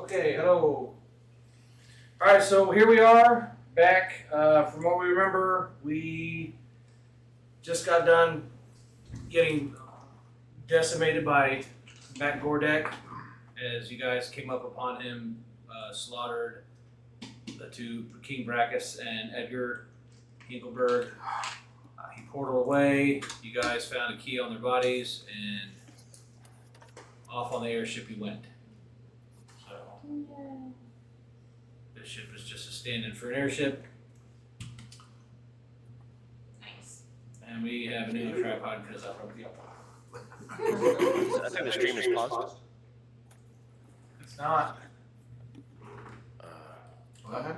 Okay, hello. Alright, so here we are, back. From what we remember, we just got done getting decimated by Matt Gordek as you guys came up upon him, slaughtered the two, King Brackus and Edgar Engelberg. He portaled away, you guys found a key on their bodies, and off on the airship he went. So, this ship is just a stand-in for an airship. Nice. And we have a new tripod because I broke the I think the stream is paused. It's not. What?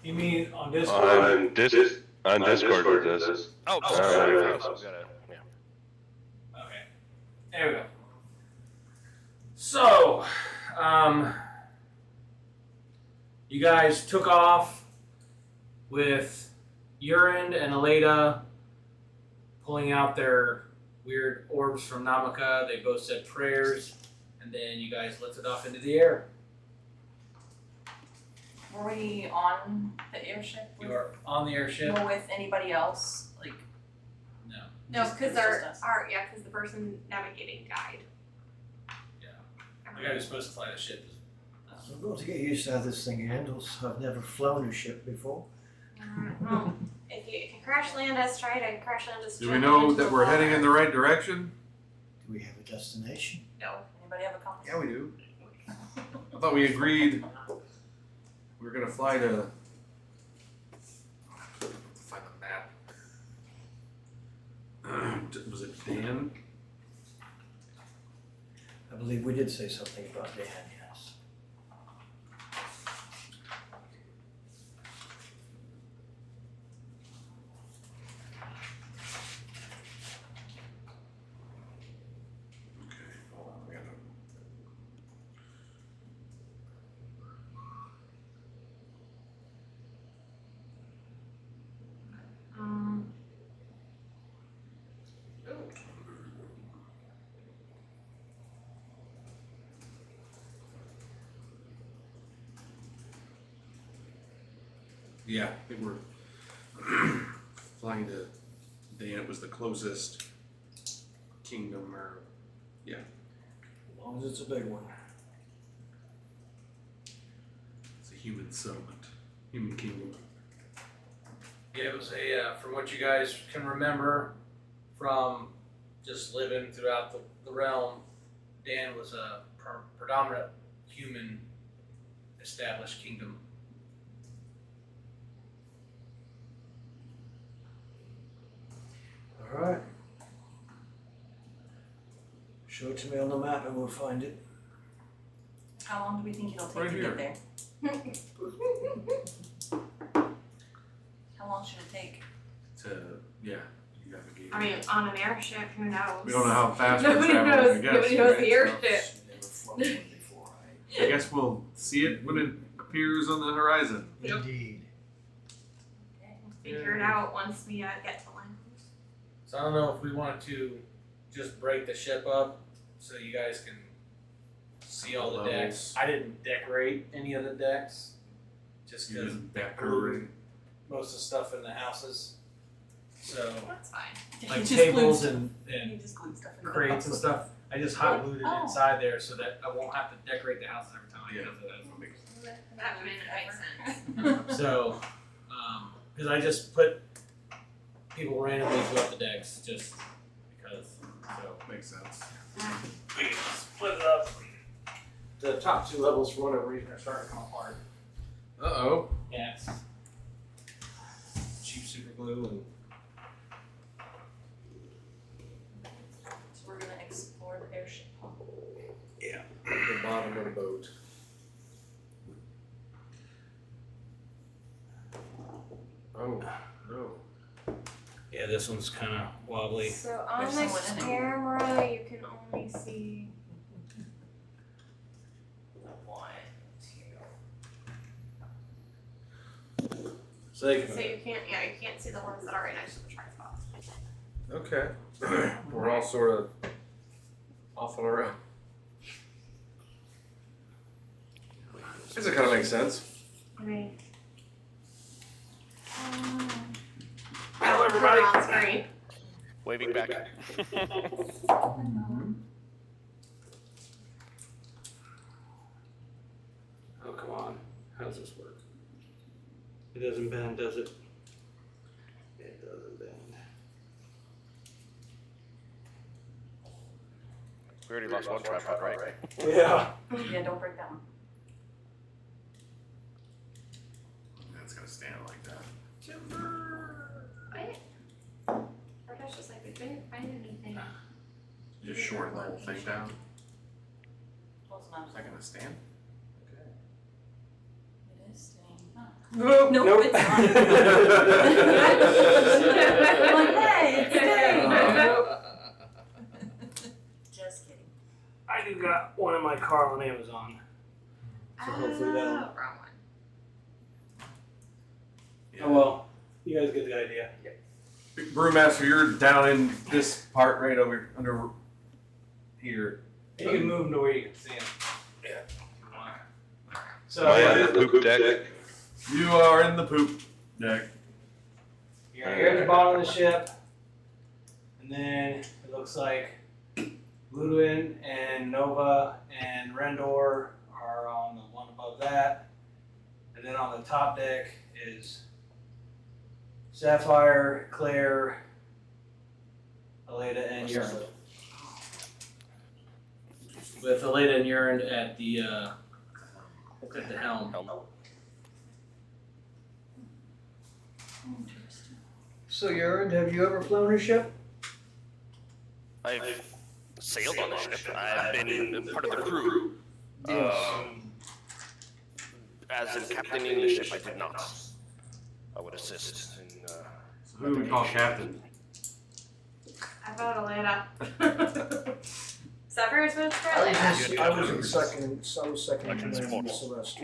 You mean on Discord? On Discord it is. Oh, Oh, sorry. there We it gotta, is. yeah. Okay. There we go. So, you guys took off with Urine and Aleda pulling out their weird orbs from Namaka. They both said prayers, and then you guys lifted off into the air. Were we on the airship? You are on the airship. Or with anybody else? Like, No. No, Just- because it's just us. because the person navigating died. Yeah. The guy who's supposed to fly the ship is. I've got to get used to how this thing handles. I've never flown a ship before. Well, if you crash land us, try to crash land us. Do we know that we're heading in the right direction? Do we have a destination? No. anybody have a compass? Yeah, we do. I thought we agreed we were gonna fly to. Find the map. Was it Dan? I believe we did say something about Dan, yes. Okay, hold on, we gotta. Yeah, I think we're flying to Dan. It was the closest kingdom, or As long as it's a big one. it's a human settlement, human kingdom. Yeah, it was a, from what you guys can remember from just living throughout the realm, Dan was a predominant human established kingdom. All right. Show it to me on the map and we'll find it. How long do we think it'll take Right to here. get there? How long should it take? To navigate. I mean, on an airship, who knows? We don't know how fast we're Nobody traveling. knows. I guess. Nobody knows the right? airship. Never flown one before, I guess we'll see it when it appears on the horizon. Yep. Indeed. Okay. Figure it out once we get to land. So I don't know if we wanted to just break the ship up so you guys can see all the decks. Levels. I didn't decorate any of the decks just You because just decorate. most of the stuff in the houses. So That's fine. like You just tables glued and You just glued stuff in the crates box. and stuff. I just hot glued it Oh. inside there so that I won't have to decorate the house every time I Yeah. get to that. That makes sense. So, because I just put people randomly throughout the decks just because. So Makes sense. we can split it up. The top two levels, for whatever reason, are starting to come apart. Uh-oh. Yeah, it's cheap super glue and. So we're gonna explore the airship. The bottom of the boat. Oh, no. Yeah, this one's kind of wobbly. So on There's the someone in it. camera, you can only see One, two. So they So you can't see the ones that are right next to the tripod. Okay. We're all sort of off and around. Guess it kind of makes sense. Right. Hello, everybody. We're on screen. Waving back. Oh, come on. How does this work? It doesn't bend, does it? It doesn't bend. We already lost one tripod, right? Yeah. Yeah, don't break that one. It's gonna stand like that. Right? Or that's just like we couldn't find anything. Just short the whole thing down. Close enough. Is that gonna stand? It is staying. Nope. No, Nope. it's not. Like, hey, it's staying. Just kidding. I do got one in my car on Amazon. So hopefully that'll. Wrong one. Oh well, you guys get the idea. Brewmaster, you're down in this part right over under here. You can move them to where you can see them. Yeah. So Am I yeah, on the poop deck? You are in the poop deck. you're here at the bottom of the ship, and then it looks like Ludwin and Nova and Rendor are on the one above that, and then on the top deck is Sapphire, Claire, Aleda, and Urine. With Aleda and Urine at the helm. So, Urine, have you ever flown a ship? I've sailed on the ship. I've been part of the crew. As in captaining the ship, I did not. I would assist in. So who do we call captain? I vote Aleda. Sapphire's votes for I Aleda. was in second, so second I can command in support. Celeste.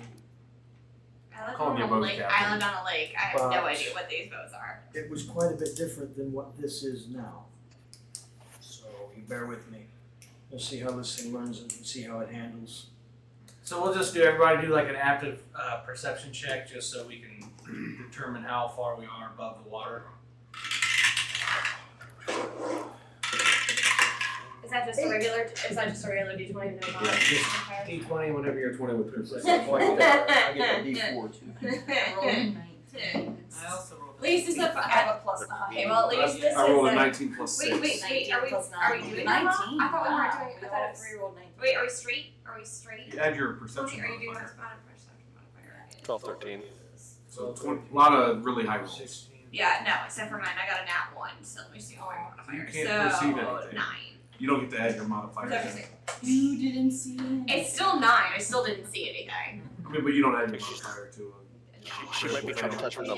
I live Calling on you a both lake. captain. I live on a lake. I have no But- idea what these votes are. It was quite a bit different than what this is now. So you bear with me. We'll see how this thing runs and see how it handles. So we'll just do everybody do like an active perception check just so we can determine how far we are above the water. Is that just a regular? Is that just a regular D20 with no mod? Yeah, just Okay. D20 whenever you're 20 with perception. I get a D4 too. Rolling 19. I also rolled. At least it's a. I have a plus 9. Okay, well at least this I rolled a is. 19 plus 6. Wait. Are we? Plus Are we 9. doing that? 19. I thought we weren't doing. I We thought all it's. 3 rolled 19. Wait, are we straight? Are we straight? Add your Tony, perception are you doing modifier. this perception modifier? 12, 13. So 20, a lot of really high rolls. 16. Yeah, no, except for mine. I got a nat 1, so let me see all my modifiers. can't so, perceive anything. 9. You don't get to add your modifiers. Perception in. 6. You didn't see it. It's still 9. I still didn't see anything. I mean, but you don't add your modifier to She might be trying to touch from the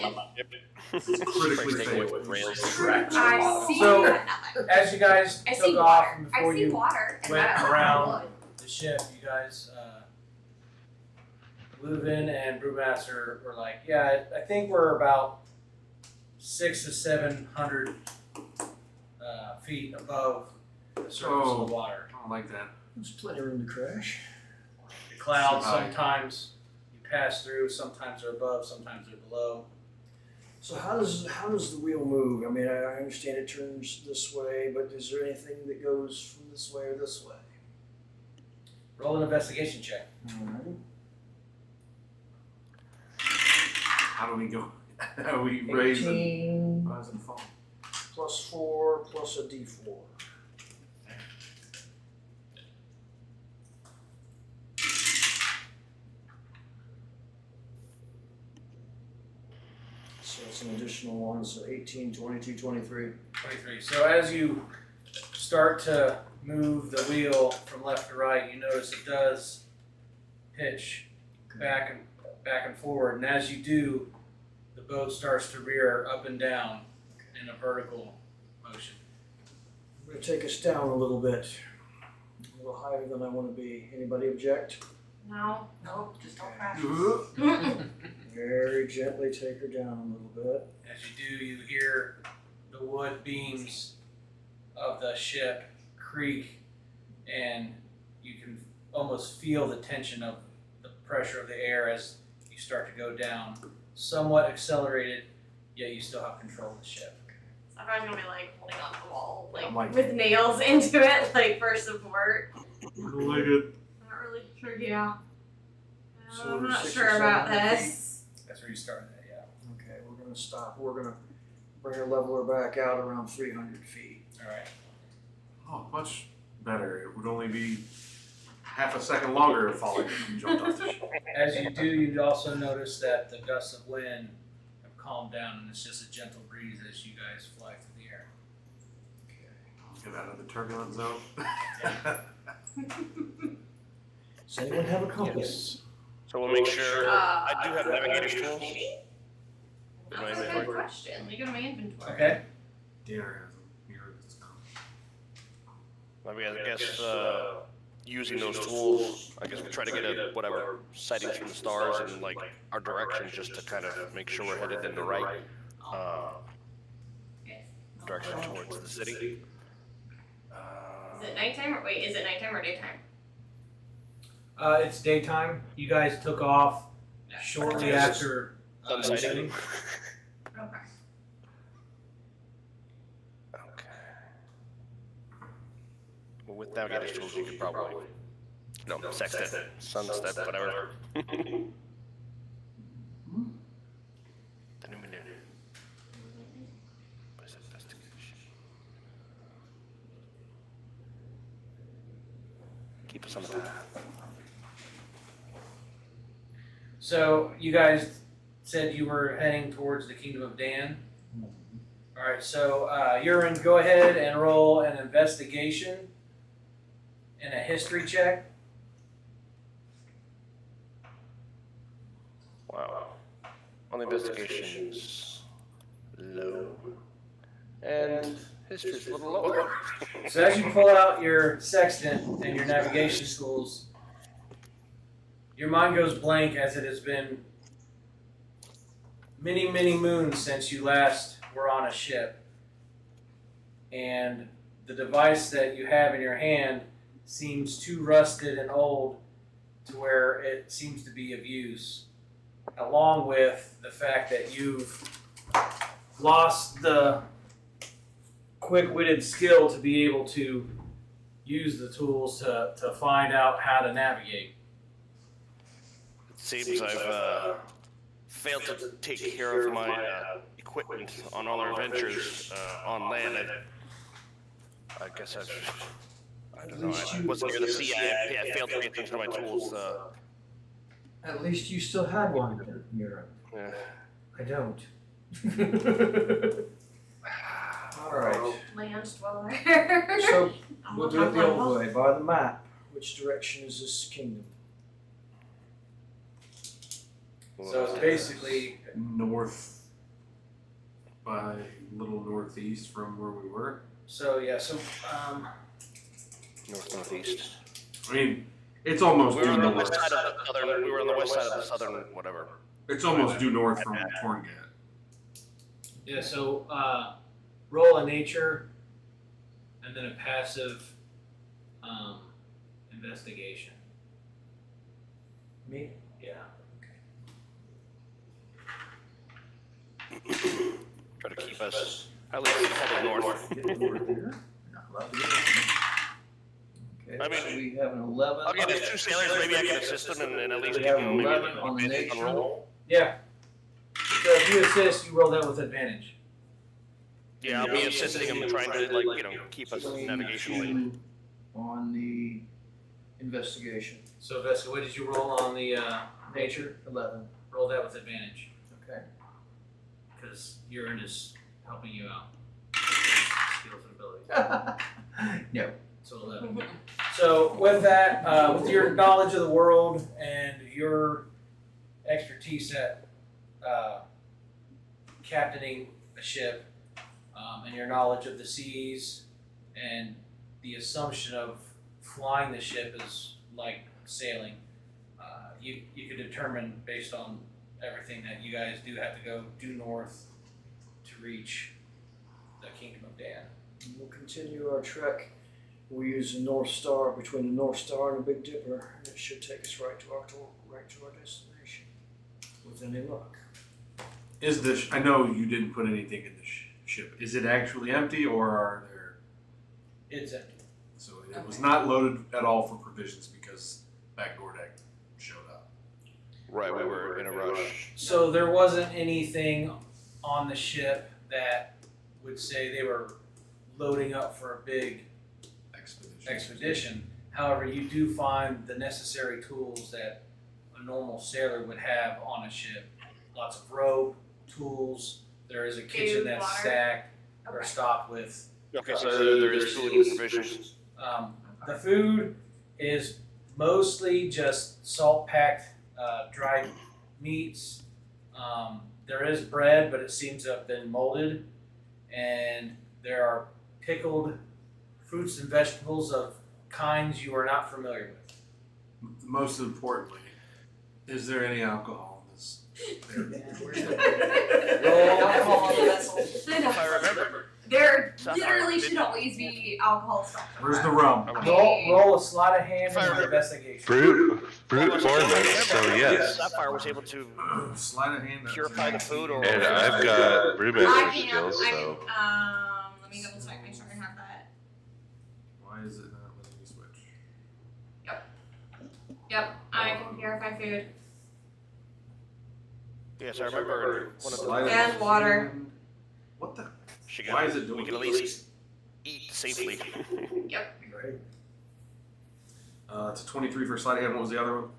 critically Stay fail. with rails. I see So- nothing. As you guys I took see off water. and I before see you water. And went I don't around know what. the ship, you guys, Leuven and Brewmaster were like, yeah, I think we're about 600 to 700 feet above the surface of the water. I don't like that. There's plenty of room to crash. The clouds High. sometimes you pass through, sometimes they're above, sometimes they're below. So how does the wheel move? I mean, I understand it turns this way, but is there anything that goes from this way or this way? Roll an investigation check. Alright. How do we go? How do we raise and 18 rise and fall? plus 4 plus a D4. So it's an additional one, so 18, 22, 23. 23. So as you start to move the wheel from left to right, you notice it does pitch back and forward, and as you do, the boat starts to rear up and down in a vertical motion. I'm going to take us down a little bit. A little higher than I want to be. Anybody object? No. No, just don't crash. Very gently take her down a little bit. As you do, you hear the wood beams of the ship creak, and you can almost feel the tension of the pressure of the air as you start to go down, somewhat accelerated, yet you still have control of the ship. So I'm gonna be like holding on to the wall, like Like- with nails into it, like for support. Like it. Not really sure, yeah. So I'm we're not 6 or sure about 700 feet? this. That's where you started at, yeah. Okay, we're gonna stop. We're gonna bring our leveler back out around 300 feet. All right. Oh, much better. It would only be half a second longer if falling if you jumped off the ship. As you do, you also notice that the gusts of wind have calmed down, and it's just a gentle breeze as you guys fly through the air. Get out of the turbulent zone. Does anyone have a compass? So we'll make sure. I do have navigator's tools. Maybe? In my That's a good inventory. question. Let me go to my inventory. Okay. Dinner has them. Here it's I mean, I guess using those tools, I guess we try to get a whatever sightings from the stars and like our direction just to kind of make sure we're headed in the right Yes. direction towards the city. Is it nighttime or wait? Is it nighttime or daytime? It's daytime. You guys took off shortly after Sun setting. sighting. Okay. Okay. Well, with navigator's tools, you could probably, no, sextant, sunset, whatever. What is it? Investigation. Keep us on the path. So you guys said you were heading towards the Kingdom of Dan. All right. So Urine, go ahead and roll an investigation and a history check. Wow. On the investigations, low. And history's a little lower. So as you pull out your sextant and your navigation tools, your mind goes blank as it has been many, many moons since you last were on a ship. And the device that you have in your hand seems too rusted and old to where it seems to be of use, along with the fact that you've lost the quick-witted skill to be able to use the tools to find out how to navigate. It seems I've failed to take care of my equipment on all our adventures on land. I guess I don't know. I wasn't near the sea. I failed to get into my tools. At least you still have one here. Yeah. I don't. All right. Land dweller. So we'll do it the old way, by the map. Which direction is this kingdom? So it's basically, north by little northeast from where we were. so Northeast. I mean, it's almost We were due on the north. west side of the southern. We were on the west side of the southern whatever. It's almost due north from Torngat. yeah, so roll a nature and then a passive investigation. Me? Yeah. Try to keep us at least headed north. Get over there. Not allowed to get okay, I mean, so we have an 11. Okay, there's 2 sailors. Maybe I can assist them and at least We give have them an maybe 11 on the advantage nature. roll. Yeah. So if you assist, you roll that with advantage. Yeah, I'll be assisting them, trying to keep us navigationally. 22 on the investigation. So Vesca, what did you roll on the nature? 11. Roll that with advantage, Okay. because urine is helping you out. Skills and abilities. No. So 11. So with that, with your knowledge of the world and your expertise at captaining a ship, and your knowledge of the seas, and the assumption of flying the ship is like sailing, you could determine based on everything that you guys do have to go due north to reach the Kingdom of Dan. We'll continue our trek. We'll use the North Star between the North Star and the Big Dipper, and it should take us right to to our destination with any luck. Is this? I know you didn't put anything in the ship. Is it actually empty, or are there? It's empty. So it was not loaded at all for provisions because backdoor deck showed up. Right, we were in a rush. So there wasn't anything on the ship that would say they were loading up for a big expedition. However, you do find the necessary tools that a normal sailor would have on a ship. Lots of rope, tools. There is a kitchen Food, that's water. stacked or Okay. stocked with. Okay, so there is food and provisions. The food is mostly just salt-packed dried meats. There is bread, but it seems to have been molded. And there are pickled fruits and vegetables of kinds you are not familiar with. Most importantly, is there any alcohol in this? Alcohol in the vessel. If I remember. There Sapphire literally did- should always be alcohol stuff. Where's the rum? Roll a sleight of hand Fire. and investigation. Brute Almost all I format, remember so is yes. Sapphire was able to Sleight of hand. purify the food or. And I've got brewmaster I can, skills, I so. can, let me double check, make sure I have that. Why is it not letting me switch? Yep, I can purify food. Yes, I remember one of Sleight of the. And water. What the? She Why is it doing we can at this? least eat safely. Right? It's a 23 for sleight of hand. What was the other one?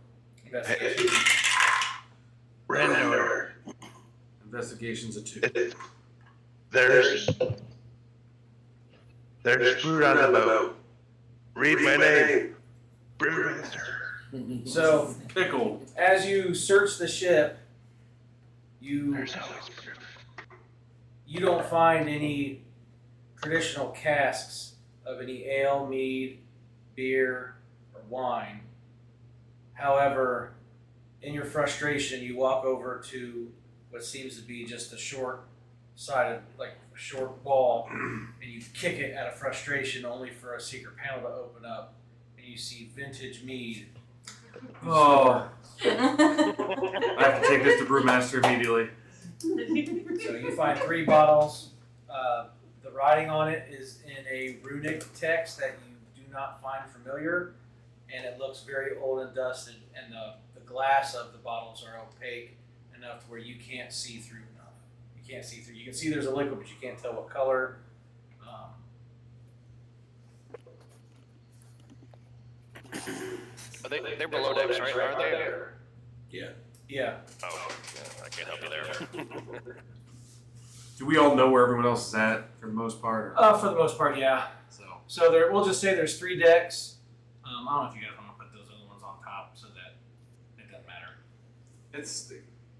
Investigation. Render. Investigation's a 2. There's food on the boat. Read my name. Brewmaster. So, Pickled. as you search the ship, you There's always brew. you don't find any traditional casks of any ale, mead, beer, or wine. However, in your frustration, you walk over to what seems to be just a short-sided, like a short wall, and you kick it out of frustration, only for a secret panel to open up, and you see vintage mead. Oh, I have to take this to Brewmaster immediately. So you find 3 bottles. The writing on it is in a runic text that you do not find familiar, and it looks very old and dusted, and the glass of the bottles are opaque enough to where you can't see through enough. You can't see through. You can see there's a liquid, but you can't tell what color. They're below decks, right? Are they? Yeah. Oh, yeah, I can't help you there. Do we all know where everyone else is at for the most part? Or? For the most part, yeah. So So there, we'll just say there's 3 decks. I don't know if you guys want to put those other ones on top so that it doesn't matter.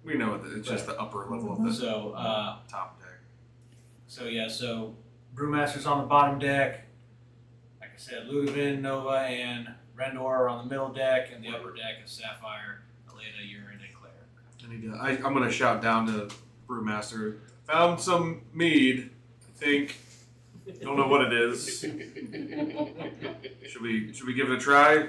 we know it's just the upper level of the So, top deck. So Brewmaster's on the bottom deck. Like I said, Ludovin, Nova, and Rendor are on the middle deck, and the upper deck is Sapphire, Aleda, Urine, and Claire. I'm gonna shout down to Brewmaster. Found some mead. I think. Don't know what it is. Should we give it a try?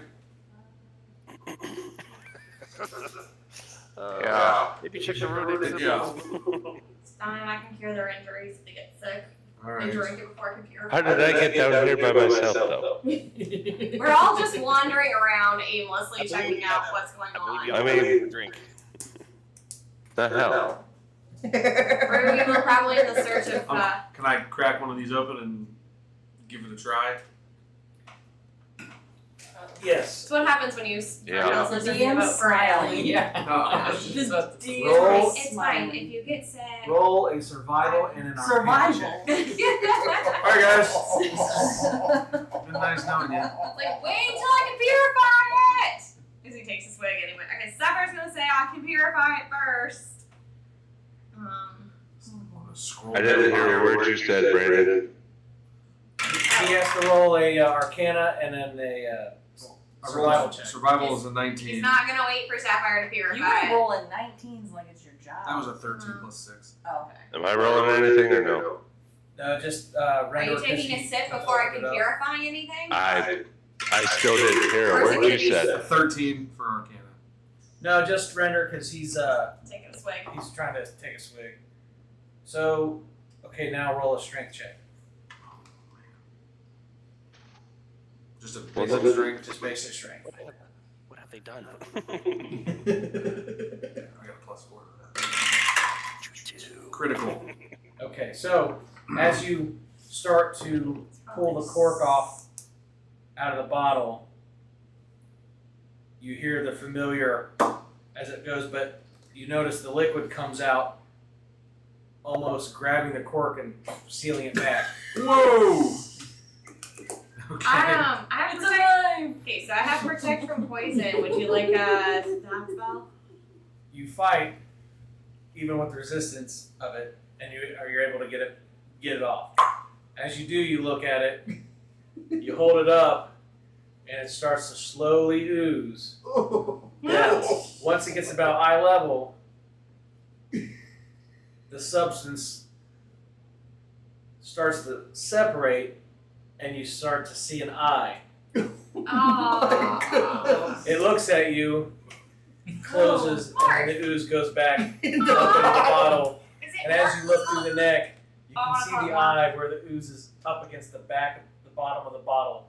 Yeah. Maybe check the road. Yeah. It's fine, I can cure their injuries if they get sick. All And right. drink it before I can purify. How did I get down here by myself, though? We're all just wandering around aimlessly checking out what's going on. I mean- drink. The hell? We were probably in the search of, Can I crack one of these open and give it a try? Yes. it's what happens when you Yeah. listen to me about Brian. Yeah. Roll. It's fine, if you get sick. Roll a survival and an Survival. arcana check. All right, guys. Been nice knowing you. Like, wait until I can purify it! As he takes a swig anyway. Okay, Sapphires gonna say I can purify it first. I didn't hear a word you said, Brandon. He has to roll a arcana and then a survival check. Survival is a He's 19. not gonna wait for Sapphire to You purify were it. rolling 19s like it's your job. That was a 13 plus 6. Oh, okay. Am I rolling anything or no? Just Are Rendor. you taking a sip before I can purify anything? I still didn't hear a Or is it word gonna you be said. A 13 for Arcana. No, just render because he's Taking a swig. trying to take a swig. So, okay, now roll a strength check. Just a Well, basic then- strength. Just basic strength. What have they done? I got a +4 to that. Critical. Okay, so as you start to pull the cork off out of the bottle, you hear the familiar as it goes, but you notice the liquid comes out almost grabbing the cork and sealing it back. Whoa! Okay. I have protect. Okay, so I have protect from poison. Would you like a stop spell? You fight even with the resistance of it, and you're able to get it off. As you do, you look at it, you hold it up, and it starts to slowly ooze. Yeah. Once it gets about eye level, the substance starts to separate, and you start to see an eye. Oh. It looks at you, closes, Oh, and then the ooze goes back up into the bottle. Is it And as you look through the neck, you Oh, can see the eye where the ooze is up against the back of the bottom of the bottle,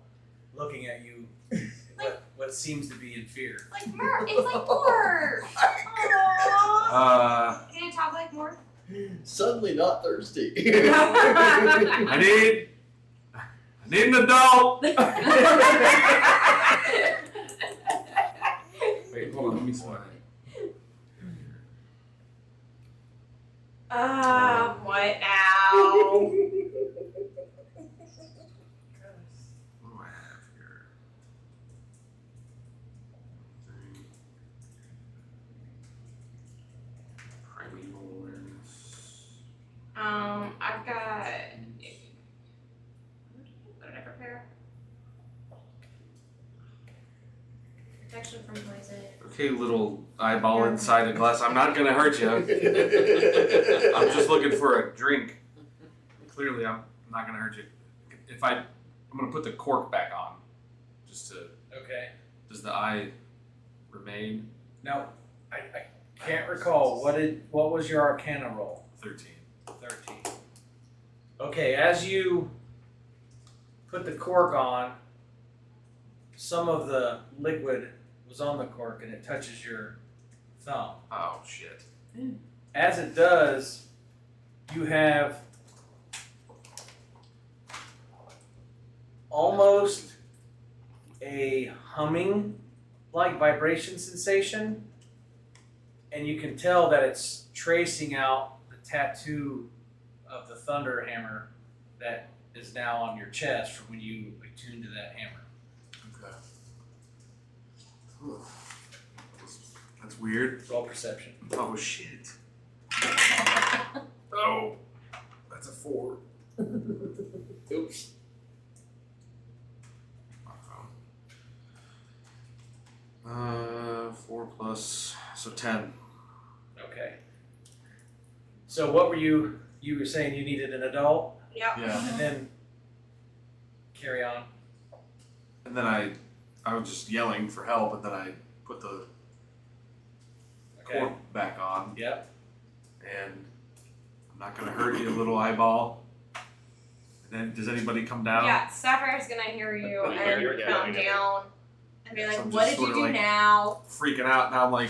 looking at you with what seems to be in fear. like Murph? It's like Murph. Aww. Can you talk like Murph? Suddenly not thirsty. I need an adult. Wait, hold on. Let me slide. What now? What do I have here? Primeval awareness. I've got. What did I prepare? Protection from poison. Okay, little eyeball inside a glass. I'm not gonna hurt you. I'm just looking for a drink. Clearly, I'm not gonna hurt you. I'm gonna put the cork back on, just to. Okay. Does the eye remain? Now, I can't recall what was your Arcana roll? 13. 13. Okay, as you put the cork on, some of the liquid was on the cork and it touches your thumb. Oh shit. As it does, you have almost a humming like vibration sensation, and you can tell that it's tracing out the tattoo of the thunder hammer that is now on your chest from when you attuned to that hammer. Okay. That's weird. Roll perception. Oh shit. Oh, that's a 4. Oops. 4 plus, so 10. Okay. So what were you were saying you needed an adult, Yep. Yeah. and then carry on. And then I was just yelling for help, and then I put the Okay. cork back on, Yep. and I'm not gonna hurt you, little eyeball. And then, does anybody come down? Yeah, Sapphire's gonna hear you and come down and be like, So I'm what just did you sorta do like- now? Freaking out, now I'm like,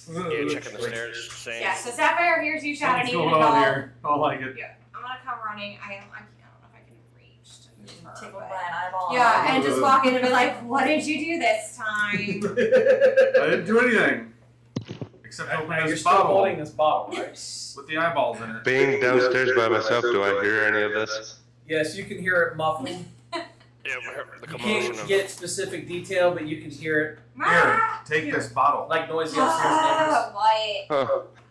Yeah, checking the stairs, saying. Yeah, so Sapphire hears you shout, I what's need an going on adult. here? I don't like it. I'm gonna come running. I don't know if I can reach to move her, Tickled but- by an eyeball. Yeah, and just walk in and be like, what did you do this time? I didn't do anything. Except open Now you're this still bottle holding this bottle, right? with the eyeballs in it. Being downstairs by myself, do I hear any of this? Yes, you can hear it muffled. Yeah, we heard the You commotion can't of. get specific detail, but you can hear Here, take this bottle. it like noisy upstairs neighbors. What?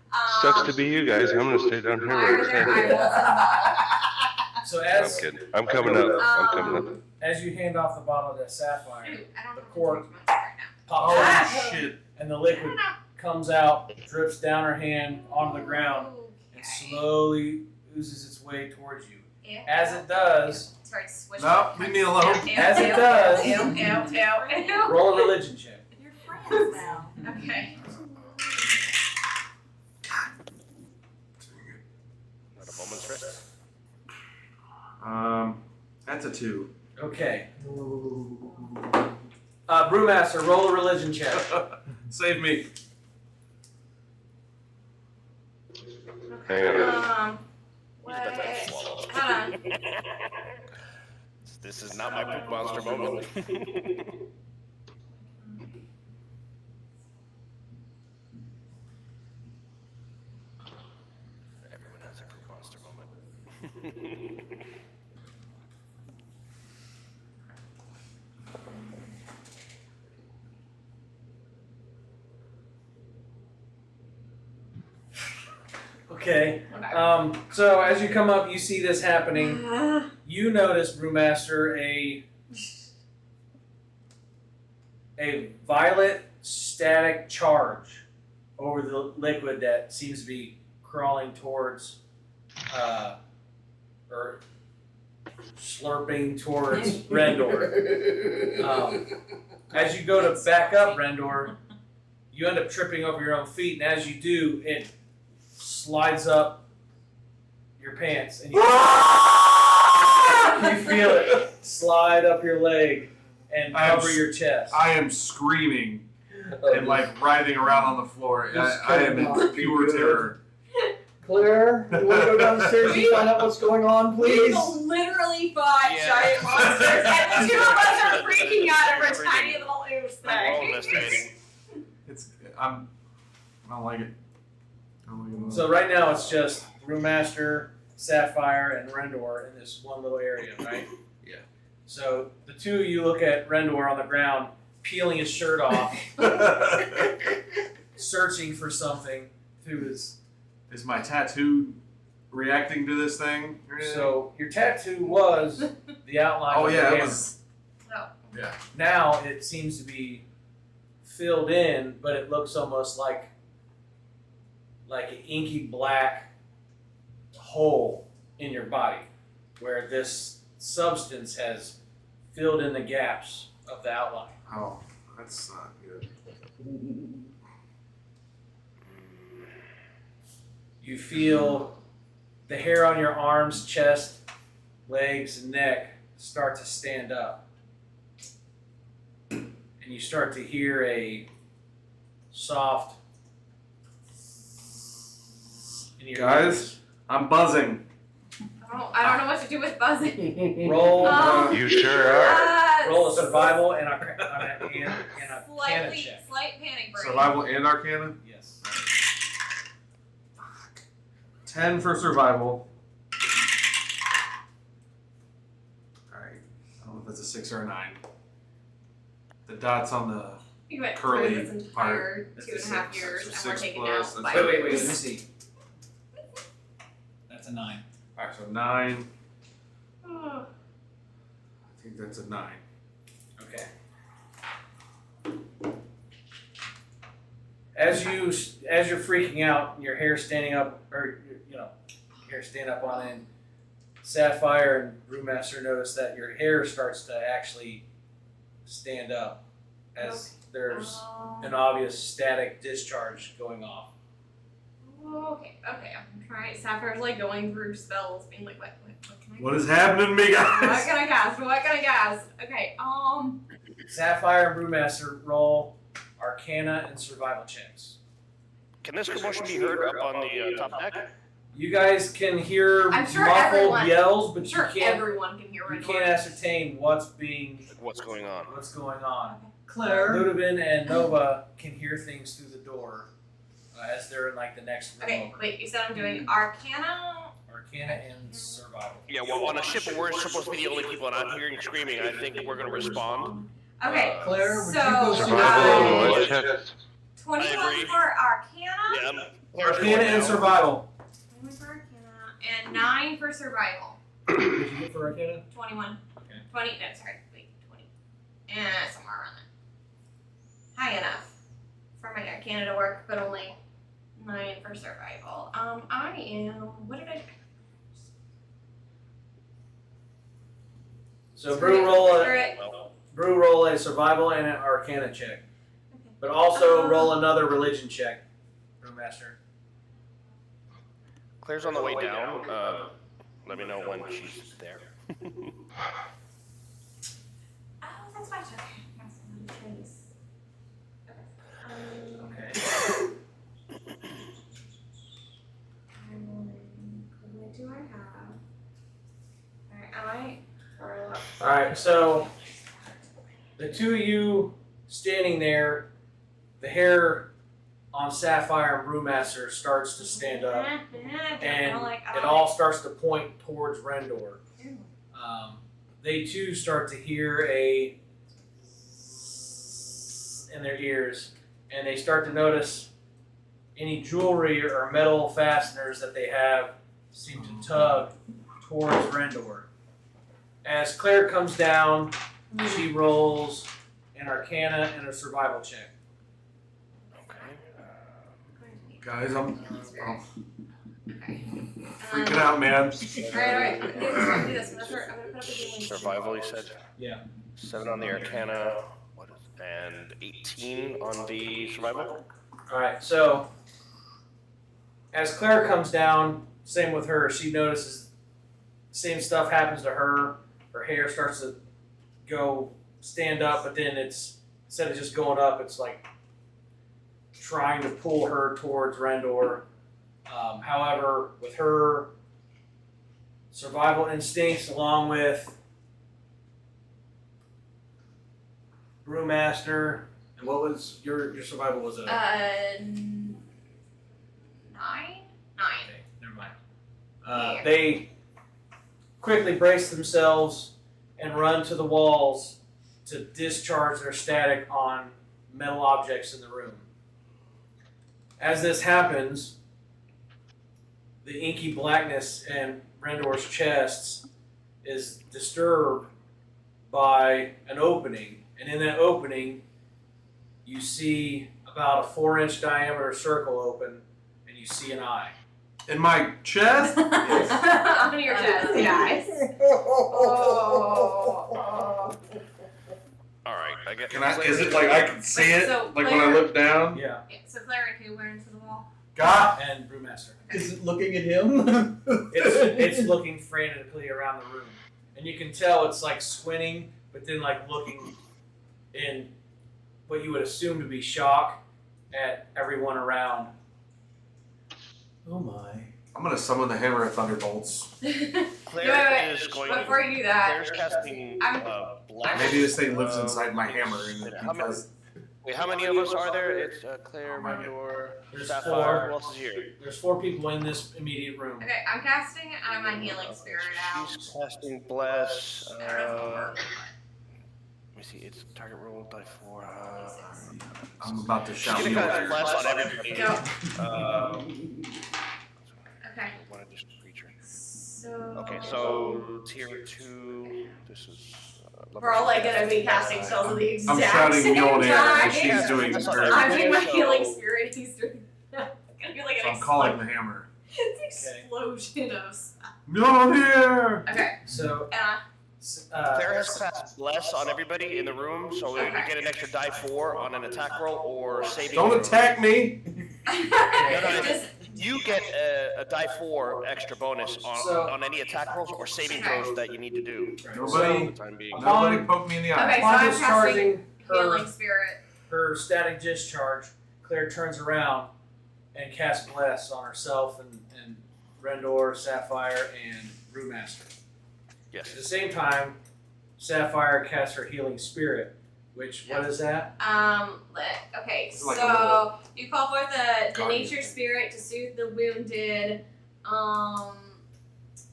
Huh. Sucks to be you guys. I'm gonna stay down here Why where are it's there safe. eyeballs in the bottle? So I'm as kidding. I'm coming up. I'm coming up. as you hand off the bottle to Sapphire, Shoot, I don't The have to cork. touch my right now. pops Oh out, shit. and the liquid comes out, drips down her hand onto the ground, and Okay. slowly oozes its way towards you. Ew. As it does, It's very swishy. No, leave me alone. Ew, As it ew, does. Ew, ew, ew, ew. roll a religion check. You're friends now. Okay. moment's rest. That's a 2. Okay. Brewmaster, roll a religion check. Save me. Hang on. What? Use that time to swallow. Hold on. This is not my poop monster moment. Everyone has a poop monster moment. Okay. So as you come up, you see this happening. You notice, Brewmaster, a violet static charge over the liquid that seems to be crawling towards, or slurping towards Rendor. As you go to back up Rendor, you end up tripping over your own feet, and as you do, it slides up your pants, and you feel it slide up your leg and cover your chest. I am screaming and like writhing around on the floor. I am in pure terror. Claire, you want to go downstairs and find out what's going on, We please? literally fought Yeah. giant monsters, and the two of us are freaking out over tiny little oops I'm all thing. investigating. I don't like it. I don't like it at all. So right now it's just Brewmaster, Sapphire, and Rendor in this one little area, right? Yeah. So the two of you look at Rendor on the ground, peeling his shirt off, searching for something through his. Is my tattoo reacting to this thing? or anything? So your tattoo was the outline. Oh of the yeah, it hammer. was. Oh. Yeah. Now it seems to be filled in, but it looks almost like an inky black hole in your body, where this substance has filled in the gaps of the outline. Oh, that's not good. You feel the hair on your arms, chest, legs, and neck start to stand up. And you start to hear a soft in your Guys? ears. I'm buzzing. I don't know what to do with buzzing. Roll, You sure are. roll a survival and a canna check. Slight panic break. Survival and Arcana? Yes. 10 for survival. Alright. I don't know if that's a 6 or a 9. The dots on the. You went curly through this part. entire That's 2.5 a years, six. and we're So taking 6 now. plus, that's Bye. Wait, let me see. That's a 9. Alright, so 9. Oh. I think that's a 9. Okay. As you're freaking out, your hair standing up, or your hair stand up on end. Sapphire and Brewmaster notice that your hair starts to actually stand up as there's an obvious static discharge going off. Okay, I'm trying. Sapphire's like going through spells, being like, what can I What is happening to me, What guys? can I cast? What can I cast? Okay, Sapphire and Brewmaster roll Arcana and Survival checks. Can this commotion be heard up on the top deck? You guys can hear I'm sure muffled everyone- yells, I'm but sure you can't everyone can hear it. ascertain what's What's going on? Claire. Ludovin and Nova can hear things through the door as they're in like the next room Okay, over. wait, you said I'm doing Arcana? Arcana and Survival. Yeah, well, on a ship where we're supposed to be the only people and I'm hearing screaming, I think we're going to respond. Okay, Claire, would so, you go see Survival and uh, voice check. 21 I agree. for Arcana? Yeah, I'm Arcana and Survival. 21 for Arcana, and 9 for Survival. Did you get for Arcana? 21. Okay. 20, no, sorry, wait, 20. Somewhere around there. High enough for my Arcana to work, but only 9 for Survival. I am, what did I do? So Screw it. Brew roll a Survival and an Arcana check, Okay. but also roll another Religion check, Brewmaster. Claire's on the way down. Let me know when she's there. Oh, that's fine. Okay. That's one choice. Okay. What do I have? Alright, Alright, so the two of you standing there, the hair on Sapphire and Brewmaster starts to stand up, and it all starts to point towards Rendor. They too start to hear a in their ears, and they start to notice any jewelry or metal fasteners that they have seem to tug towards Rendor. As Claire comes down, she rolls an Arcana and a survival check. Guys, I'm Okay. freaking out, man. Alright. I'm gonna do this. I'm gonna put up a healing Survival, you said? Yeah. 7 on the Arcana, and 18 on the survival? Alright, so as Claire comes down, same with her, she notices the same stuff happens to her. Her hair starts to stand up, but then it's, instead of just going up, it's like trying to pull her towards Rendor. However, with her survival instincts, along with Brewmaster, and what was your survival? Was it? 9? 9. Okay, never mind. They quickly brace themselves and run to the walls to discharge their static on metal objects in the room. As this happens, the inky blackness in Rendor's chests is disturbed by an opening, and in that opening, you see about a 4-inch diameter circle open, and you see an eye. In my chest? On your chest, guys. Oh. Alright, I get. Is it like I can see it? So, Like when I look down? Yeah. So Claire and who went into the wall? God! And Brewmaster. Is it looking at him? It's looking frantically around the room, and you can tell it's like squinting, but then like looking in what you would assume to be shock at everyone around. Oh my. I'm gonna summon the hammer of thunderbolts. Claire is going Before you do that, Claire's casting blast. Maybe this thing lives inside my hammer, and because Wait, how many of us are there? It's Claire, Rendor, There's Sapphire. 4. Who else is here? There's 4 people in this immediate room. okay, I'm casting my healing spirit out. She's casting bless. I don't know if it'll work. Let me see. It's target roll die 4. I'm about to shout. She's gonna cast bless on everybody. Go. Okay. One additional creature. So. Okay, so tier 2. This is. We're all like gonna be casting spells at the I'm exact shouting same Mjolnir, time. and she's doing That's her. I'm doing my So- healing spirit. He's doing. It's gonna be like So an I'm calling the hammer. explosion of stuff. Mjolnir! Okay. So, Claire has cast bless on everybody in the room, so you get an extra die 4 on an attack roll or saving. Don't throw. attack me! Just You get a die 4 extra bonus on any attack rolls or saving throws that you need to do. Nobody, For the time being. nobody poke me in the eye. Okay, so upon I'm discharging healing spirit. her static discharge, Claire turns around and casts bless on herself and Rendor, Sapphire, and Brewmaster. At Yes. the same time, Sapphire casts her healing spirit, which, what is that? Okay, It's like a so little you call forth the guardian nature thing. spirit to soothe the wounded.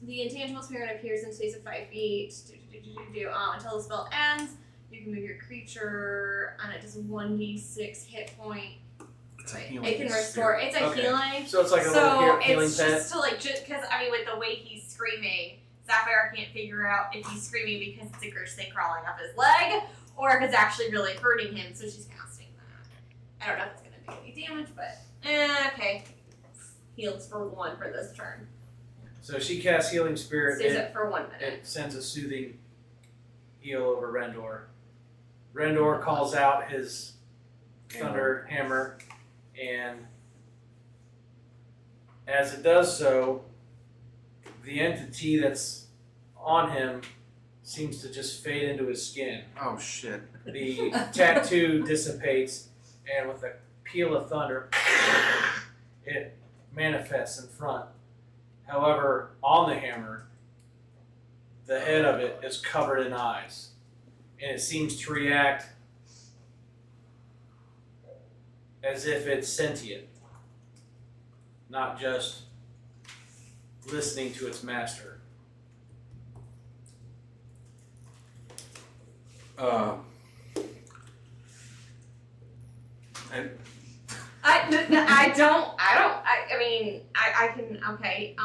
The intangible spirit appears in space of 5 feet. Until the spell ends, you can move your creature, and it does 1d6 hit point. It's a It healing can restore. spirit. It's a Okay. healing. So it's like a So little healing it's pet. just to because I mean with the way he's screaming, Sapphire can't figure out if he's screaming because it's a gross thing crawling up his leg or if it's actually really hurting him. So she's casting that. I don't know if it's gonna do any damage, but okay. Heals for 1 for this turn. So she casts healing spirit. Stays up for 1 minute. It sends a soothing heal over Rendor. Rendor calls out his thunder hammer, and As it does so, the entity that's on him seems to just fade into his skin. Oh shit. The tattoo dissipates, and with a peal of thunder, it manifests in front. However, on the hammer, the head of it is covered in eyes, and it seems to react as if it's sentient, not just listening to its master. And I mean, I can, okay,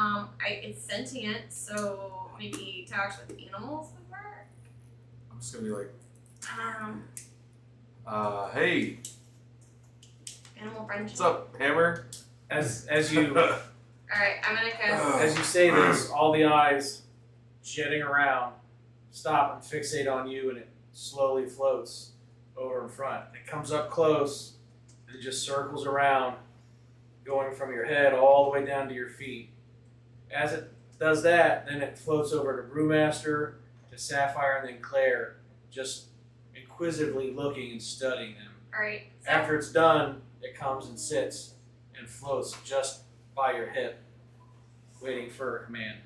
it's sentient, so maybe talks with animals would work. I'm just gonna be like, hey, Animal friendship. what's up, Hammer? As you Alright, I'm gonna cast. as you say this, all the eyes jetting around stop and fixate on you, and it slowly floats over in front. It comes up close, and it just circles around, going from your head all the way down to your feet. As it does that, then it floats over to Brewmaster, to Sapphire, and then Claire, just inquisitively looking and studying them. Alright, so After it's done, it comes and sits and floats just by your hip, waiting for a command.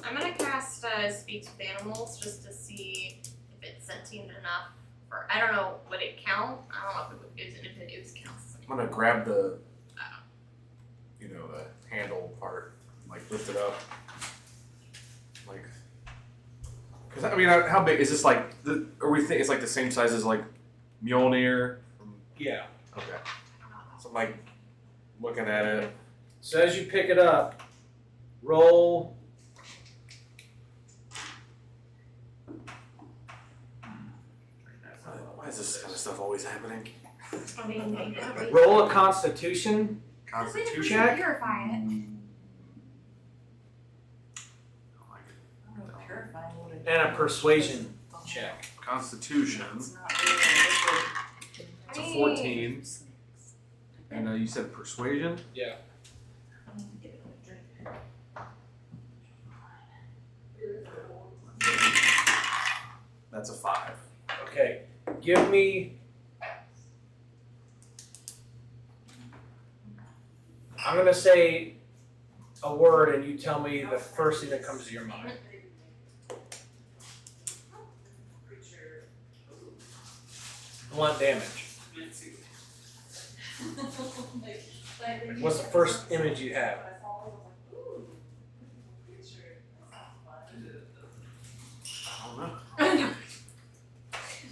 I'm gonna cast Speaks with Animals just to see if it's sentient enough for. I don't know, would it count? I don't know if it is counts. I'm gonna grab the, the handle part, like lift it up, like. Cause I mean, how big is this? Like, are we think it's like the same size as like Mjolnir? Yeah. Okay. So I'm like looking at it. So as you pick it up, roll. Why is this kind of stuff always happening? I mean, Roll a Constitution Constitution. check. Purify it. And a Persuasion check. Constitution. It's not really It's a 14. And you said persuasion. Yeah. That's a 5. Okay. Give me. I'm gonna say a word, and you tell me the first thing that comes to your mind. Blunt damage. What's the first image you have? I don't know.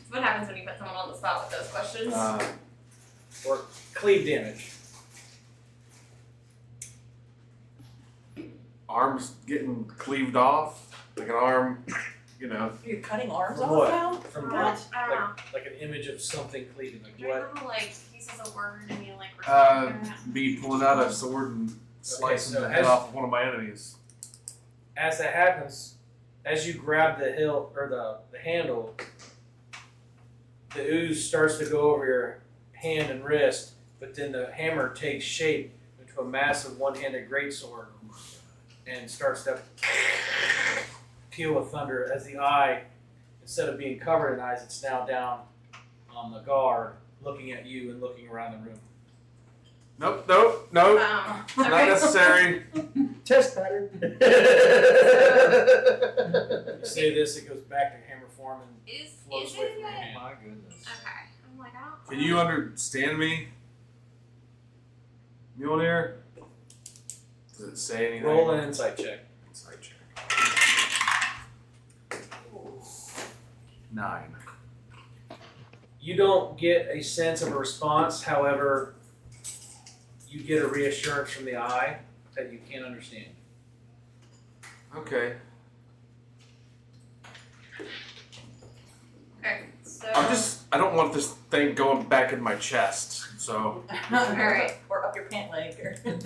What happens when you put someone on the spot with those questions? Or cleave damage. Arms getting cleaved off, like an arm, You're cutting arms From off what? now? From I don't know. like an image of something cleaving. Like Do you what? know like pieces of word and you like me pulling out a sword and slicing so the head as- off of one of my enemies. As that happens, as you grab the hilt or the handle, the ooze starts to go over your hand and wrist, but then the hammer takes shape into a massive one-handed greatsword and starts to peal with thunder as the eye, instead of being covered in eyes, it's now down on the guard, looking at you and looking around the room. Nope. Not okay. necessary. Test pattern. You say this, it goes back to hammer form and Is floats it away from your hand. My goodness. okay? I'm like I don't. Can you understand me, Mjolnir? Does it say anything? Roll an insight check. Insight check. 9. You don't get a sense of a response, however, you get a reassurance from the eye that you can't understand. Okay. Okay, so. I don't want this thing going back in my chest, so. Alright. Or up your pant leg. Would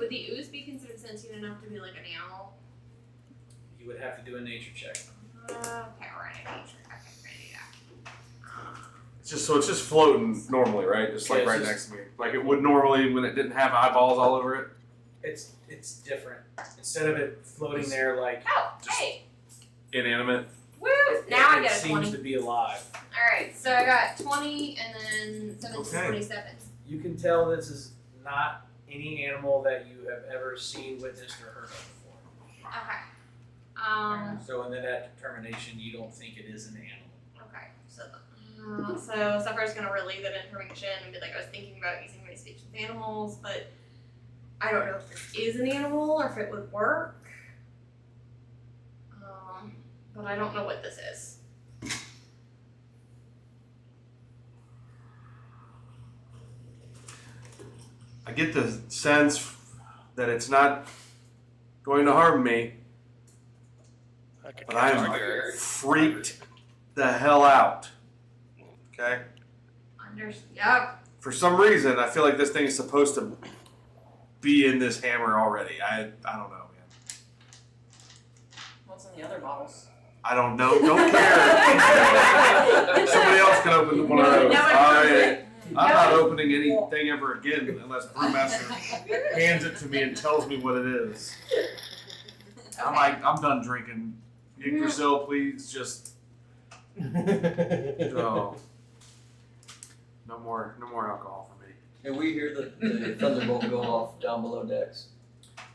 the ooze be considered sentient enough to be like an animal? You would have to do a nature check. Okay, we're in a nature. Okay, we're gonna do that. It's just floating normally, right? Just like Yeah, it's right just- next to me, like it would normally when it didn't have eyeballs all over it. It's different. Instead of it floating there like Oh, Just- hey, Inanimate. woo! Now I it got a seems 20. to be alive. Alright, so I got 20 and then 17, Okay. 27. You can tell this is not any animal that you have ever seen, witnessed, or heard of before. Okay. So in that determination, you don't think it is an animal. Okay. So Suffer's gonna relay that information and be like, I was thinking about using my speech with animals, but I don't know if this is an animal or if it would work. But I don't know what this is. I get the sense that it's not going to harm me, I could but I catch am fire. freaked the hell out. Okay? Yep. For some reason, I feel like this thing is supposed to be in this hammer already. I don't know, man. What's in the other bottles? I don't know. Don't care. Somebody else can open one of those. I'm not opening anything ever again unless Brewmaster hands it to me and tells me what it is. I'm done drinking. Yggdrasil, please, just no. No more alcohol for me. And we hear the thunderbolt go off down below decks.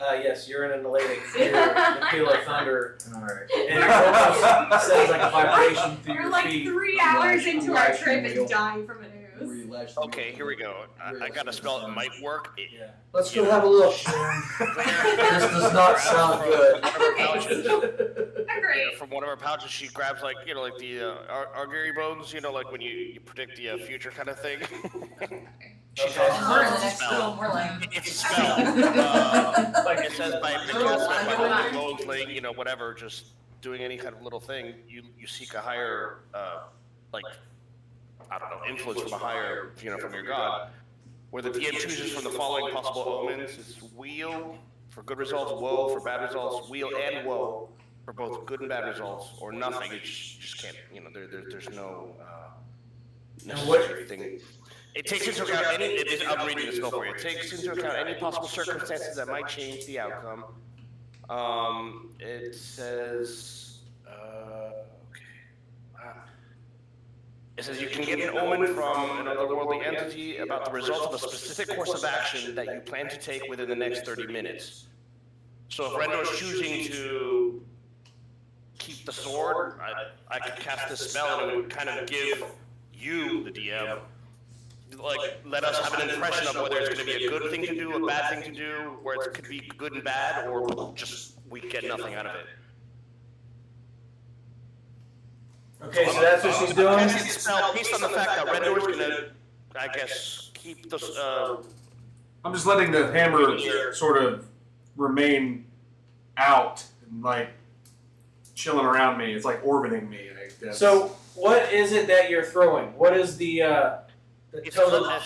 Yes, you're in an elated the peal of thunder, Alright. and it almost sounds like a vibration through We're your like feet. 3 hours I'm into our latching trip the wheel. and dying from an Where ooze. you latch the Okay, wheel. here we go. I got a spell that might work. Yeah. Let's go have a look. This does not sound good. Great. From one of her pouches, she grabs like the augury bones. Like when you predict the future kind of thing. She Okay. says We're in the it's a next spell. room, we're like. It's a spell. It says by the cast of bones laying, whatever, just doing any kind of little thing, you seek a higher, like, I don't know, influence from a higher, from your god. Where the DM chooses from the following possible omens: it's weal for good results, woe for bad results, weal and woe for both good and bad results, or nothing. It just can't, there's no necessary thing. It takes into account I'm reading the spell for you. It takes into account any possible circumstances that might change the outcome. It says, it says you can get an omen from an otherworldly entity about the result of a specific course of action that you plan to take within the next 30 minutes. So if Rendo is choosing to keep the sword, I could cast this spell and it would kind of give you, the DM, let us have an impression of whether it's going to be a good thing to do, a bad thing to do, where it could be good and bad, or just we get nothing out of it. Okay, so that's what she's doing. Casting the spell based on the fact that Rendo is going to, I guess, keep the. I'm just letting the hammer sort of remain out and like chilling around me. It's like orbiting me. I guess. So what is it that you're throwing? What is the It's total? a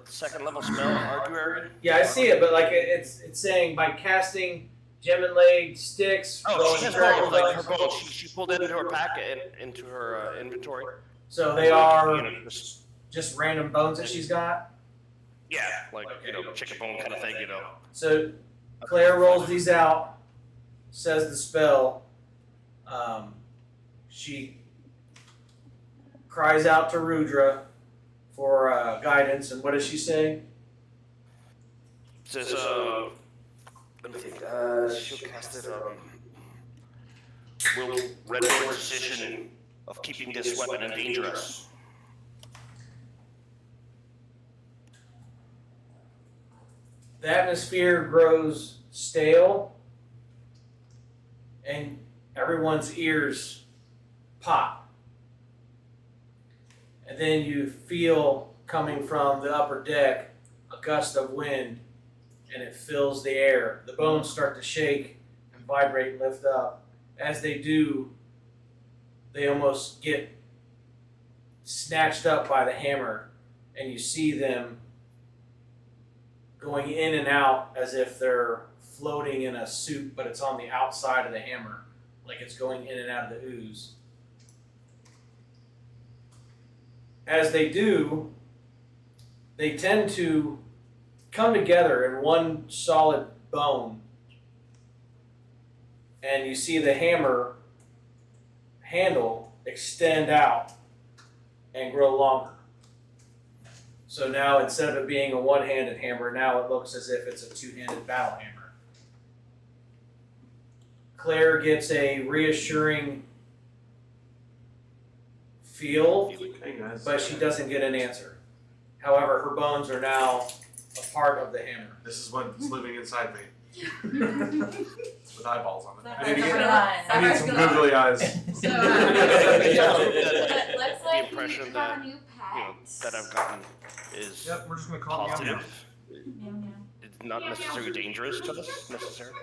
second level spell, Arguary. Yeah, I see it, but like it's saying by casting gem inlaid sticks. Oh, she has throwing both, like her bones. bow. She pulled it into her packet, into her inventory. So they are Just, just random bones that she's got. yeah, like, chicken bone kind of thing, So Claire rolls these out, says the spell. She cries out to Rudra for guidance, and what does she say? Says, let me think, she'll cast it, will render a decision of keeping this weapon and dangerous. The atmosphere grows stale, and everyone's ears pop. And then you feel coming from the upper deck a gust of wind, and it fills the air. The bones start to shake and vibrate and lift up. As they do, they almost get snatched up by the hammer, and you see them going in and out as if they're floating in a soup, but it's on the outside of the hammer, like it's going in and out of the ooze. as they do, they tend to come together in one solid bone, and you see the hammer handle extend out and grow longer. So now instead of it being a one-handed hammer, now it looks as if it's a two-handed battle hammer. Claire gets a reassuring feel, Okay, guys. but she doesn't get an answer. However, her bones are now a part of the hammer. This is what's living inside me. With eyeballs on it. I need, Sapphire, I need some googly eyes. So, let's The like impression have that, a new pet. that I've gotten is Yep, we're just gonna call it positive. Meow meow. It's not necessarily dangerous to us, necessarily.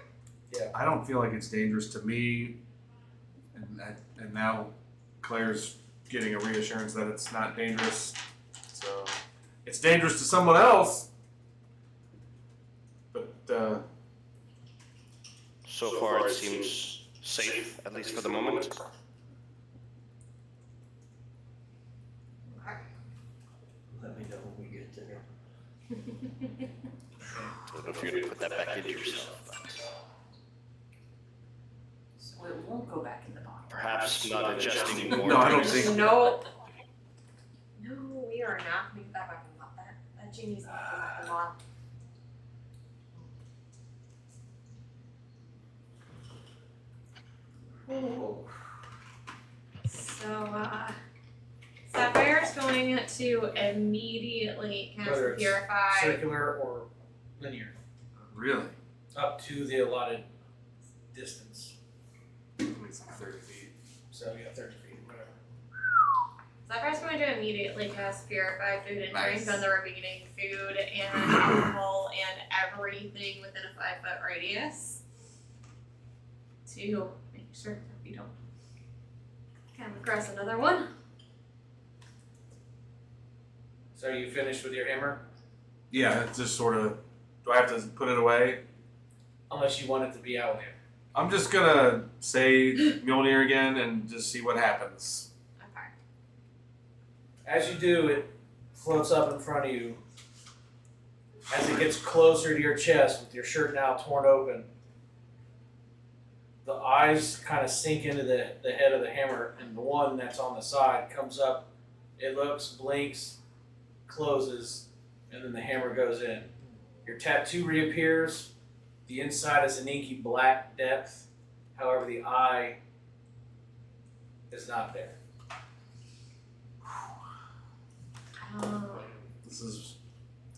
I don't feel like it's dangerous to me, and now Claire's getting a reassurance that it's not dangerous. So it's dangerous to someone else, but So far, it seems safe, at least for the moment. Let me know when we get there. I don't know if you're gonna put that back into yourself, but So it won't go back in the bottle. perhaps not adjusting more. no, I don't drinks. think. No, we are not putting that back in the bottle. That genie's not going back in the bottle. So, Sapphire's going to immediately cast Whether the it's Purify. circular or linear, Really? up to the allotted distance. I mean, it's like 30 feet. So yeah, 30 feet, whatever. Sapphire's going to immediately cast Purify food and Nice. drink on the remaining food and alcohol and everything within a 5-foot radius to make sure that we don't come across another one. So are you finished with your hammer? Yeah, it's just sort of. Do I have to put it away? Unless you want it to be out there. I'm just gonna say Mjolnir again and just see what happens. Okay. As you do, it floats up in front of you. As it gets closer to your chest, with your shirt now torn open, the eyes kind of sink into the head of the hammer, and the one that's on the side comes up. It looks, blinks, closes, and then the hammer goes in. Your tattoo reappears. The inside is an inky black depth. However, the eye is not there.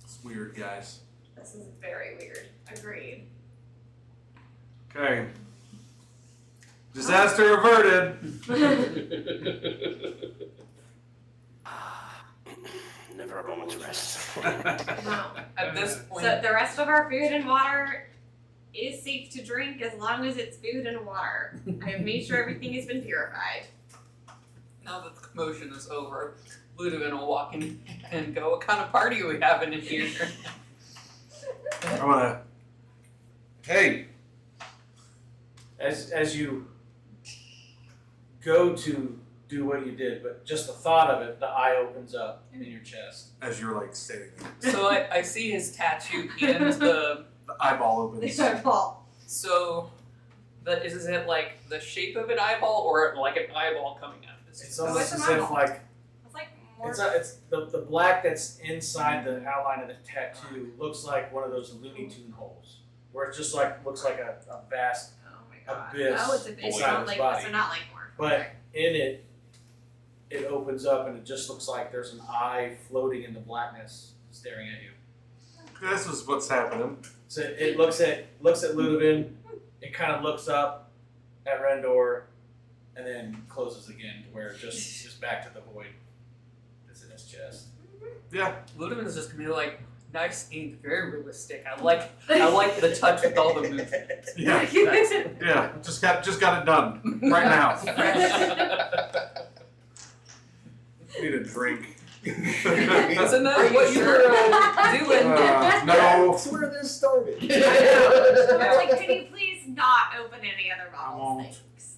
It's weird, guys. This is very weird. Agreed. Okay. Disaster averted. Never a moment's rest. No. At this So point, the rest of our food and water is safe to drink as long as it's food and water. I have made sure everything has been purified. now that the commotion is over, Ludovin will walk in and go, what kind of party are we having in here? I'm gonna. Hey. As you go to do what you did, but just the thought of it, the eye opens up in your chest. As you're like sitting there, So I see his tattoo and the, the eyeball opens. Paul. so is it like the shape of an eyeball or like an eyeball coming out of his It's face? almost it's an as if eyeball. like It's like more. it's the black that's inside the outline of the tattoo looks like one of those Looney Tune holes, where it just like looks like a vast Oh my god. abyss Oh, it's a bit. It's inside not his like body. so not like more. But in it, it opens up and it just looks like there's an eye floating in the blackness, staring at you. This is what's happening. So it looks at Ludovin. It kind of looks up at Rendor, and then closes again, to where it just is back to the void that's in his chest. Yeah. Ludovin's just gonna be like, nice ink, very realistic. I like the touch with all the movement. Yeah. Yeah. Just got it done right now. Need a drink. Isn't that what you were doing? No. That's where this started. I know. I was like, can you please not open any other I bottles? won't. Thanks.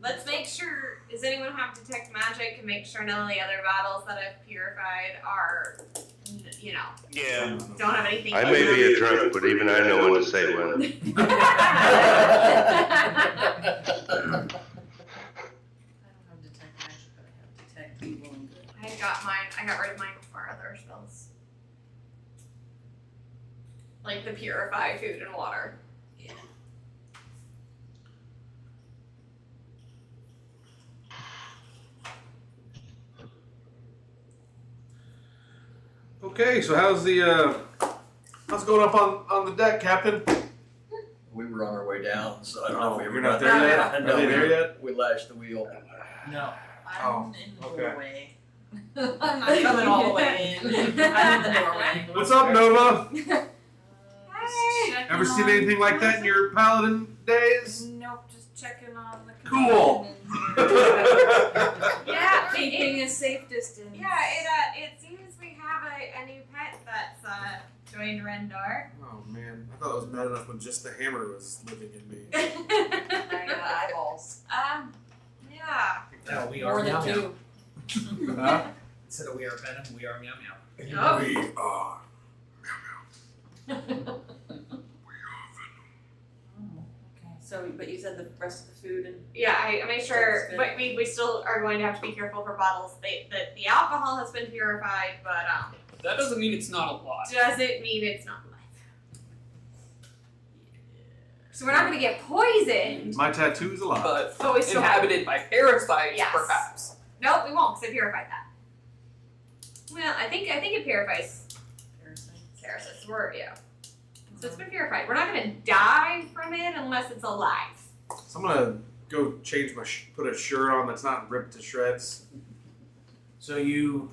Let's make sure. Does anyone have detect magic and make sure none of the other bottles that I've purified are, Yeah. don't have anything. I in may them? be a drunk, but even I know when to say when. I don't have detect magic, but I have detect evil and good. I got mine. I got rid of mine before other spells. Like the purify food and water. Yeah. Okay, so how's going up on the deck, Captain? We were on our way down, so I don't know if we ever You're not got there yet? No, Are they there yet? we lashed the wheel. No. I'm in the okay. doorway. I'm not coming all the way in. I'm in the doorway. What's up, Nova? Checking Ever seen on- anything like that in your paladin days? Nope, just checking on the Cool. Yeah, Keeping a safe distance. Yeah, it seems we have a new pet that's joined Rendar. Oh man, I thought it was bad enough when just the hammer was living in me. I got eyeballs. Yeah. No, we More are than meow meow. two. Huh? Instead of we are venom, we are meow meow. Oh. We are. Okay, so but you said the rest of the food and Yeah, I made sure, That's good. but we still are going to have to be careful for bottles. The alcohol has been purified, but That doesn't mean it's not a lot. doesn't mean it's not life. So we're not going to get poisoned. My tattoo's alive. But But we still have. inhabited by parasites, Yes. perhaps. Nope, we won't, because I purified that. Well, I think it purifies parasites. So it's been purified. We're not going to die from it unless it's alive. So I'm gonna go change my put a shirt on that's not ripped to shreds. So you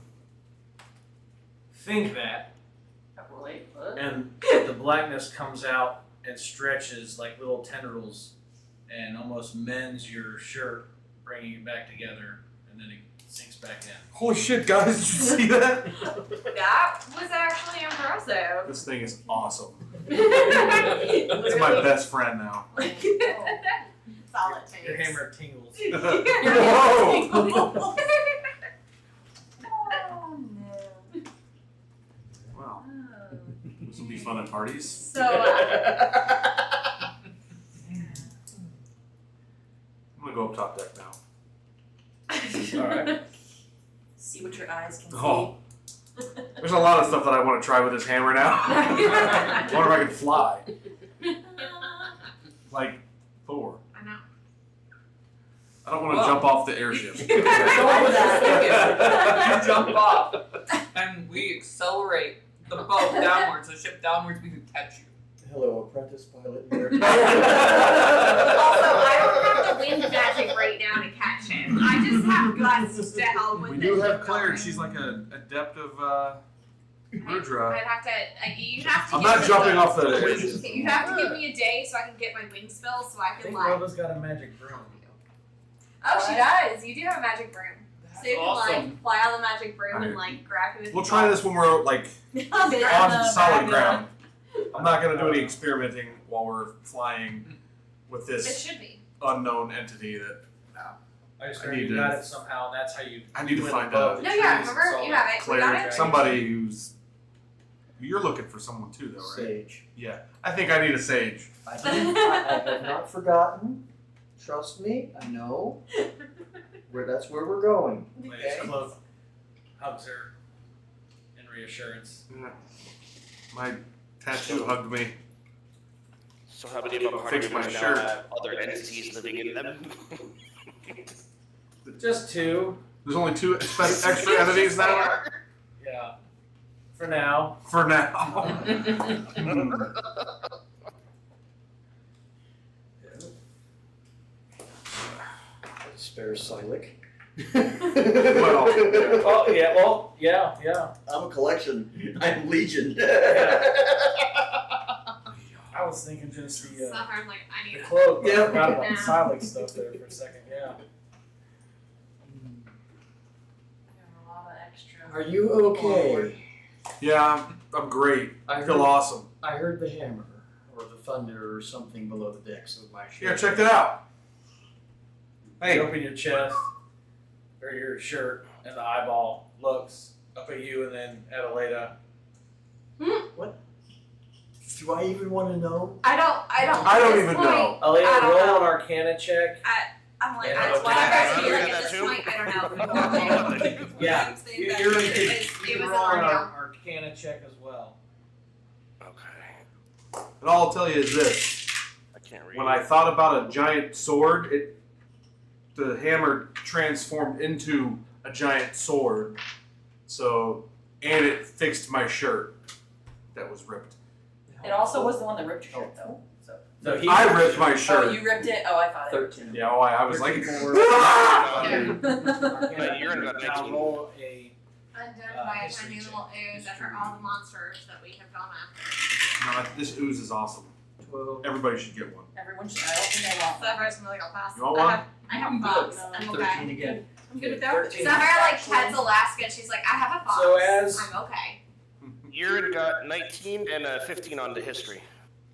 think that, wait, what? and the blackness comes out and stretches like little tendrils and almost mends your shirt, bringing it back together, and then it sinks back in. Holy shit, guys! Did you see that? That was actually impressive. This thing is awesome. It's It's my best friend now. Solid Your takes. hammer tingles. Whoa! Oh no. Wow, this will be fun at parties. So, I'm gonna go up top deck now. Alright. See what your eyes can Oh. There's a lot of stuff that I want to try with this hammer now. I wonder if I can fly. Like Thor. I know. I don't want to Well. jump off the airship. You jump off, and we accelerate the boat downwards, the ship downwards, we can catch you. Hello, apprentice pilot here. Also, I don't have the wind magic right now to catch him. I just have gusts to help with We the do ship have Claire. going. She's like an adept of Murdra. I'd have to. You have to. I'm give not me jumping a- off the airship. You have to give me a day so I can get my wing spell so I I can think like. Nova's got a magic broom. Oh, she does. You do have a magic broom. So you can awesome. like fly on the magic broom and like grab you with. We'll the try this when we're like ball. on solid ground. I'm not gonna do any experimenting while we're flying with It this should be. unknown entity that I just I heard need you to- got it somehow, and that's how you. I need to went find above out. the No, trees yeah. and Remember, saw you that. have it. We got Claire, it. somebody who's you're looking for someone too, though, right? Sage. Yeah, I think I need a sage. I have not forgotten. Trust me, I know. That's where we're going. Lady's cloak hugs her in reassurance. My tattoo hugged me. So how many of our party Fix my members now shirt. have other entities living in them? Just two. There's only two extra entities now. Yeah. For now. For now. Spare Silik. Well. Oh yeah. Well, yeah, yeah. I'm a collection. I'm Legion. I was thinking just the Suffering like I need the it. cloak. Yeah. I forgot about the Yeah. Silex stuff there for a second. Yeah. A lot of extra. Are you okay? Yeah, I'm great. I feel awesome. I heard the hammer or the thunder or something below the decks of my ship. Yeah, check that out. Hey. You open your chest or your shirt, and the eyeball looks up at you and then at Aleda. Do I even want to know? I don't I don't at this even point, know. Aleda, I don't roll know. an Arcana check. I'm like, Yeah, I no, was can I asking you, ask like, you at that this too? point, I don't know. Yeah, Same you're thing. you It can was roll an an ordeal. Arcana check as well. Okay. And all I'll tell you is this. I can't read. When I thought about a giant sword, the hammer transformed into a giant sword. So, and it fixed my shirt that was ripped. It also was the one that ripped your shirt, though. So. So he I ripped my Oh, shirt. you ripped it? Oh, I thought it. 13. Yeah, I was like, Arcana you're in check. about Now 19. roll a Identify history tiny check. little ooze after all the monsters that we have gone after. no, this ooze is awesome. 12. Everybody should get one. Everyone should. I don't think I want one. Sapphire's gonna like, I'll pass. You want one? I have bugs. I'm okay. 13 again. I'm good with that. 13. Sapphire like pets Alaska and she's like, I have a fox. So as- I'm okay. Urine got 19 and 15 on the history.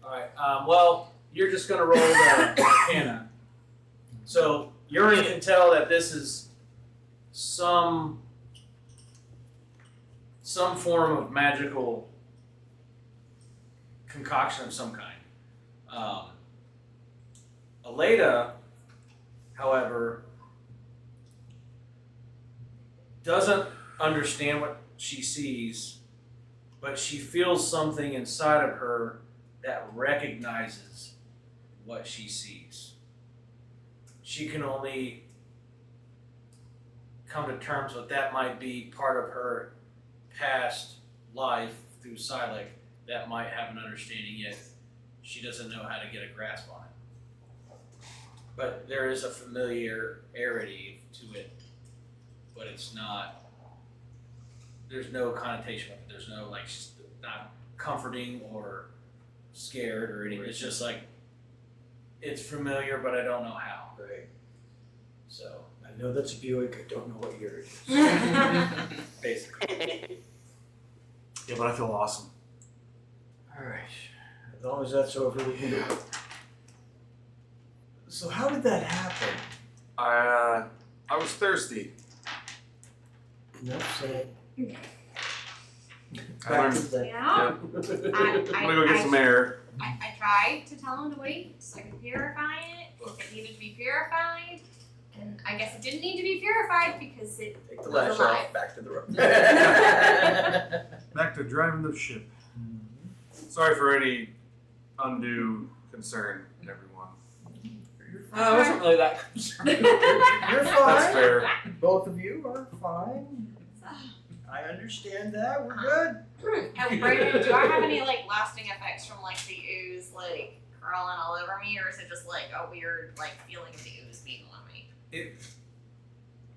Alright, well, you're just gonna roll the Arcana. So Urine can tell that this is some form of magical concoction of some kind. Aleda, however, doesn't understand what she sees, but she feels something inside of her that recognizes what she sees. She can only come to terms with that might be part of her past life through Silik that might have an understanding, yet she doesn't know how to get a grasp on it. But there is a familiarity to it, but it's not, there's no connotation with it. There's no, like, she's not comforting or scared or anything. It's just like, it's familiar, but I don't know how. Right. So, I know that's a Buick. I don't know what year it is. basically. Yeah, but I feel awesome. All right. As long as that's over, we can. So how did that happen? I was thirsty. Enough said. I Back learned. to the. Yeah. I'm gonna go get some air. I tried to tell him to wait so I could purify it. It needed to be purified. And I guess it didn't need to be purified because it Take the was lash alive. off, back to the road. Back to driving the ship. Sorry for any undue concern, everyone. I wasn't really that concerned. You're That's fine. fair. Both of you are fine. I understand that. We're good. And Brandon, do I have any like lasting effects from like the ooze like crawling all over me, or is it just like a weird like feeling of the ooze being on me?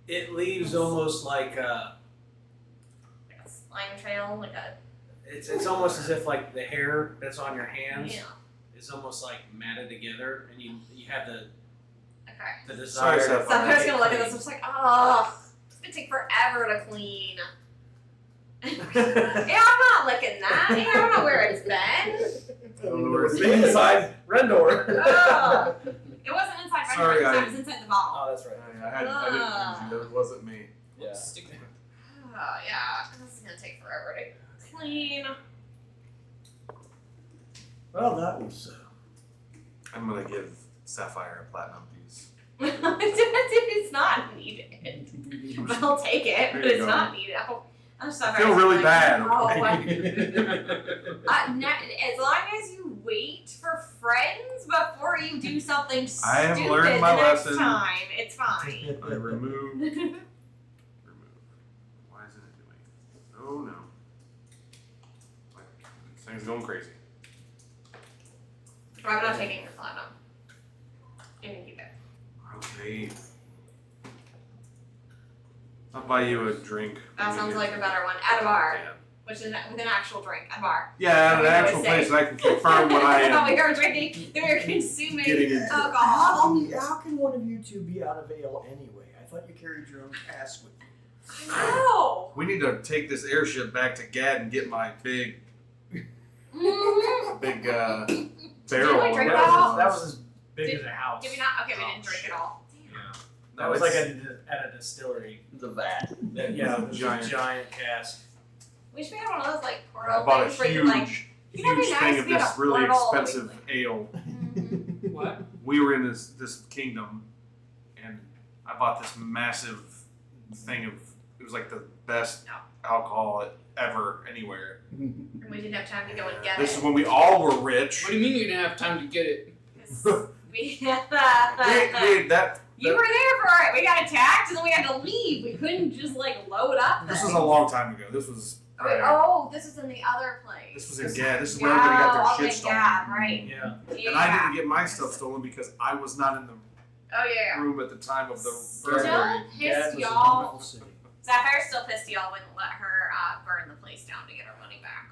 It leaves almost like a, Like a slime trail, like a it's almost as if like the hair that's on your hands yeah. is almost like matted together, and you have the Okay. desire. Sorry, to Seth. So I'm finally just gonna look at clean. this. I'm just like, oh, it's gonna take forever to clean. Yeah, I'm not licking that. Yeah, I don't know where it's been. It's inside Rendor. Ugh. It wasn't inside my Sorry, drink, I- it was inside the bottle. Oh, that's right. I didn't use you. That wasn't me. Yeah. Stupid. Oh, yeah, this is gonna take forever to clean. Well, that was. I'm gonna give Sapphire a platinum piece. It's not needed. But I'll take it, but There you it's go. not needed. I'm sorry. I feel really bad. Oh, Okay? as long as you wait for friends before you do something stupid I have learned my the next lesson. time, it's fine. I remove. Why isn't it doing? Oh no. This thing's going crazy. I'm not taking your platinum. You can keep it. Okay. I'll buy you a drink. That sounds like a better one. At a bar, Yeah. which is with an actual drink. At a bar. Yeah, at an We actual always place say. that I can confirm what I That we am are drinking, that we are consuming getting into. alcohol. How can one of you two be out of ale anyway? I thought you carried your own cask with you. I know. We need to take this airship back to Gad and get my big Mm-hmm. barrel. Did we drink or it whatever all? it That was as big Did- as a house. Did we not? Okay, we Oh, didn't drink shit. it all. Yeah. That was like at a distillery. The vat. Yeah, it was Giant. a giant cask. Wish we had one of those like I portal bought a things where you like. huge You know, it'd be thing nice of if we had this a really portal expensive that ale. What? We were in this kingdom, and I bought this massive thing of. It was like the best alcohol ever anywhere. And we didn't have time to go and get This it. is when we all were rich. What do you mean you didn't have time to get it? We We that. You were there for it. We got attacked and then we had to leave. We couldn't just like load up. This was things. a long time ago. This was. Oh, this was in the other place. This was in Gad. This is where everybody got their shit stolen. Yeah, right. Yeah. Yeah. And I didn't get my stuff stolen because I was not in the Oh yeah. room at the time of the Still burglary. pissed Gad was a y'all. wonderful city. Sapphire's still pissed y'all wouldn't let her burn the place down to get her money back.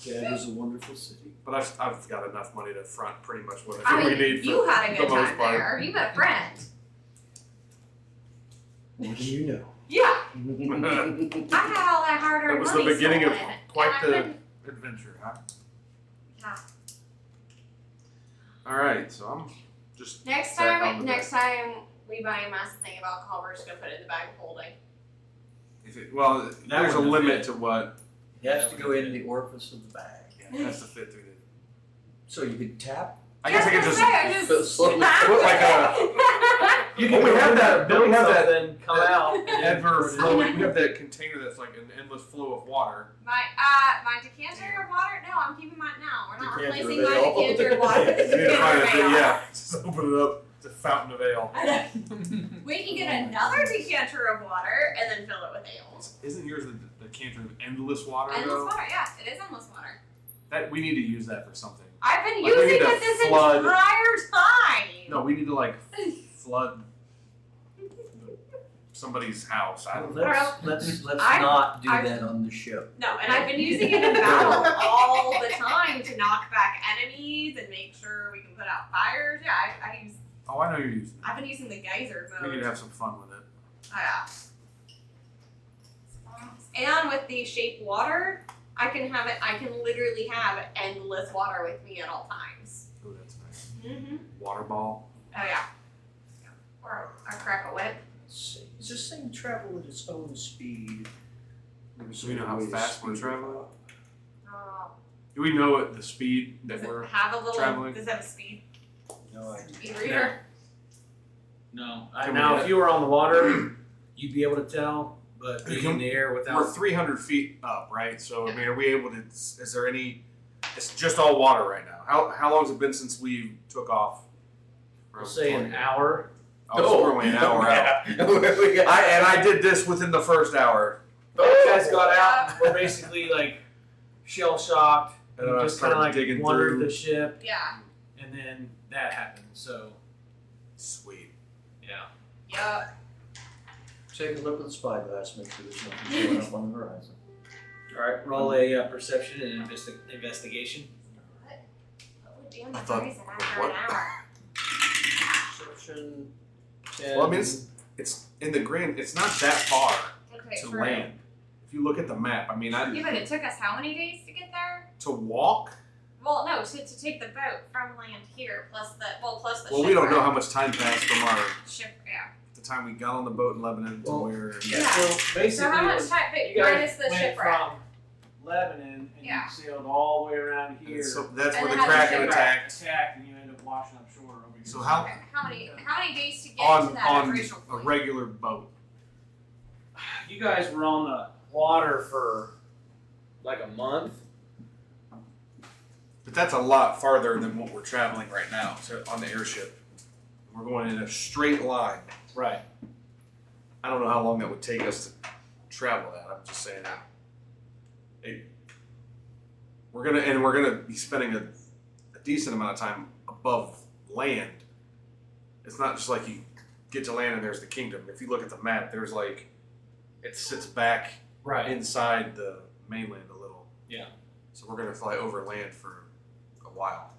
Gad was a wonderful city. But I've got enough money to front pretty much what I we mean, need for you had a the good most time part. there. You met a friend. What do you know? Yeah. I had all that hard-earned That was money the beginning of stolen, quite and I the couldn't- adventure, huh? Yeah. All right, so I'm just Next back time, on the next time we buy a massive thing of alcohol, we're just gonna put it in the bag of holding. well, there's a wouldn't limit fit. to what It has to go in the orifice of the bag. has to fit through it. So you could tap. I guess I could just Fill slowly. put like a. You Well, we have that. build We have that. something, come out, and then Ever put it in. flowing. We have that container that's like an endless flow of water. my decanter of water? No, I'm keeping mine now. We're not Decanter of replacing my ale. decanter of water with a You need to find decanter it. of ale. Yeah, just open it up. It's a fountain of ale. We can get another decanter of water and then fill it with ale. Isn't yours the canter of endless water Endless though? water, yeah, it is endless water. That we need to use that for something. I've been Like, we using need to it this flood- entire time. No, we need to like flood somebody's house. I don't know. Let's I- not do I- that on the ship. No, and I've been using it in battle all the time to knock back enemies and make sure we can put out fires. Yeah, I use. Oh, I know you're using I've been using the geyser it. mode. We need to have some fun with it. Yeah. And with the shape water, I can literally have endless water with me at all times. Oh, that's nice. Mm-hmm. Water ball. Oh yeah. Or a crack a whip. Let's see. Is this thing travel at its own speed? Do we know how fast we're traveling? Oh. Do we know what the speed that Does it we're have a little? traveling? Does it have a speed No idea. speed reader? No. Can Now, we- if you were on the water, you'd be able to tell, but being in the air We're without. 300 feet up, right? So I mean, are we able to? Is there any? It's just all water right now. How long has it been since we took off? We'll say an hour. Oh, so we're only an hour out. We got- I did this within the first hour. You guys got out and we're basically like shell shocked. And And then I just kind of started like digging wandered through. the ship, Yeah. and then that happened. So, Sweet. yeah. Yup. Take a look at the spyglass, make sure there's nothing showing up on the horizon. All right, roll a perception and investigation. What would be on the I thought- horizon after what? an hour? Perception. Well, I mean, it's in the grand. It's not that far Okay, to true. land. If you look at the map, I mean, Yeah, but it took us how many days to get there? to walk. Well, no, to take the boat from land here, plus the Well, ship. we don't know how much time passed from our Ship, yeah. the time we got on the boat in Lebanon to Well, where. Yeah. So basically, So how much time? you But guys minus the went shipwreck. from Lebanon and Yeah. you sailed all the way around here. And so that's And where then the how did Kraken you attacked. and you end up washing up shore over here. So how Okay, how many days to get to on that original a point? regular boat? You guys were on the water for like a month. But that's a lot farther than what we're traveling right now. So on the airship, we're going in a straight line. Right. I don't know how long that would take us to travel that. I'm just saying that. We're gonna be spending a decent amount of time above land. It's not just like you get to land and there's the kingdom. If you look at the map, there's like it sits back Right. inside the mainland a little. Yeah. So we're gonna fly over land for a while.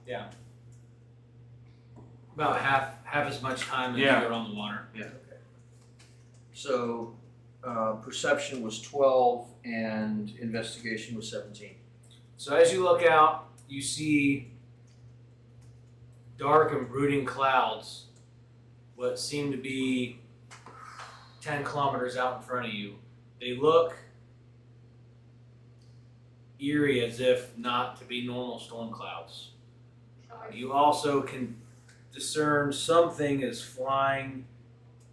About half as much time as Yeah. you were on the water. So, perception was 12 and investigation was 17. So as you look out, you see dark and brooding clouds what seem to be 10 kilometers out in front of you. They look eerie, as if not to be normal storm clouds. You also can discern something is flying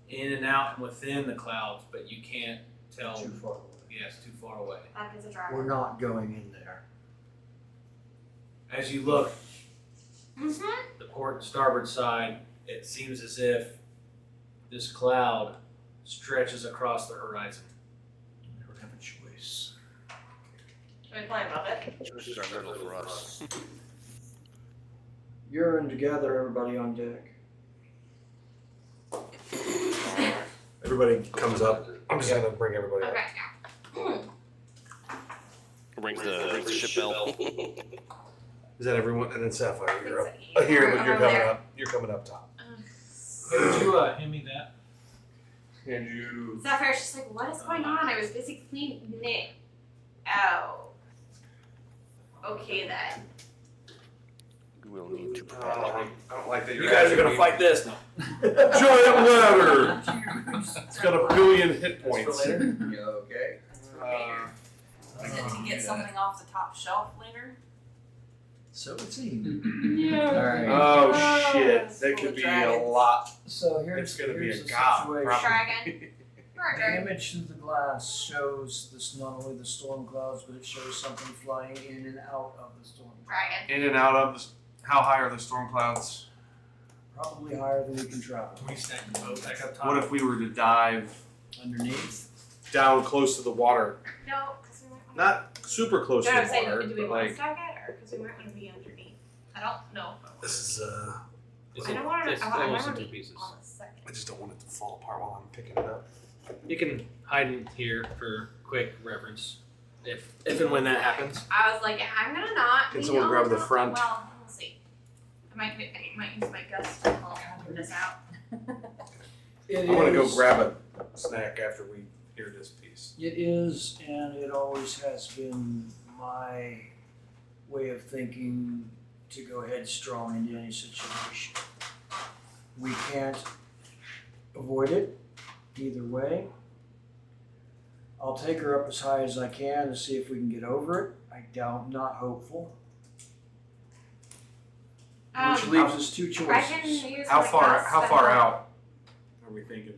in and out and within the clouds, but you can't tell. Too far away. Yes, too far away. That is a dragon. We're not going in there. As you look, Mm-hmm. the port and starboard side, it seems as if this cloud stretches across the horizon. We don't have a choice. Should we plan about it? This is our riddle for us. You're in together, everybody on deck. Everybody comes up. I'm just gonna bring everybody up. Okay, yeah. Rings the ship bell. Is that everyone? And then Sapphire, you're up. So, Here, but you're over coming there. up. You're coming up top. Could you hand me that? And you. Sapphire's just like, what is going on? I was busy cleaning it. Oh. Okay then. We'll need to I prepare. don't like that you're You guys are asking gonna me. fight this now. Giant ladder! It's got a billion hit That's for points. later. Okay. Is it to get something off the top shelf later? So it seems. Alright. Oh shit! it's That full could of be dragons. a lot. So It's gonna be here's a the god, situation. probably. Dragon. Alright, The dragon. image through the glass shows this not only the storm clouds, but it shows something flying in and out of the storm. Dragon. In and out of. How high are the storm clouds? Probably higher than we can travel. Can we stack the boat back up top? What if we were to dive Underneath, Down close to the water. No, because we might want Not super close to. to I'm the saying, water, do we but want to like stack it, or because we might want to be underneath? I don't know. this is I don't want to. It's I might almost want in to two be pieces. on the second. I just don't want it to fall apart while I'm picking it up. You can hide in here for quick reference, if and when that happens. I was like, I'm gonna not. Can be someone on grab the top. front? Well, we'll see. I might use my gust to help this out. it I'm gonna go is- grab a snack after we hear this piece. It is, and it always has been my way of thinking to go headstrong into any situation. We can't avoid it either way. I'll take her up as high as I can to see if we can get over it. Not hopeful. Which leaves us two I can choices. use how my far? gust How to far help. out are we thinking?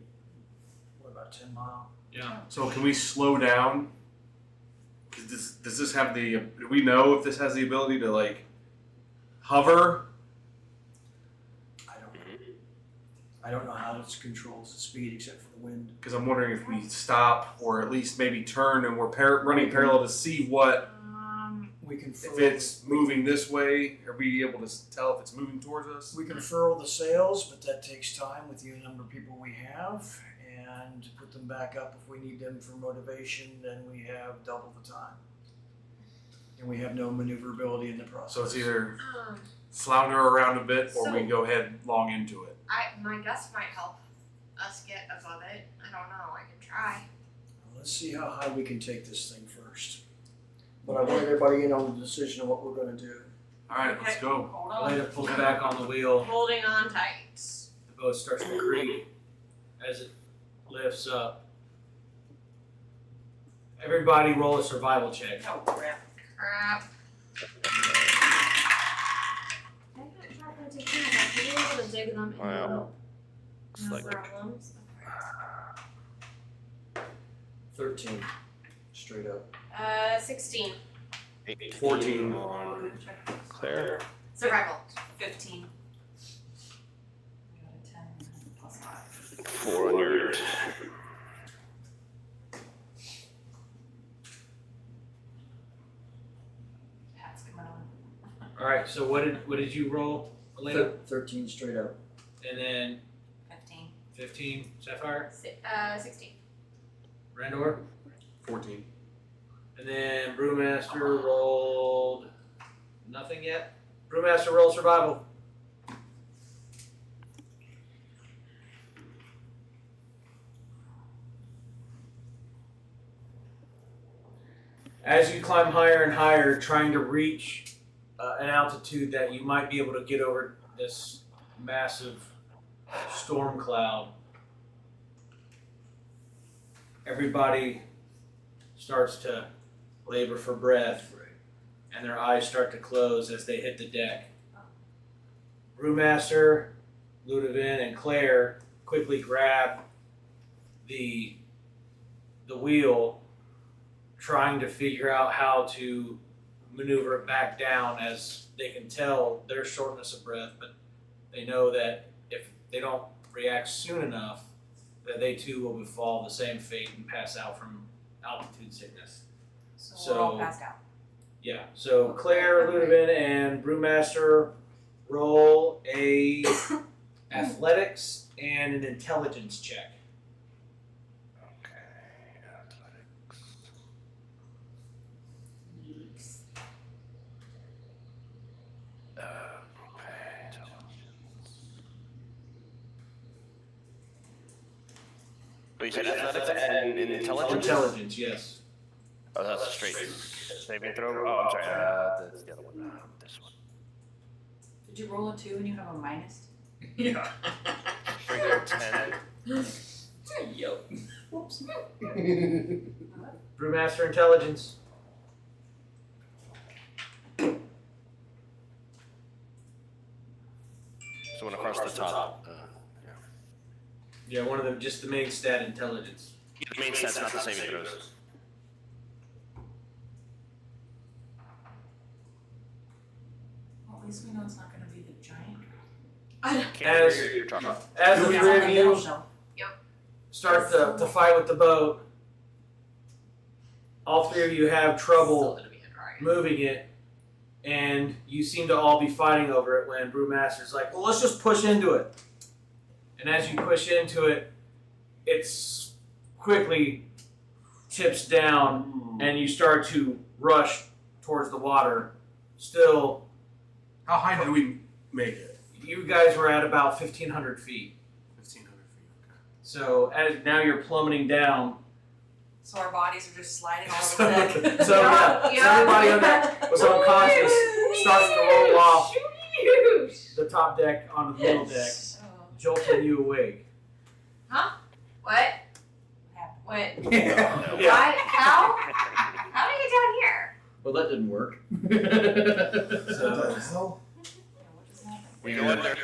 What about 10 mile? Yeah. So can we slow down? Does this have the? Do we know if this has the ability to like hover? I don't know how it controls the speed except for the wind. Because I'm wondering if we stop or at least maybe turn and we're running parallel to see what We can if furl, it's moving this way. Are we able to tell if it's moving towards us? we can furl the sails, but that takes time with the number of people we have, and put them back up if we need them for motivation. Then we have double the time, and we have no maneuverability in the process. So it's either Um, flounder around a bit or we So- go headlong into it. my gust might help us get above it. I don't know. I can try. Let's see how high we can take this thing first. But I want everybody in on the decision of what we're going to do. All right, let's go. Hold on. Later pulls back on the wheel. Holding on tight. The boat starts to creak as it lifts up. Everybody roll a survival check. Oh crap. Crap. I'm not gonna take care of that. Be able to dig them in. Wow. It's No like problems. 13, straight up. 16. 14. on Claire. Survival. 15. I got a 10 plus 5. 400. Pat's coming on. All right. So what did you roll, Elena? 13 straight up. And then 15. 15, Sapphire, 16. Randor, 14. and then Brewmaster rolled nothing yet. Brewmaster rolled survival. As you climb higher and higher, trying to reach an altitude that you might be able to get over this massive storm cloud, everybody starts to labor for breath, and their eyes start to close as they hit the deck. Brewmaster, Ludovine, and Claire quickly grab the wheel, trying to figure out how to maneuver it back down, as they can tell their shortness of breath, but they know that if they don't react soon enough, that they too will befall the same fate and pass out from altitude sickness. So we're all passed out. Yeah, so Claire, Ludovine, and Brewmaster roll a athletics and an intelligence check. But you said athletics and intelligence? Intelligence, yes. Oh, that's a straight saving throw? Oh, I'm sorry. That's the other one. This one. Did you roll a 2 and you have a minus? Yeah. Straight 10. Yo. Whoops. Brewmaster intelligence. So one across the top. Yeah, one of them, just the main stat, intelligence. The main stat's not the saving throws. Well, at least we know it's not going to be the giant. As the It's three on the of middle you shelf. start the fight with the boat, all three of you have trouble moving it, and you seem to all be fighting over it when Brewmaster's like, well, let's just push into it. And as you push into it, it's quickly tips down, and you start to rush towards the water. Still, How high did we make it? you guys were at about 1,500 feet. 1,500 feet. Okay. So now you're plummeting down. So our bodies are just sliding all So, over the deck. so everybody on that was unconscious starts to roll off the top deck onto the middle deck, jolting you awake. What? What? Yeah. Why? How? How did I get down here? Well, that didn't work. So, Yeah, what just happened? We go in there.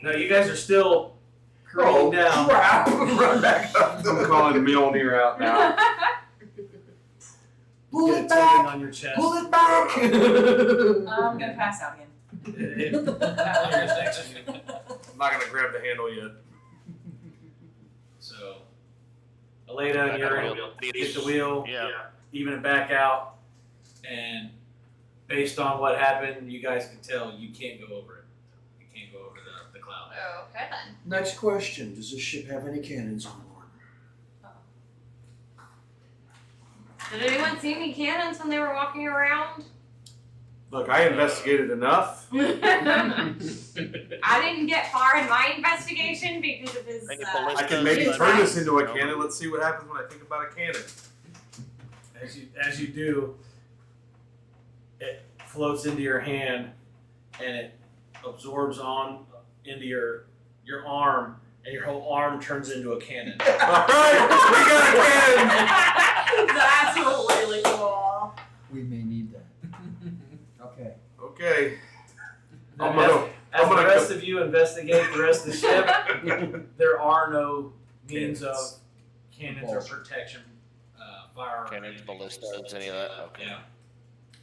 no, you guys are still careening down. Crap! Run back up. I'm calling Mjolnir out now. Pull Get a it tugging back! on your chest. Pull it back! I'm going to pass out again. Here's next to you. I'm not gonna grab the handle yet. So, Elena, you're get the wheel, Yeah. even it back out, and based on what happened, you guys can tell you can't go over it. You can't go over the cloud. Okay then. Next question, does this ship have any cannons on board? Did anyone see any cannons when they were walking around? Look, I investigated enough. I didn't get far in my investigation because of his. I can maybe turn this into a cannon. Let's see what happens when I think about a cannon. As you do, it floats into your hand, and it absorbs on into your arm, and your whole arm turns into a cannon. Alright, we got a cannon! That's really cool. We may need that. Okay. Okay. I'm As gonna the rest of you investigate the rest of the ship, there are no means of cannons or protection, firearms. Cannons, ballistas, any of that? Okay. Yeah.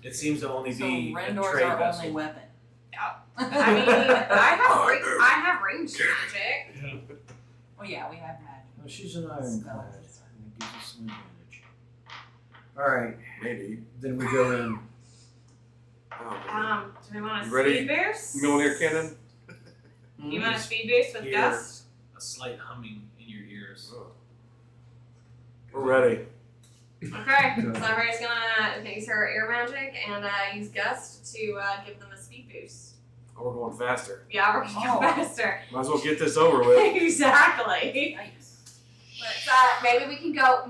It seems to only So be a Rendor's trade our vessel. only weapon. I mean, I have range magic. Well, yeah, we have magic. Well, she's an ironclad, and it gives us some advantage. Alright, maybe. then we go in. Oh, man. Do we want a You ready? speed boost? Mjolnir cannon? You want a speed boost with Hear Gust? a slight humming in your ears. We're ready. Okay, so everybody's gonna use her air magic and use Gust to give them a speed boost. Oh, we're going faster. Yeah, we're gonna go faster. Might as well get this over with. Exactly. Nice. Let's, maybe we can go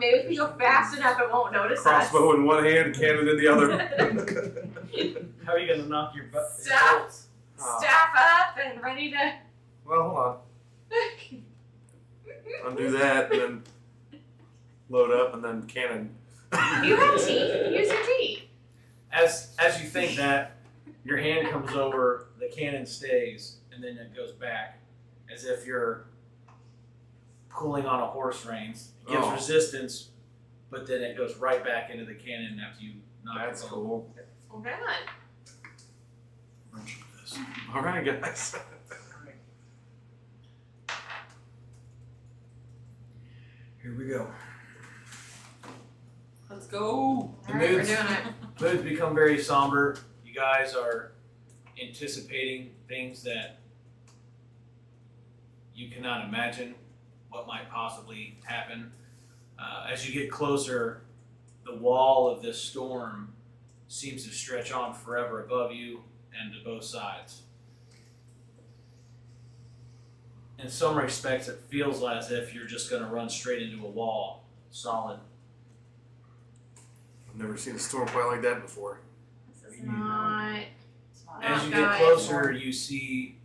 fast enough it won't notice Crossbow in one hand, cannon in the other. How are you gonna knock your butt? Staff up and ready to. Well, hold on. Undo that, and then load up, and then cannon. You have tea. Use your tea. As you think that, your hand comes over, the cannon stays, and then it goes back, as if you're pulling on a horse reins. It gives Oh. resistance, but then it goes right back into the cannon after you knock That's it cool. Well, good. All right, guys. Here we go. Let's go. The Alright, we're moods- doing it. Moods become very somber. You guys are anticipating things that you cannot imagine what might possibly happen. As you get closer, the wall of this storm seems to stretch on forever above you and to both sides. In some respects, it feels as if you're just going to run straight into a wall, solid. I've never seen a storm quite like that before. This is not. As you Not get good. closer, you see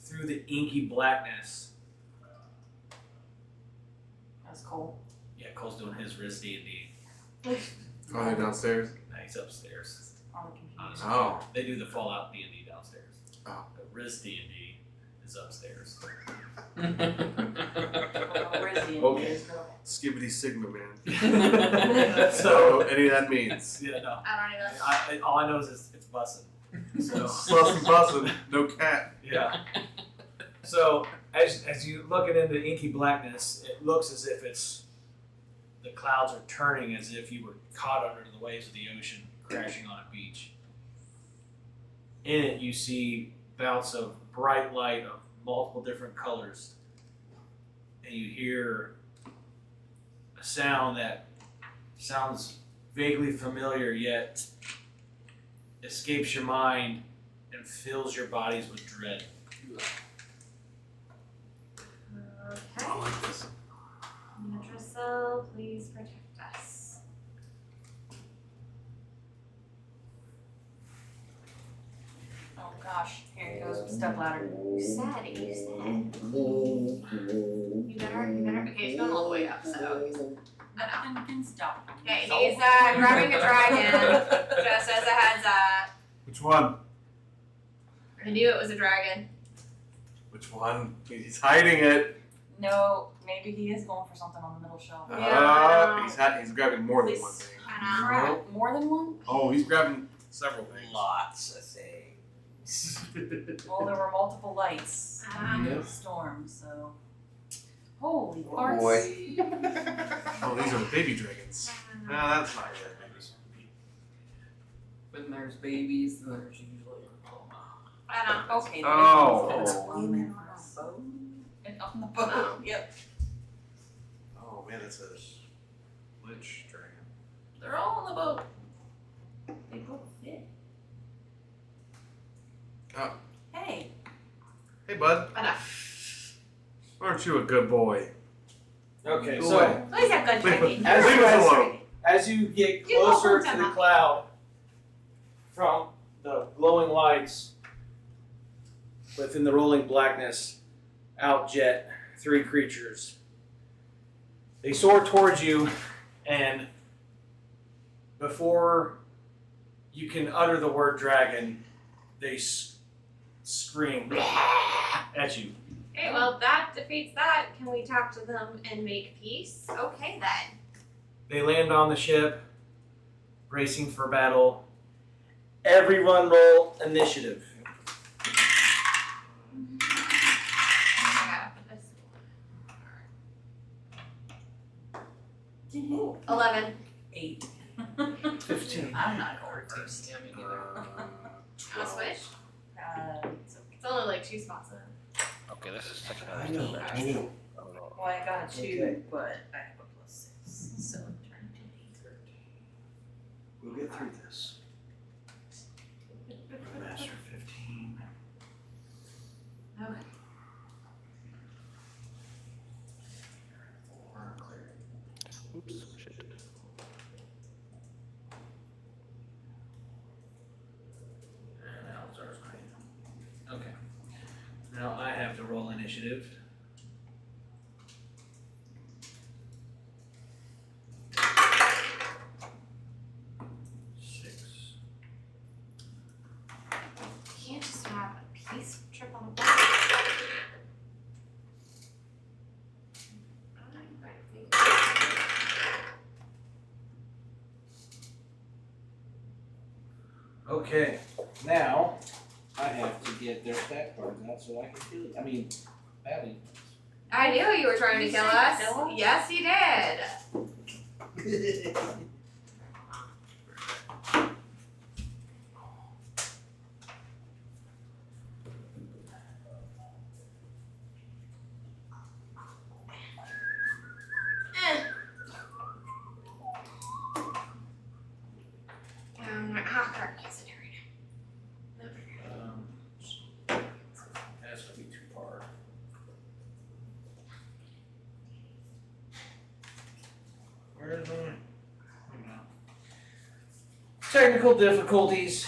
through the inky blackness. That's cool. Yeah, Cole's doing his Riz D&D. Oh, they're downstairs? Nah, he's upstairs. On the computer. Honestly. Oh. They do the Fallout D&D downstairs. Oh. The Riz D&D is upstairs. Oh, where's the Okay. Skibbity Sigma, man. So, So, any of that means. yeah, no. I don't even. All I know is it's bussin'. So, Bussin', bussin', no cat. yeah. So, as you looking into inky blackness, it looks as if the clouds are turning as if you were caught under the waves of the ocean crashing on a beach. In it, you see bouts of bright light of multiple different colors, and you hear a sound that sounds vaguely familiar yet escapes your mind and fills your bodies with dread. Okay. I like this. Madrasel, please protect us. Oh gosh, here goes step ladder. You said. You better. Okay, he's going all the way up, so he's. Nothing can stop him. Okay, he's grabbing a dragon, just as a heads up. Which one? I knew it was a dragon. Which one? He's hiding it. No, maybe he is going for something on the middle shelf. He's grabbing more than one thing. I know. Crap, more than one? Oh, he's grabbing several things. Lots of things. Well, there were multiple lights in the storm, so. Holy farts. Boy. Oh, these are baby dragons. No, that's not good. When there's babies, there's usually I know. Okay. Oh. That's one in on the boat. And on the boat. Yep. Oh man, that's a lich dragon. They're all on the boat. They both fit. Oh. Hey. Hey, bud. Enough. Aren't you a good boy? Okay, Go so away. At least have good training. As Leave you us guys- alone. as you get You go closer home, to the Emma. cloud from the glowing lights within the rolling blackness, out jet 3 creatures. They soar towards you, and before you can utter the word dragon, they scream at you. Okay, well that defeats that. Can we talk to them and make peace? Okay then. They land on the ship, bracing for battle. Everyone roll initiative. I gotta put this. Ooh, 11. 8. 15. I'm not going first. Yeah, me neither. I'll switch. It's only like 2 spots in. Okay, this is second I know. Well, I got 2, Okay. but I have a +6. So turn to 8. We'll get through this. Master 15. Okay. 4 clear. Oops, shit. And now it's ours, right? Okay. Now I have to roll initiative. Please trip on a ball. Okay, now I have to get their stat cards out so I can kill you. I mean, badly. I knew you were trying to kill us. Yes, you did. Crap, can't sit here right That's gonna be too hard. Where is my? Technical difficulties.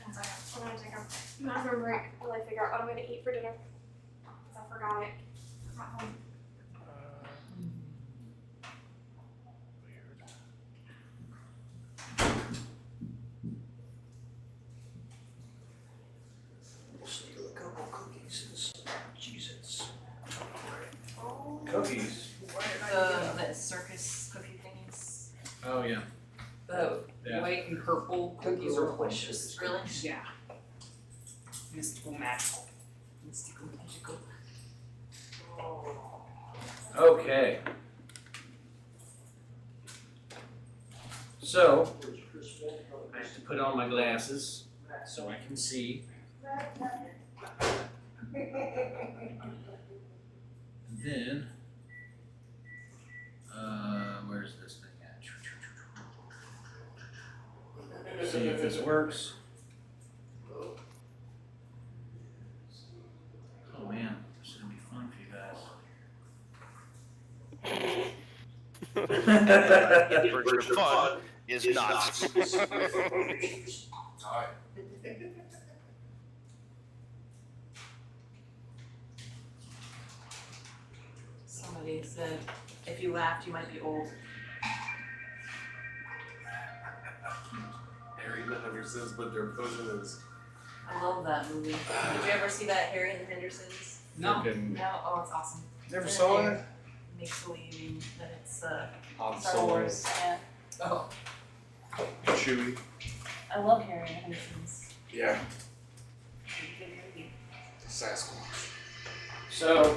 now. I'm gonna take a bathroom break while I figure out what I'm gonna eat for dinner. 'Cause I forgot it. I'm not home. Steal a couple cookies and some Jesus. Cookies. The circus cookie thingies. Oh yeah. The Yeah. white and purple cookies are delicious. Really? Yeah. Mystical magical. Mystical magical. Okay. So I have to put on my glasses so I can see. And then, where's this thing at? See if this works. Oh man, this is gonna be fun for you guys. Version of fun is not. Somebody said, if you laughed, you might be old. Harry and the Hendersons, but their potion is I love that movie. Did you ever see that Harry and the Hendersons? No. freaking No? Oh, it's awesome. Never And saw they're it? Makes believing that it's Han Star Solo, Wars. Yeah. Oh. Chewie. I love Harry and the Hendersons. Yeah. Good movie. Sasquatch. So,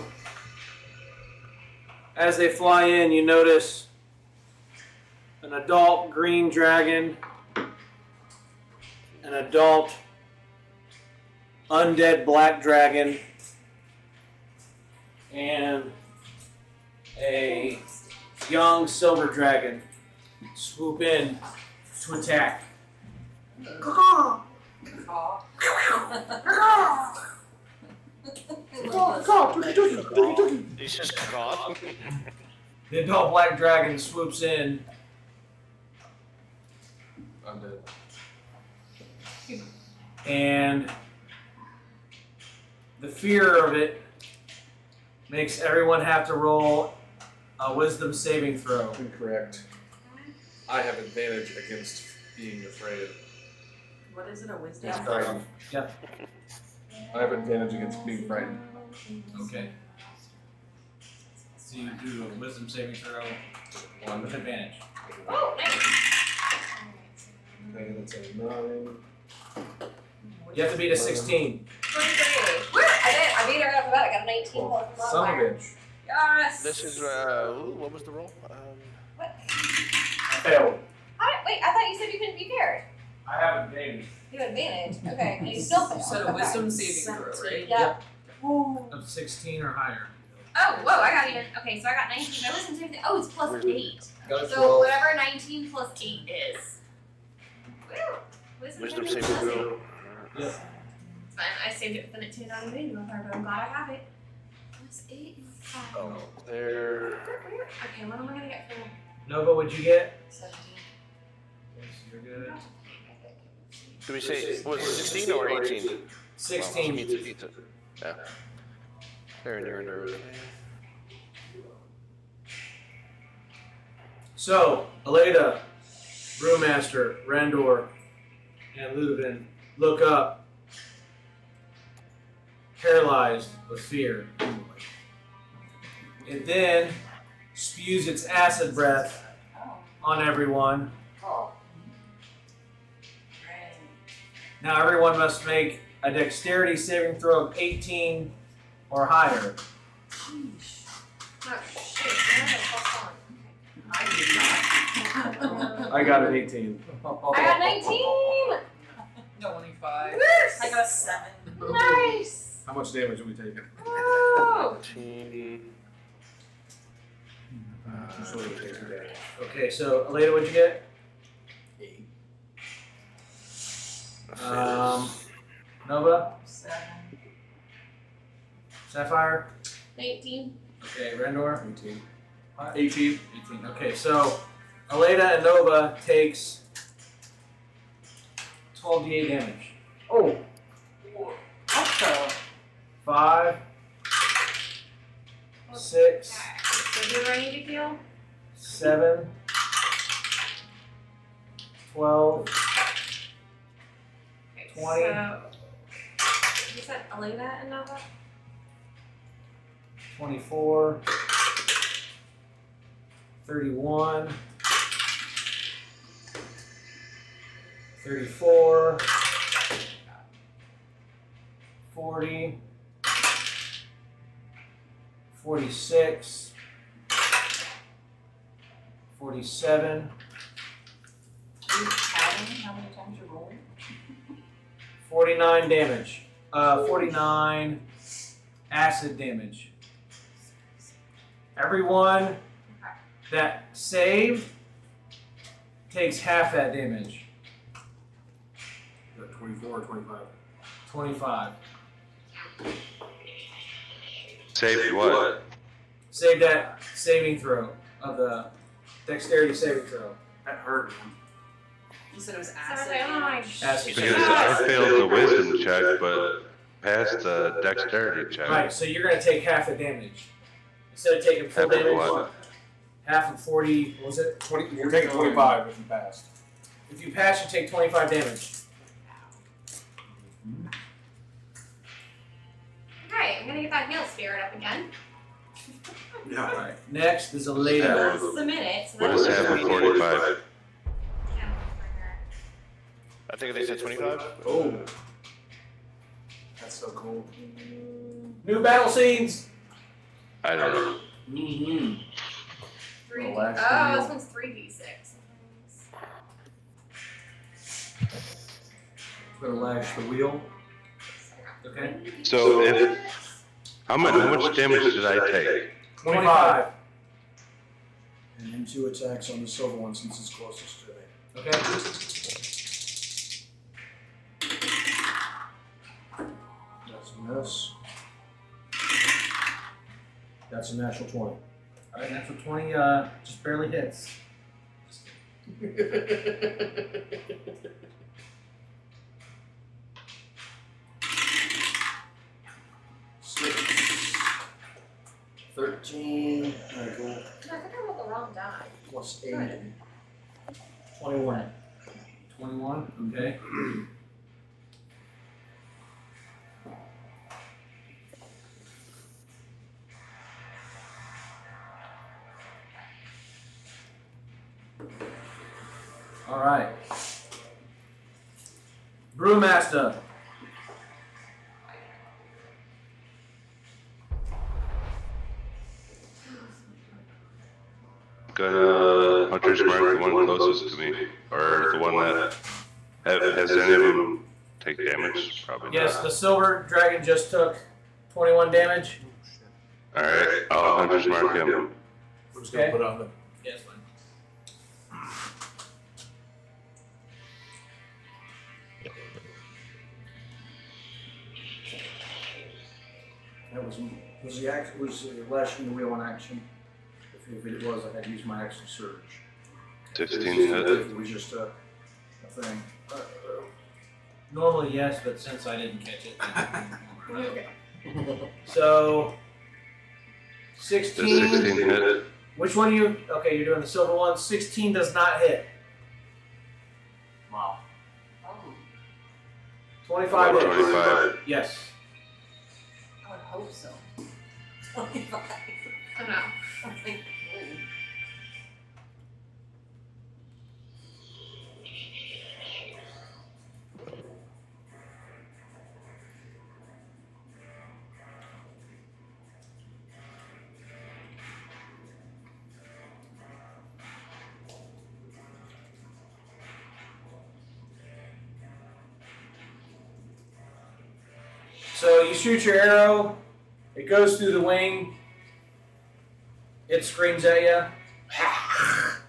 as they fly in, you notice an adult green dragon, an adult undead black dragon, and a young silver dragon swoop in to attack. Aw. He's just caught. The adult black dragon swoops in Undead. and the fear of it makes everyone have to roll a wisdom saving throw. Incorrect. I have advantage against being afraid. What is it, a wisdom? Yeah. Frightened. Yeah. I have advantage against being frightened. Okay. So you do a wisdom saving throw One. with advantage. Oh, nice. Okay, that's a 9. You have to beat a 16. 23. Woo! I beat her up about it. I got a 19 plus Son of a modifier. bitch. Yes! This is, what was the roll? What? Failed. Wait, I thought you said you couldn't be paired. I have advantage You had advantage. Okay, and you still failed. You said a wisdom saving throw, right? Yep. of 16 or higher. Oh, whoa, I got even. Okay, so I got 19. My wisdom saving. Oh, it's plus 8. Go So 12. whatever 19 plus 8 is. Woo! Wisdom saving saving plus throw. 8. It's fine. I saved it within a 10 on the manual, but I'm glad I have it. Plus 8 and 5. Oh, there. Okay, what am I gonna get for Nova, what'd you get? 17? Yes, you're good. Do we say, was it 16 or 18? 16. Well, yeah. There. So, Aleda, Brewmaster, Randor, and Ludovin look up paralyzed with fear. It then spews its acid breath Oh, on everyone. Oh. great. Now everyone must make a dexterity saving throw of 18 or higher. Sheesh. Oh shit, I have a plus I did not. I got an 18. one. I got 19! 25. I got a 7. Nice! How much damage are we taking? Woo! 18. So we take some damage. Okay, so Aleda, what'd you get? 8. Nova? 7. Sapphire? 19. Okay, Rendor? 18. 18. Okay, so Aleda and Nova takes 12d8 damage. Oh. Also, 5, 6, Okay. So who do I need to heal? 7, 12, Okay, 20. So, you said Elena and Nova? 24, 31, 34, 40, 46, 47, are you counting how many times you're rolling? 49 damage. 49 acid damage. Everyone that saved takes half that damage. 24 or 25? 25. Save what? Save that saving throw of the dexterity saving throw. That hurt, man. You said it was So acid. I don't know. Acid. Because I failed the wisdom check, but passed the dexterity check. Right, so you're going to take half the damage. Instead of taking full Half of damage, what? half of 40, what was it? 20, you're taking 25 if you passed. If you pass, you take 25 damage. Okay, I'm gonna get that heal spirit up again. Yeah. Alright, next is Aleda. Just a minute. So What that's is half of 45? I think they said 25. Oh. That's so cool. New battle scenes! I don't know. Mm-hmm. Three. Relax the Oh, wheel. this one's 3d6. Gonna lash the wheel. Okay. So if how much damage did I take? 25. And then 2 attacks on the silver one since it's closest to it. Okay. That's a miss. That's a natural 20. Alright, natural 20 just barely hits. Six. 13. Alright, cool. No, I think I rolled the wrong die. Plus 8. 21. 21, okay. Alright. Brewmaster. Gonna Hunter's Mark the one closest to me, or the one that has any of them take damage? Probably Yes, not. the silver dragon just took 21 damage. All right, I'll Hunter's Mark him. We're just gonna Okay. put on the. Yes, fine. That was the act was lashing the wheel in action. If it was, I had to use my action surge. 16 hit. It was just a thing. Normally, yes, but since I didn't catch it. So, Does 16. 16 hit? Which one are you? Okay, you're doing the silver one. 16 does not hit. Wow. Oh. 25 hits. 25. Yes. I would hope so. 25. I don't know. I was like, oh. So you shoot your arrow, it goes through the wing, it screams at you,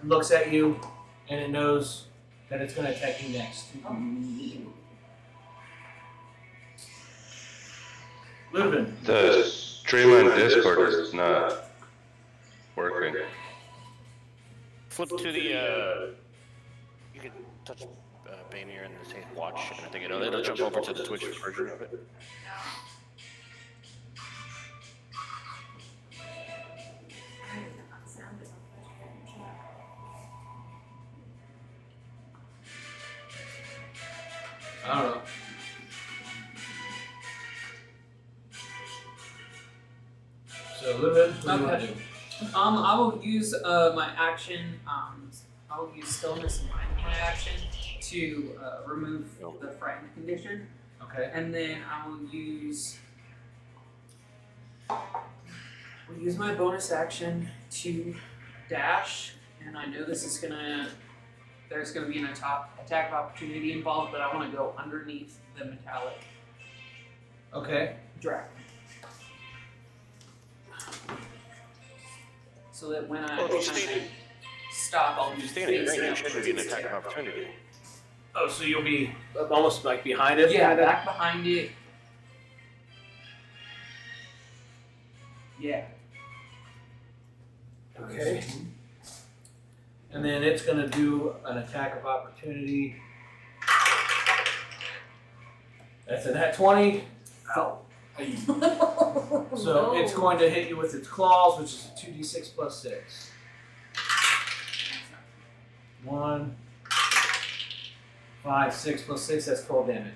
looks at you, and it knows that it's going to attack you next. Lubin. The stream on Discord is not working. Flip to the, you can touch Bannier and say watch, and I think it'll jump over to the Twitch version of it. I don't know. So Lubin, what do you want to do? I will use my action. I will use stillness in my action to remove the frightened condition, Okay. and then I will use. We'll use my bonus action to dash, and I know this is gonna. There's gonna be an attack of opportunity involved, but I want to go underneath the metallic Okay. dragon. So that when I Well, if you kind of stop, I'll If you be stay in a facing range, up it should be an attack of opportunity. Oh, so you'll be almost like behind it? Yeah, kinda? back behind it. Yeah. Okay. And then it's going to do an attack of opportunity. That's a nat 20. Ow. So it's going to hit you with its claws, which is a 2d6 plus 6. 1, 5, 6 plus 6, that's 12 damage.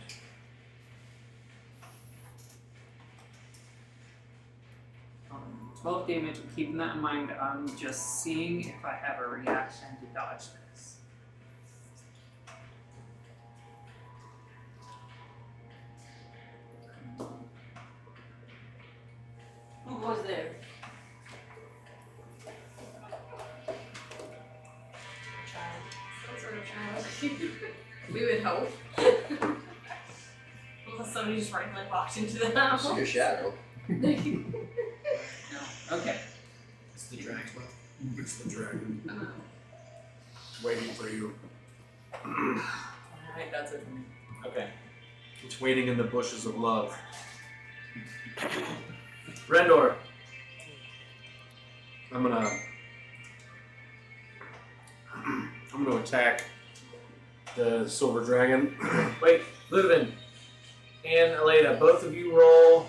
Um, 12 damage, and keeping that in mind, I'm just seeing if I have a reaction to dodge this. Who was there? Some sort of child. We would hope. Unless somebody just randomly walked into the I house. see your shadow. No. Okay. It's the dragon. It's the dragon. Waiting for you. Alright, that's it for me. Okay. It's waiting in the bushes of love. Rendor. I'm gonna attack the silver dragon. Wait, Ludwig and Elena, both of you roll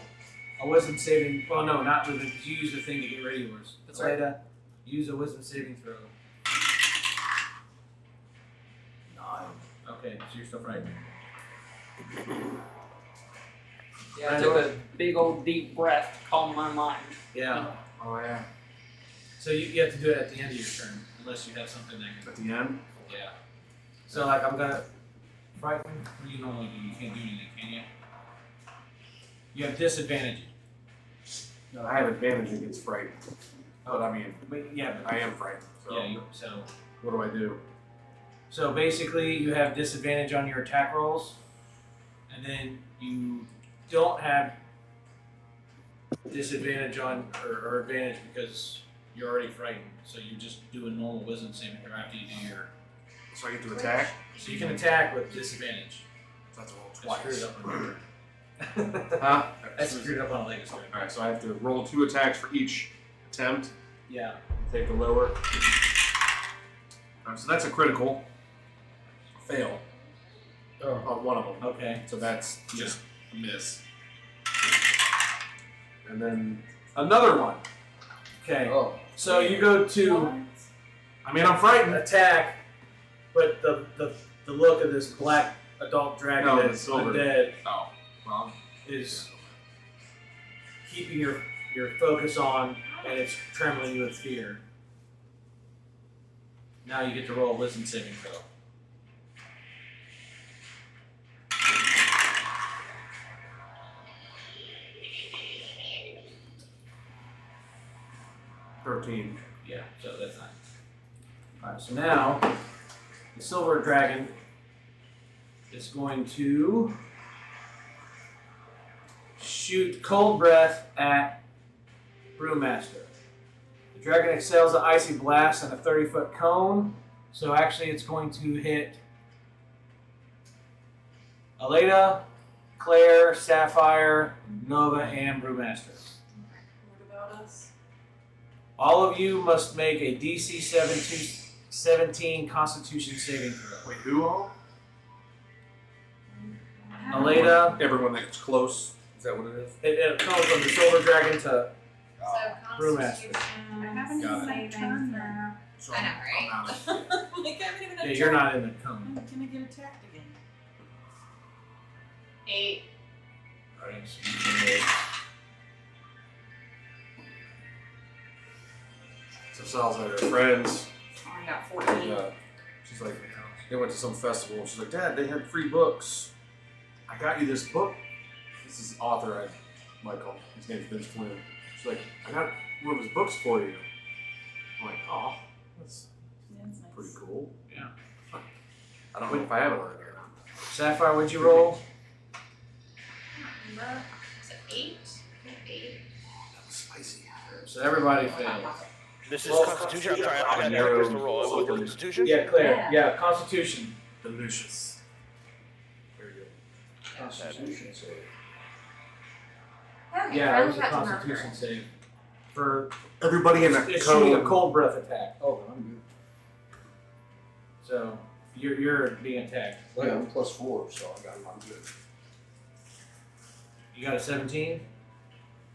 a wisdom saving. Well, no, not Ludwig, because you used a thing to get rid of yours. That's right. Elena, use a wisdom saving throw. 9. Okay, so you're still frightened. Yeah, I took a big old deep breath to calm my mind. Yeah. Oh yeah. So you have to do it at the end of your turn, unless you have something that At the end. yeah. So like I'm gonna frighten. What do you normally do? You can't do anything, can you? You have disadvantage. No, I have advantage against fright. But I mean, But yeah, but I am frightened. So yeah. So what do I do? so basically, you have disadvantage on your attack rolls, and then you don't have disadvantage on or advantage because you're already frightened. So you just do a normal wisdom saving throw after you do your. So I get to attack. So you can attack with disadvantage. So I have to roll That's screwed twice. up on your turn. Huh? That's screwed up on a latest turn. All right. So I have to roll 2 attacks for each attempt. Yeah. Take the lower. So that's a critical fail Oh. on one of them. Okay. So that's just a miss. And then another one. Okay. Oh. So you go to I mean, I'm frightened. attack, but the look of this black adult dragon No, the that's silver. undead Oh, well. is keeping your focus on, and it's trembling you with fear. Now you get to roll a wisdom saving throw. Yeah, so that's fine. Alright, so now the silver dragon is going to shoot cold breath at Brewmaster. The dragon exhales an icy blast in a 30-foot cone, so actually it's going to hit Aleda, Claire, Sapphire, Nova, and Brewmaster. What about us? All of you must make a DC 17 Constitution saving throw. Wait, who all? Aleda, Everyone that's close. Is that what it is? it comes from the silver dragon to So Brewmaster. I haven't Got even saving turned throw. there. So I know, I'm out of Like, I haven't even Yeah, had you're turn. not in the cone. I'm gonna get attacked again. 8. Alright, so you can So Sal's at her friends. I got 14. Yeah. She's like, they went to some festival. And she's like, Dad, they had free books. I got you this book. This is author, Michael. His name's Vince Flynn. She's like, I got one of his books for you. I'm like, oh, that's Yeah, it's nice. pretty cool. Yeah. I don't know if I have it already or not. Sapphire, what'd you roll? Remember? Is it 8? 8. That was spicy. So everybody failed. This is Well, Constitution. I'm sorry, I got narrow Crystal roll. With something. Constitution? Yeah, Claire. Yeah. Yeah, Constitution. Delicious. Very good. Constitution save. Okay, Yeah, it was finally a got to Constitution marker. save. For Everybody in that it's shooting a cone. cold breath attack. Oh, I'm good. So you're being attacked. Yeah, I'm +4, so I'm good. You got a 17?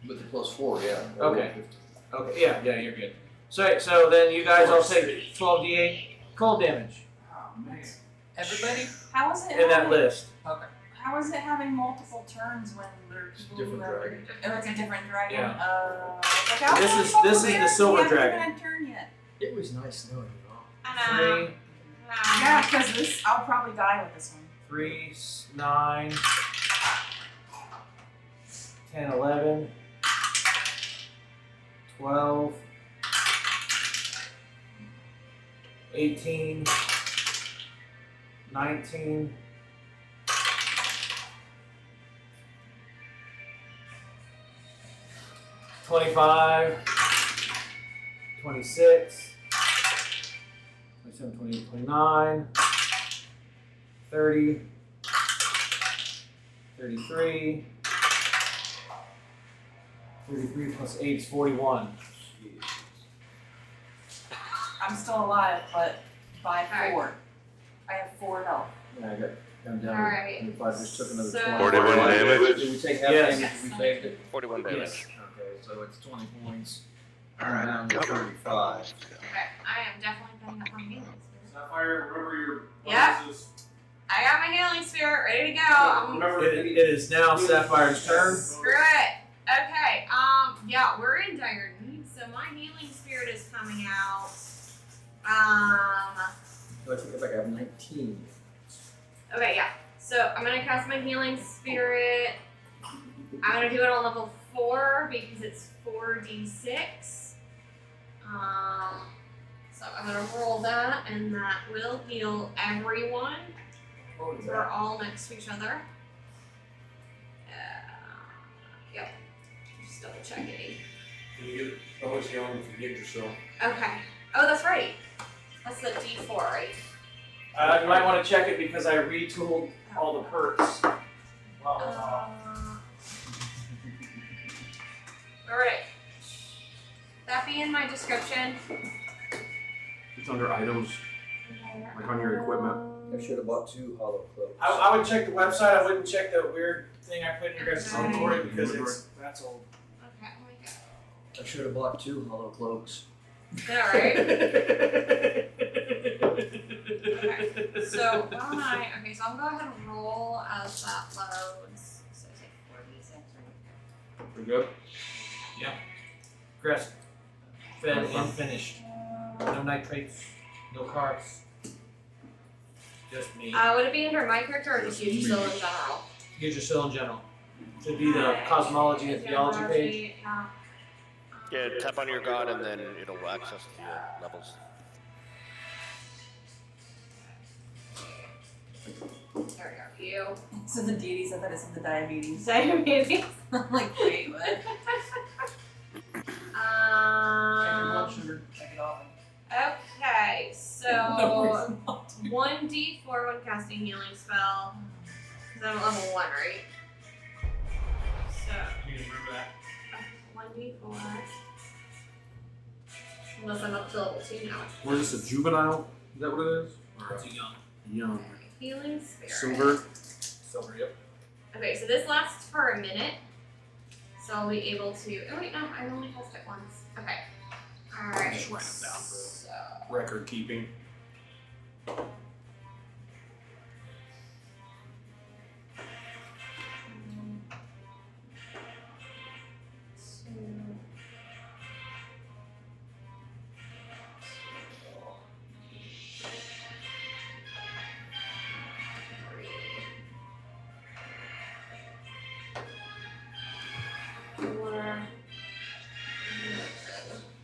With the +4, yeah. Okay. Okay, yeah, you're good. So then you guys all take 12d8 cold damage Oh, man. Everybody? How is it in that having, list. how is it having multiple turns when there are people Different who have dragon. Oh, it's a different dragon. Yeah. Like, how This come is- multiple this is the damage? silver We haven't dragon. even had a turn yet. It was nice knowing you all. I know. 3, Yeah, because this, I'll probably die with this one. 3, 9, 10, 11, 12, 18, 19, 25, 26, 27, 28, 29, 30, 33, 33 plus 8 is 41. I'm still alive, but by Alright. 4. I have 4 health. Yeah, I got come down Alright. to 25, just took another So- 20. 41 damage? Did we take half Yes. damage if we saved it? 41 damage. Yes. Okay, so it's 20 points. All right, I'm down to cover. 35. Okay, I am definitely putting up my healing spirit. Sapphire, remember your Yeah. bonuses. I got my healing spirit ready to go. I'm Remember, It is now Sapphire's turn. Screw it. Okay, yeah, we're in dire need, so my healing spirit is coming out. So I take it back, I have 19. Okay, yeah. So I'm gonna cast my healing spirit. I'm gonna do it on level 4 because it's 4d6. So I'm gonna roll that, and that will heal everyone. We're all next to each other. Yep. Just double checking. You get bonus healing if you get yourself. Okay. Oh, that's right. That's the D4, right? You might want to check it because I retooled all the perks. While I was off. Alright. That be in my description. it's under items, like on your equipment. I should have bought 2 hollow cloaks. I would check the website. I wouldn't check the weird thing I put in your guys' inventory because that's old. Okay, let me go. I should have bought 2 hollow cloaks. Alright. Okay. So why don't so I'll go ahead and roll as that loads. So take 4d6, right? We're good? Grass fed and finished. No nitrates, no carbs. Just me. Would it be under my character or just you still in general? Here's your still in general. Should be the cosmology and theology page. Yeah. Yeah, tap on your god and then it'll access the levels. There we go. You. So the deities, I thought it said the diabetes. Diabetes. I'm like, wait, what? Check your blood sugar. Check it off. Okay, so 1d4 when casting healing spell. Because I'm at level 1, right? So You remember that? 1d4. Unless I'm up to level 2 now. What is this, a juvenile? Is that what it is? Or It's a young. young? Healing spirit. Silver? Silver, yep. Okay, so this lasts for a minute. So I'll be able to. Oh wait, no, I only cast it once. Okay. Alright. Just write it down for So. record keeping.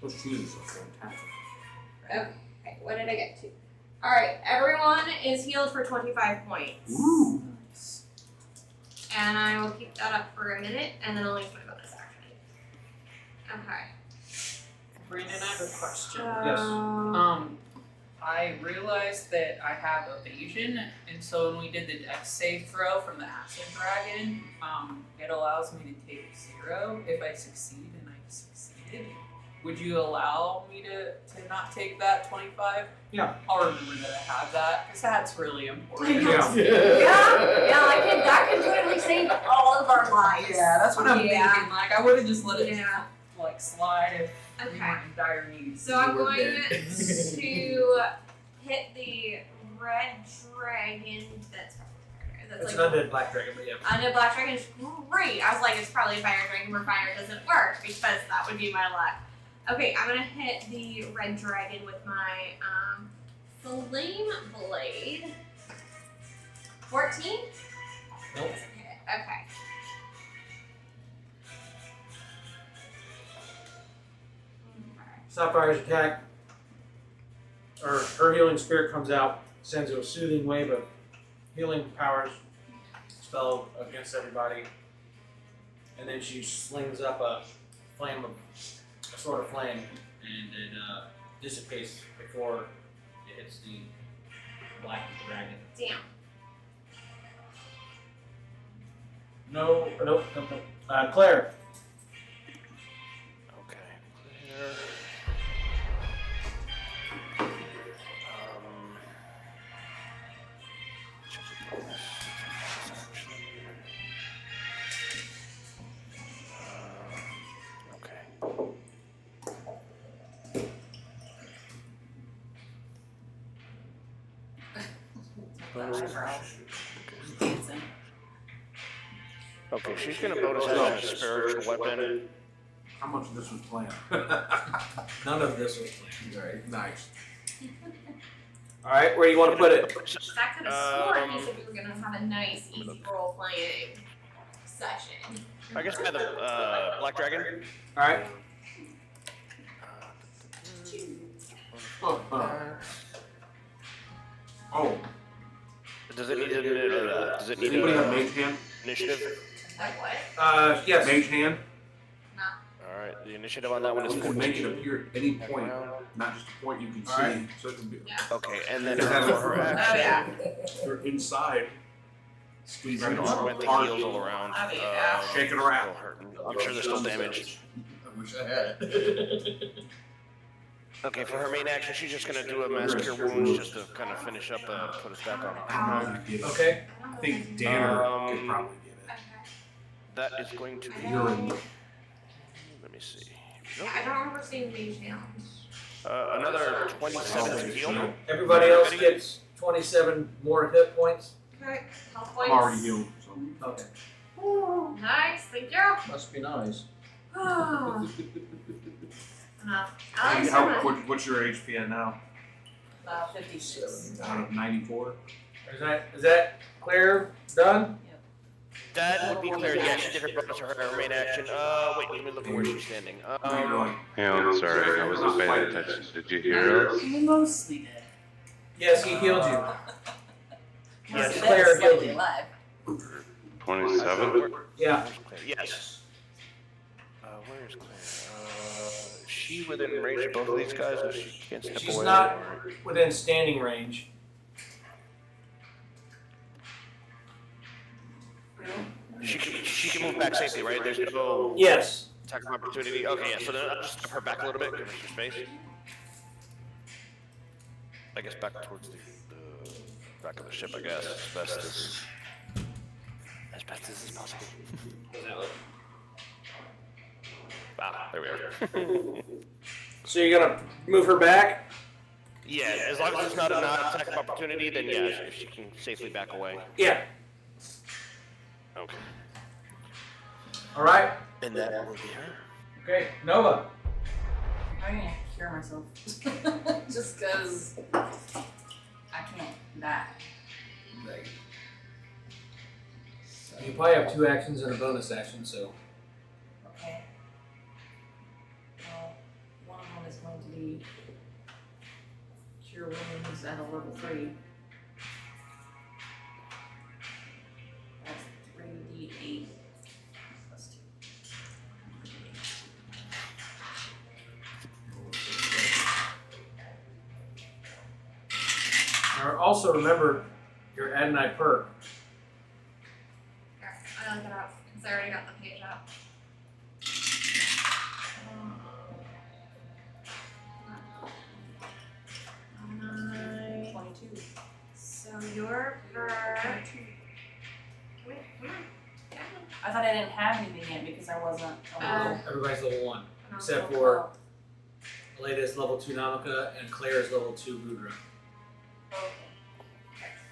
Those cheeses are fantastic. Okay, what did I get to? Alright, everyone is healed for 25 points. Ooh. And I will keep that up for a minute, and then I'll use my bonus action. Okay. Brandon, I have a question. Yes. I realized that I have evasion, and so when we did the dex save throw from the acid dragon, it allows me to take 0 if I succeed, and I succeeded. Would you allow me to not take that 25? Yeah. I'll remember that I have that, because that's really important. Yeah. That can totally save all of our lives. Yeah, that's what I'm Yeah. thinking. Like, I would have just let it Yeah. like slide if we Okay. weren't in dire need. So I'm We were going dead. to hit the red dragon. That's It's like an undead black dragon, but yeah. undead black dragon is great. I was like, it's probably a fire dragon where fire doesn't work because that would be my luck. Okay, I'm gonna hit the red dragon with my flame blade. 14. Nope. Okay. Sapphire's attack, or her healing spirit comes out, sends a soothing wave of healing powers spell against everybody, and then she slings up a sort of flame, and it dissipates before it hits the black dragon. Damn. Nope. Claire. Okay. There. Okay. Dancing. Okay, she's gonna bonus action a spiritual weapon. How much of this was planned? None of this was planned. Alright, nice. Alright, where do you want to put it? That could have sworn he said we were gonna have a nice, easy role playing session. I guess by the black dragon. Alright. Oh, Does it need a does anybody have mage hand? initiative? Like what? Yes. Mage hand? Alright, the initiative on that one is You can make it 14. appear at any point, not just a point you can see. Alright. So it can be. Okay, and then Is that for her a- action, You're inside. Squeeze she's right gonna on. went the heals all around. Oh, yeah. Shake it around. Still hurting. I'm sure they're still damaged. I wish I had it. Okay, for her main action, she's just gonna do a mass cure wounds just to kind of finish up, put us back on. I don't know if you get it. Okay. I think Danner could probably get it. Okay. That is going to be. You're in. Let me see. Yeah, I don't remember seeing mage hands. Another 27 to heal. Everybody else gets 27 more hit points. Okay. Health I'm points. already healed, so. Okay. Nice, thank you. Must be nice. Oh. I like so How, much. what's your HP now? 56. Out of 94? Is that Claire done? That would be clear. Yeah, she did her bonus or her main action. Wait, let me look at where she's standing. How you doing? Hang on, sorry, I wasn't paying attention. Did you hear us? You mostly did. Yes, he healed you. Yes, Yes, Claire healed you. alive. 27? Yeah. Yes. Where is Claire? Is she within range of both of these guys, or she can't step She's away? not or- within standing range. She can move back safely, right? There's no Yes. attack of opportunity. Okay, yeah. So then I'll just step her back a little bit, give her some space. I guess back towards the back of the ship. I guess as best as is possible. Ah, there we are. So you're gonna move her back? Yeah, as long as it's not an attack of opportunity, then yeah, if she can safely back away. Yeah. Okay. All right. And that will be her. Okay, Nova. I'm gonna cure myself. Just because I can't die. You probably have 2 actions and a bonus action, so. Okay. Well, one of them is going to be cure wounds at a level 3. That's 3d8 plus 2. Now also remember your Adonai perk. I look it up because I already got the page up. Adonai. 22. So your perk. Wait, come on. I thought I didn't have anything yet because I wasn't aware. Everybody's level 1, Oh. except for Aleda's level 2 Namaka and Claire's level 2 Rudra.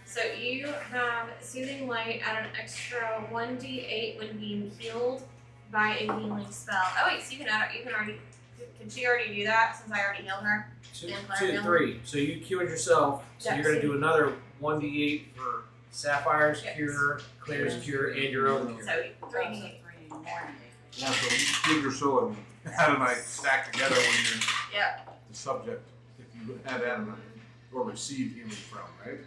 So you have Soothing Light at an extra 1d8 when being healed by a healing spell. Oh wait, so you can already, can she already do that since I already healed her? 2, And Claire 2, healed? 3. So you cured yourself. So Yeah, you're gonna so- do another 1d8 for Sapphire's Yes. cure, Claire's cure, and your own cure. So 3d8. 3 more than Yeah, so you your soul and Adonai stacked together when you're Yep. the subject, if you had Adonai, or receive healing from, right?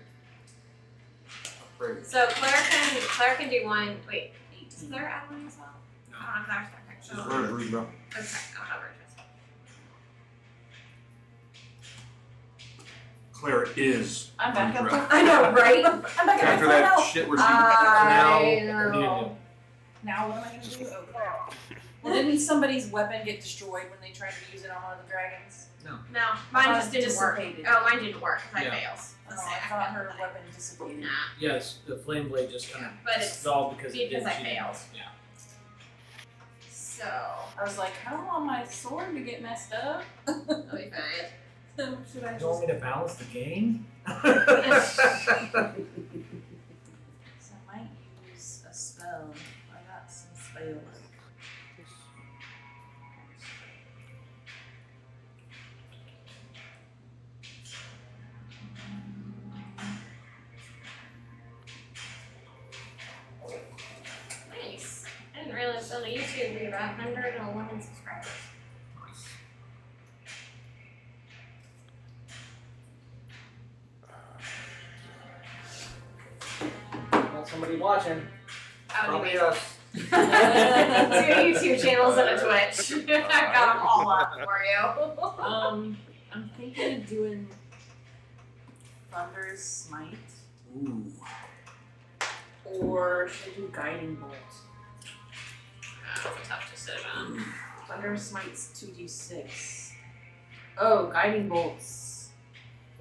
Great. So Claire can do one. Wait, is Claire add one as well? No. I don't know if that's She's very Rudra. Okay, I don't know where it is. Claire is I'm back up Rudra. to I know, right? I'm back up After to that full health. shit where she I Now, what do you know. do? Now what am I gonna do? Okay. Well, didn't somebody's weapon get destroyed when they tried to use it on one of the dragons? No, I mine thought just it didn't work. dissipated. Oh, mine didn't work because Yeah. I failed. Let's Oh, say I thought her weapon dissipated. Nah, Yes, the flame blade just kind of but it's stalled because it because didn't. I she didn't- failed. Yeah. So I was like, I don't want my sword to get messed up. I'll be fine. So should I You want just? me to balance the game? So I might use a spell. I got some spells. Nice. I didn't realize on YouTube we have 111 subscribers. Got somebody watching. Probably us. Two YouTube channels and a Twitch. I got them all up for you. I'm thinking of doing Thunder's Smite, Ooh. or should I do Guiding Bolt? That's a tough decision. Thunder's Smite's 2d6. Oh, Guiding Bolt's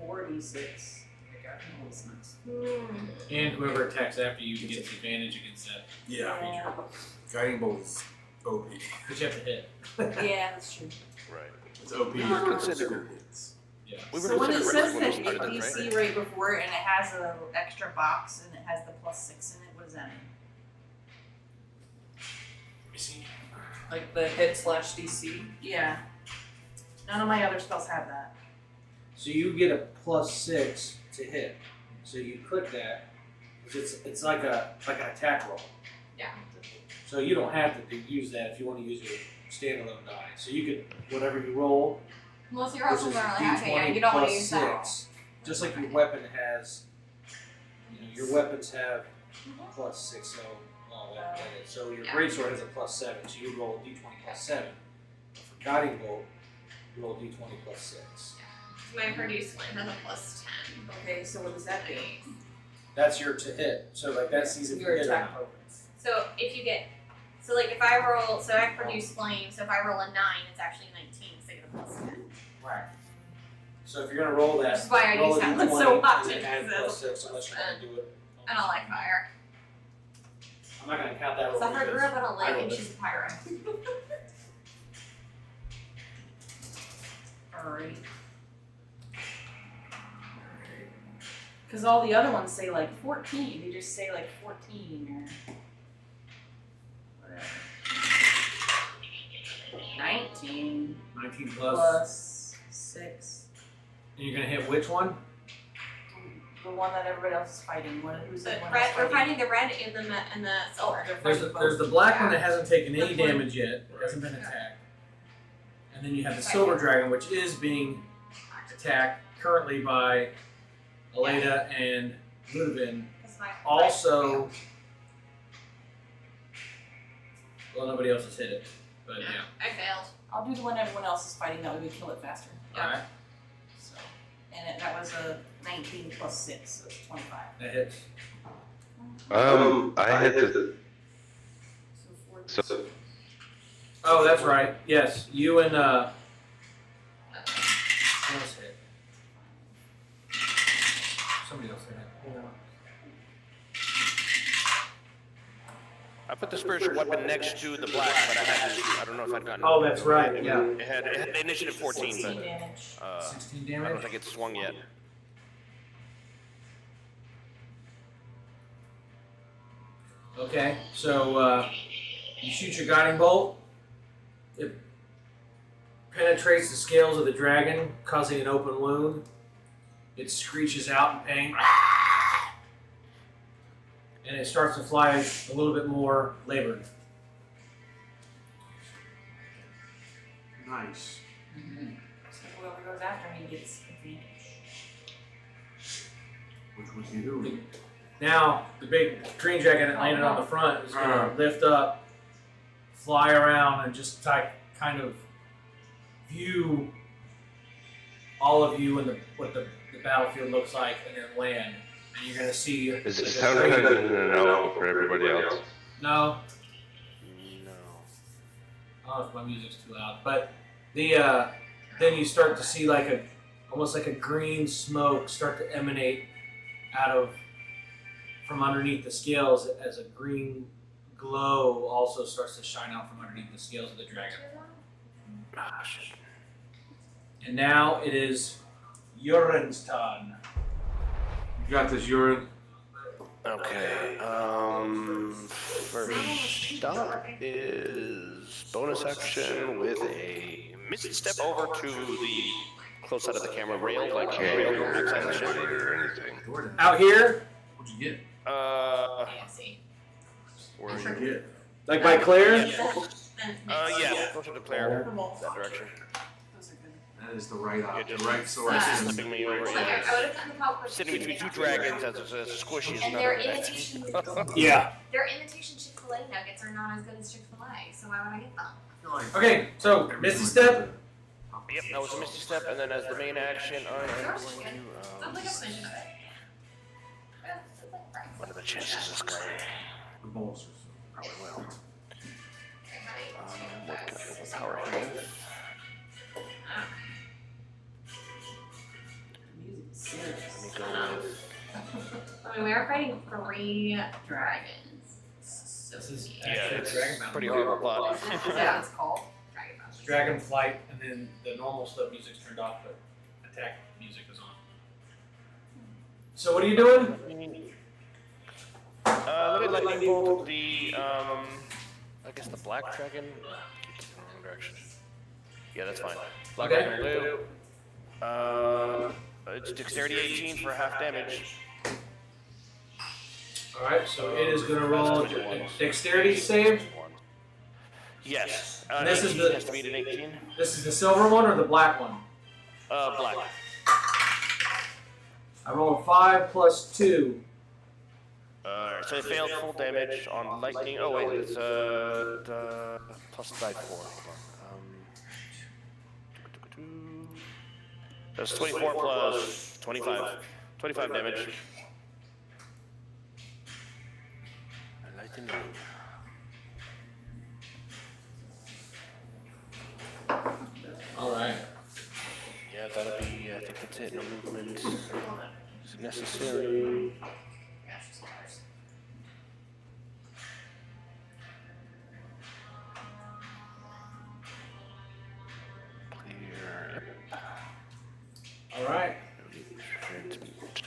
4d6. Guiding Bolt's nice. And whoever attacks after you gets advantage against that. Yeah. Guiding Bolt is OP. But you have to hit. Yeah, that's true. Right. It's OP. Consider- hits. Yeah. We were So when it considering says when we that started this, DC right? right before it and it has a extra box and it has the +6 in it, what does that mean? me see. Like the hit / DC. Yeah. None of my other spells have that. So you get a +6 to hit. So you click that. It's like an attack roll. Yeah. So you don't have to use that if you want to use your standalone die. So you could whatever you roll. Most of your Which rolls is are really high. Yeah, D20 you don't want to plus use that. 6. Just like your weapon has, your weapons have +6. So, that is. So your greatsword has a +7. So you roll D20 +7. For guiding bolt, you roll D20 +6. My produce one has a +10. Okay, so what does that do? That's your to hit. So like that sees if you Your hit or attack not. bonus. So if you get, so like if I roll, so I produce flame. So if I roll a 9, it's actually 19. So I get a +10. Right. So if you're gonna roll that, Which is why I roll use a that one D20 so and often, then add because +6 unless you're gonna do it. I don't like fire. I'm not gonna count that roll. Zephyr grew up on a I lake rolled and it. she's a pyro. Alright. Because all the other ones say like 14. They just say like 14 or whatever. 19 19 plus 6. And you're gonna hit which one? The one that everybody else is fighting. Who's the The one red, that's we're fighting the red and the silver. There's the black one that hasn't taken any Which one? damage yet, hasn't been attacked. And then you have the silver dragon, which is being attacked currently by Aleda and Ludovin. That's my- Also, well, nobody else has hit it, but yeah. I failed. I'll do the one everyone else is fighting. That way we kill it faster. Yeah. Alright, So, and that was a 19 plus 6, so it's 25. that hits. I had to. So 4. So Oh, that's right. Yes, you and who else hit? Somebody else hit it. I put the spiritual weapon next to the black, but I don't know if I'd gotten. Oh, that's right. Yeah. It had initiative 14, 16 but damage. 16 I don't damage. think it's swung yet. Okay, so you shoot your guiding bolt. It penetrates the scales of the dragon, causing an open wound. It screeches out in pain. And it starts to fly a little bit more labored. Nice. So whoever goes after me gets advantage. Which was you. Now, the big green dragon that landed on the front is going to lift up, fly around, and just kind of view all of you and what the battlefield looks like, and then land. And you're going to see. is it sound kind of in and out for everybody else? No, No. I don't know if my music's too loud, but then you start to see almost like a green smoke start to emanate from underneath the scales as a green glow also starts to shine out from underneath the scales of the dragon. Ah, shit. And now it is Urin's turn. You got this urine. Okay. First up is bonus action with a misty step over to the close side of the camera rail, like rail backside of the ship. Or anything. Out here, What'd you get? Fancy. Where What'd you get? like by Claire. yeah, closer to Claire, that direction. Those are good. That is the right Yeah, option. just The right source. slipping me over. Like, Yeah. I would have done the pop Sitting between two dragons as squishy as And another. their imitation Yeah. their imitation Chick-fil-A nuggets are not as good as Chick-fil-A, so why would I get them? I feel like Okay, so every Misty time I Step. do the- Yep, that was a misty step, and then as the main action, I am going Sounds like a to. smidgen of it. Yeah, it's like fries. What are the chances this guy The bowls probably will? Right. What can I overpower him with? Music's serious. Let me go with. I mean, we are fighting 3 dragons. So This is sweet. Yeah, actually it's Dragon Mountain. pretty horrible plot. Is that what it's called? Dragon Bones. Dragon flight, and then the normal stuff music's turned off, but attack music is on. So what are you doing? Let me lightning bolt the I guess the black dragon keeps in the wrong direction. Yeah, that's fine. Black Okay. dragon blue. It's dexterity 18 for half damage. Alright, so it is going to roll a dexterity save. Yes. And this is 18 the- has to beat an 18. This is the silver one or the black one? Black. I roll a 5 plus 2. Alright, so it failed full damage on lightning. Oh wait, it's plus die 4. Hold on. That's 24 plus 25. 25 damage. Lightning. Alright. Yeah, that'll be, I think that's it. No movement is necessary. Clear. Yep. Alright. Transmute.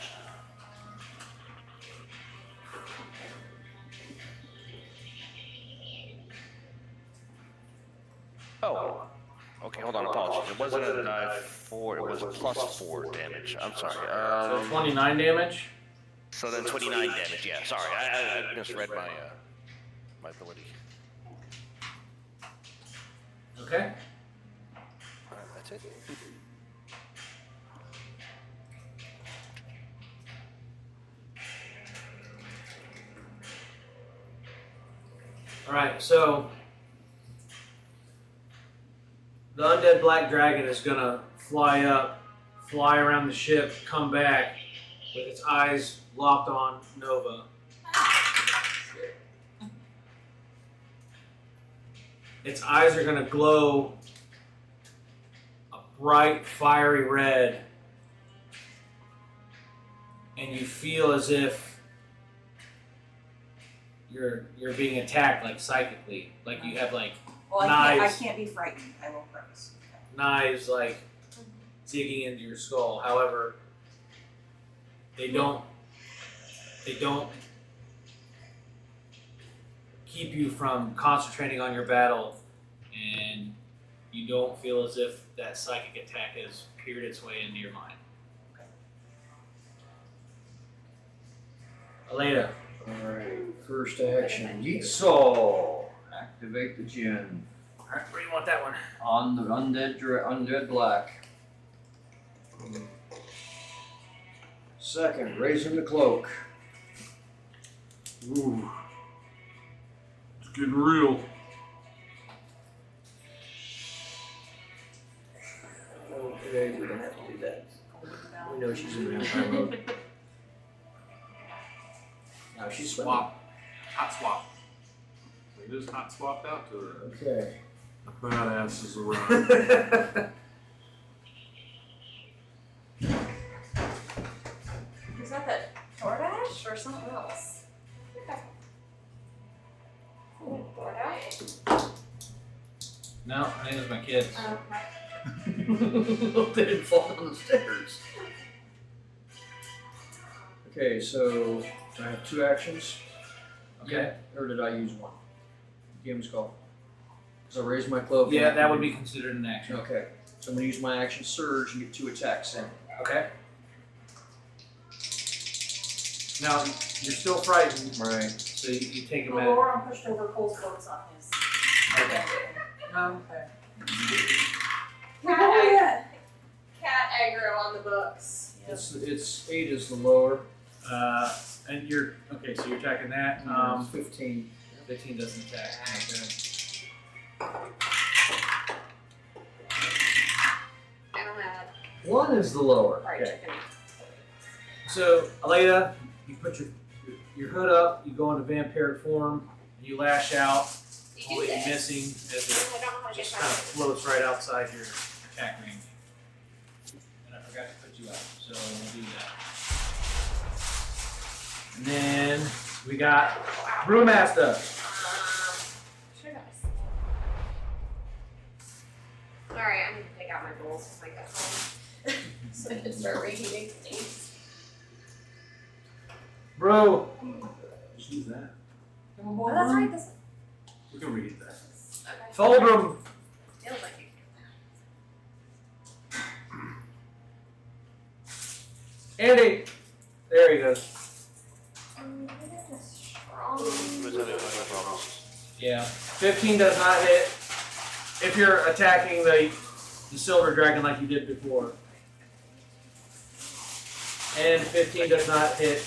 Oh. Okay, hold on, apologies. It wasn't a die 4, it was a plus 4 damage. I'm sorry. So 29 damage. So then 29 damage, yeah, sorry. I misread my, my ability. Okay. Alright, that's it. Alright, so the undead black dragon is gonna fly up, fly around the ship, come back with its eyes locked on Nova. Its eyes are gonna glow a bright, fiery red, and you feel as if you're being attacked, like psychically, like you have like Well, I Knives. can't be frightened. I will preface. knives like digging into your skull. However, they don't keep you from concentrating on your battle, and you don't feel as if that psychic attack has peered its way into your mind. Aleda. Alright, first action. Yeet Saw. Activate the gin. Alright, where do you want that one? On the undead black. Second, raising the cloak. Ooh. It's getting real. Okay, we're gonna have to do that. We know she's in vampire mode. Now she's swimming. Swap. Hot swap. We just hot swapped out to her. Okay. The badass is around. Is that the DoorDash or something else? DoorDash? No, I think it was my kids. They didn't fall down the stairs. Okay, so do I have two actions? Okay. Or did I use one? Game's call. So I raise my cloak. Yeah, that would be considered an action. Okay. So I'm gonna use my action surge and get 2 attacks in. Okay. Now, you're still frightened, Right. so you take him The at. Laura pushed over Cole's coats on his. Okay. Okay. Cat aggro on the books. It's 8 is the lower. And you're okay. So you're attacking that. 15. 15 doesn't attack. Okay. I don't have. 1 is the lower. Alright, Okay. chicken. So Aleda, you put your hood up. You go into vampiric form. And you lash out. You Only do this. missing as it I don't know how to get just kind of that. floats right outside your attack range. And I forgot to put you out, so we'll do that. And then we got Brewmaster. Sure does. Alright, I'm gonna take out my bowls when I get home. So I can start reheating things. Bro. Who's that? Oh, that's right. This We can read that. Okay. Fulgrim. Feels like you Andy. There he goes. strong. Was that it? No problems. Yeah. 15 does not hit if you're attacking the silver dragon like you did before. And 15 does not hit.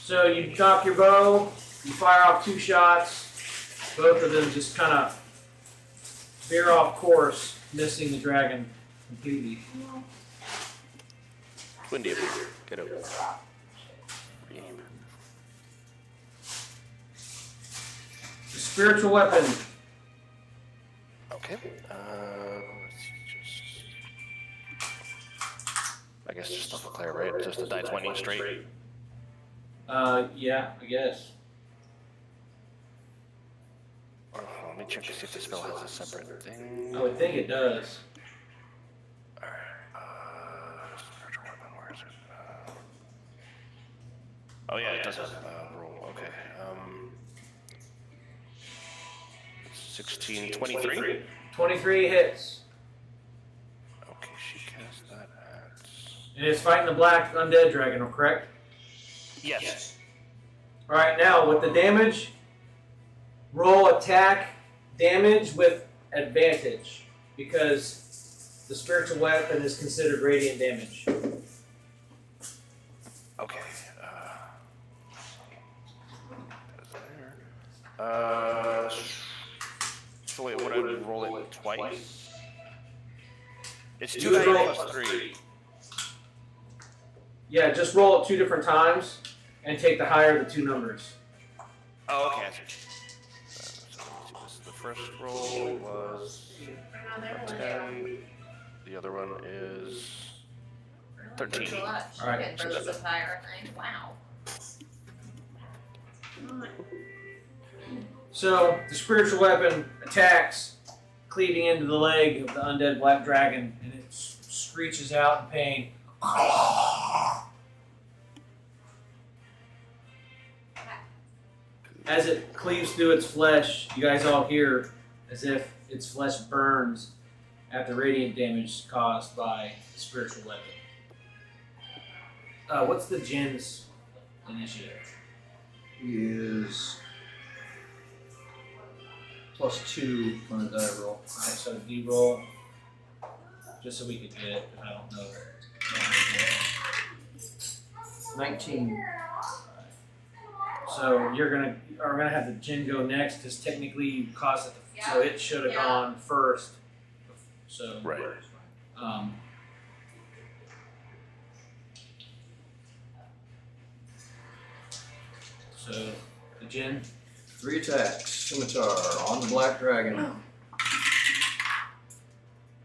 So you cock your bow, you fire off 2 shots, both of them just kind of veer off course, missing the dragon completely. Windy up here. Get over. The spiritual weapon. Okay. Let's see, I guess just off a clear, right? Just a die 20 straight. Yeah, I guess. Let me check to see if the spell has a separate thing. I would think it does. Alright, spiritual weapon, where is it? Oh yeah, it does have a roll, okay. 16, 23? 23 hits. Okay, she cast that at... And it's fighting the black undead dragon, correct? Yes. Alright, now with the damage, roll attack damage with advantage because the spiritual weapon is considered radiant damage. Okay. So wait, would I roll it twice? It's 2 You roll- plus 3. Yeah, just roll it 2 different times and take the higher of the 2 numbers. Oh, okay. I see. So the first roll was 10. The other one is 13. Alright. For this entire thing. Wow. So the spiritual weapon attacks, cleaving into the leg of the undead black dragon, and it screeches out in pain. As it cleaves through its flesh, you guys all hear as if its flesh burns at the radiant damage caused by the spiritual weapon. What's the Jin's initiative? He is +2 on the die roll. Alright, so D-roll, just so we could get it, because I don't know. 19. So we're gonna have the Jin go next, because technically you caused it, so it should have gone first. So Right. So the Jin. 3 attacks. Scimitar on the black dragon.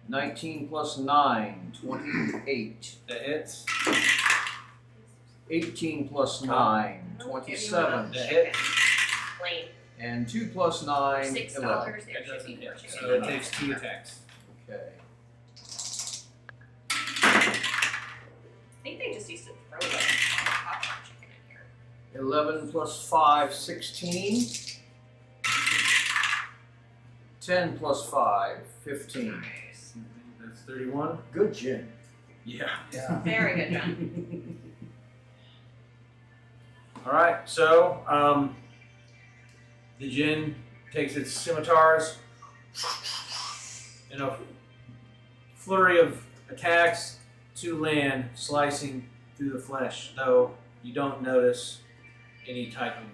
19 plus 9, 28. That hits. 18 plus 9, 27. That hits. Plain. And 2 plus 9, $6 11. there That should doesn't be hit. for So it takes 2 attacks. Okay. I think they just used to throw like popcorn chicken in here. 11 plus 5, 16. 10 plus 5, 15. That's 31. Good gin. Yeah. Very good, John. Alright, so the Jin takes its scimitars in a flurry of attacks to land, slicing through the flesh, though you don't notice any type of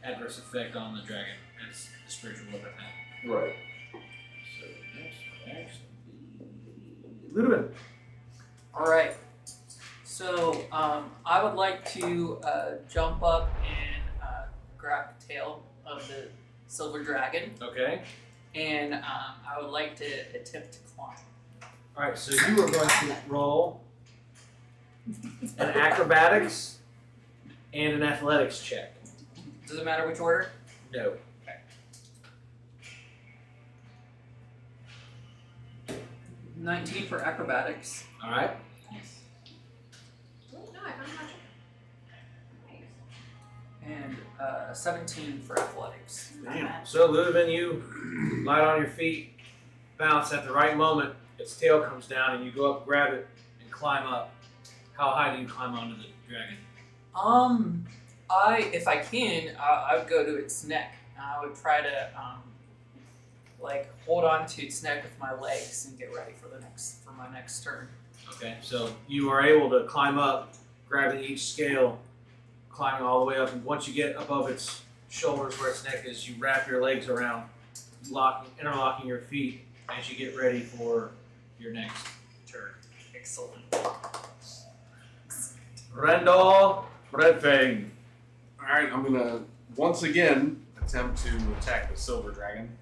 adverse effect on the dragon as the spiritual weapon had. Right. So next would actually be Ludovic. Alright. So, I would like to jump up and grab the tail of the silver dragon, Okay. and I would like to attempt to climb. Alright, so you are going to roll an acrobatics and an athletics check. Does it matter which order? No. 19 for acrobatics. Alright. Oh, no, I found a magic. And 17 for athletics. Damn. So Ludovin, you light on your feet, bounce at the right moment. Its tail comes down, and you go up, grab it, and climb up. How high do you climb onto the dragon? If I can, I would go to its neck. I would try to hold on to its neck with my legs and get ready for my next turn. Okay, so you are able to climb up, grabbing each scale, climbing all the way up, and once you get above its shoulders where its neck is, you wrap your legs around, interlocking your feet as you get ready for your next turn. Excellent. Rendell Redfang. Alright, I'm gonna once again attempt to attack the silver dragon.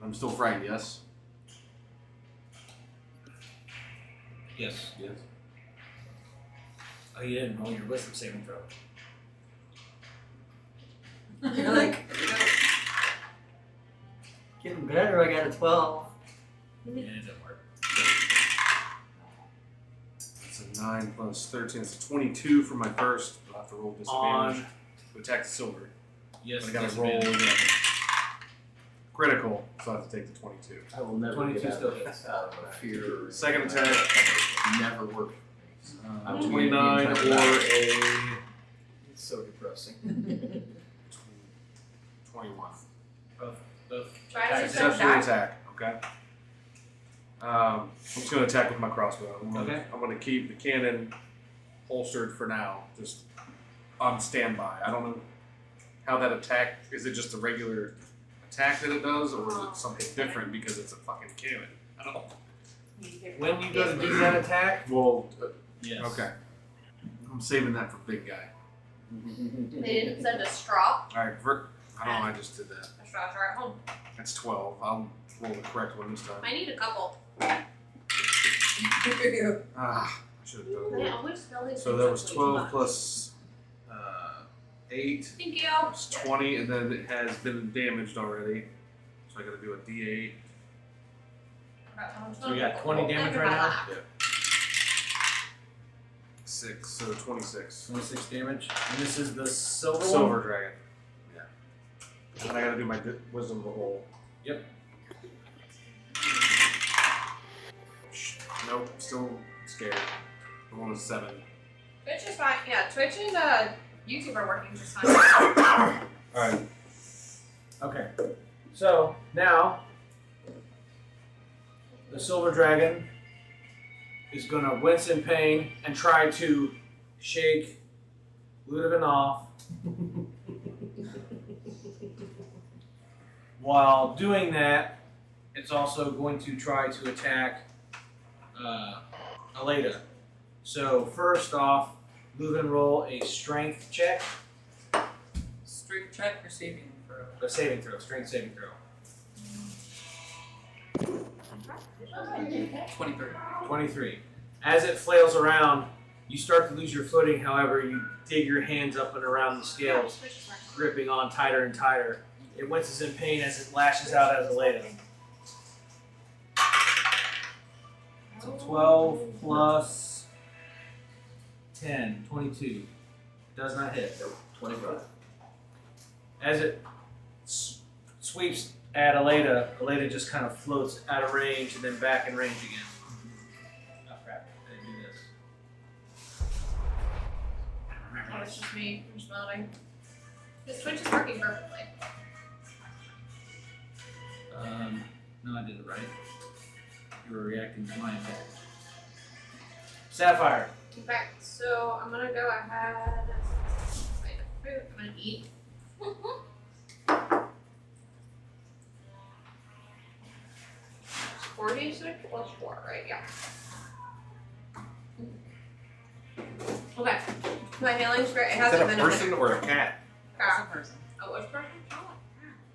I'm still frightened, yes? Yes. Yes. Oh, you didn't roll your wisdom saving throw. You're like, Getting better, I got a 12. Yeah, it didn't work. It's a 9 plus 13. It's a 22 for my first. I'll have to roll disadvantage to attack the silver. Yes, But I gotta roll critical, so I have to take the 22. I will never 22 get out still of hits. a fear. Second attack. Never worked. 29 or a It's so depressing. 21. Try to Successful attack, okay? I'm just going to attack with my crossbow. I'm going to keep the cannon holstered for now, just on standby. I don't know how that attack, is it just a regular attack that it does, or is it something different because it's a fucking cannon? I don't know. When you go to do that attack, Well, yes. okay. I'm saving that for big guy. They didn't send a straw. Alright, I don't know, I just did that. A straws are at home. That's 12. I'll roll the correct one this time. I need a couple. Ah, I should have done They it. always spell it. So that was 12 plus 8. Thank you. It's 20, and then it has been damaged already. So I gotta do a d8. So you got 20 damage right now? Yeah. 6, so 26. 26 damage. And this is the silver one? Silver dragon. Yeah. And I gotta do my wisdom roll. Yep. Nope, still scared. I'm on a 7. Twitch is fine. Yeah, Twitch and YouTube are working just fine. Alright. Okay. So, now, the silver dragon is going to wince in pain and try to shake Ludovin off. While doing that, it's also going to try to attack Aleda. So first off, Ludovin, roll a strength check. Strength check or saving throw? A saving throw, strength saving throw. 23. 23. As it flails around, you start to lose your footing. However, you dig your hands up and around the scales, gripping on tighter and tighter. It winces in pain as it lashes out at Aleda. So 12 plus 10, 22. Does not hit. 25. As it sweeps at Aleda, Aleda just kind of floats out of range and then back in range again. Oh crap, I didn't do this. Oh, it's just me. I'm just melting. This Twitch is working perfectly. No, I did it right. You were reacting to my attack. Sapphire. Okay, so I'm gonna go ahead. I'm gonna eat. 46 plus 4, right? Yeah. Okay. My healing spirit, it Is hasn't that a been person or a cat? It's a person. Oh, which person? Oh.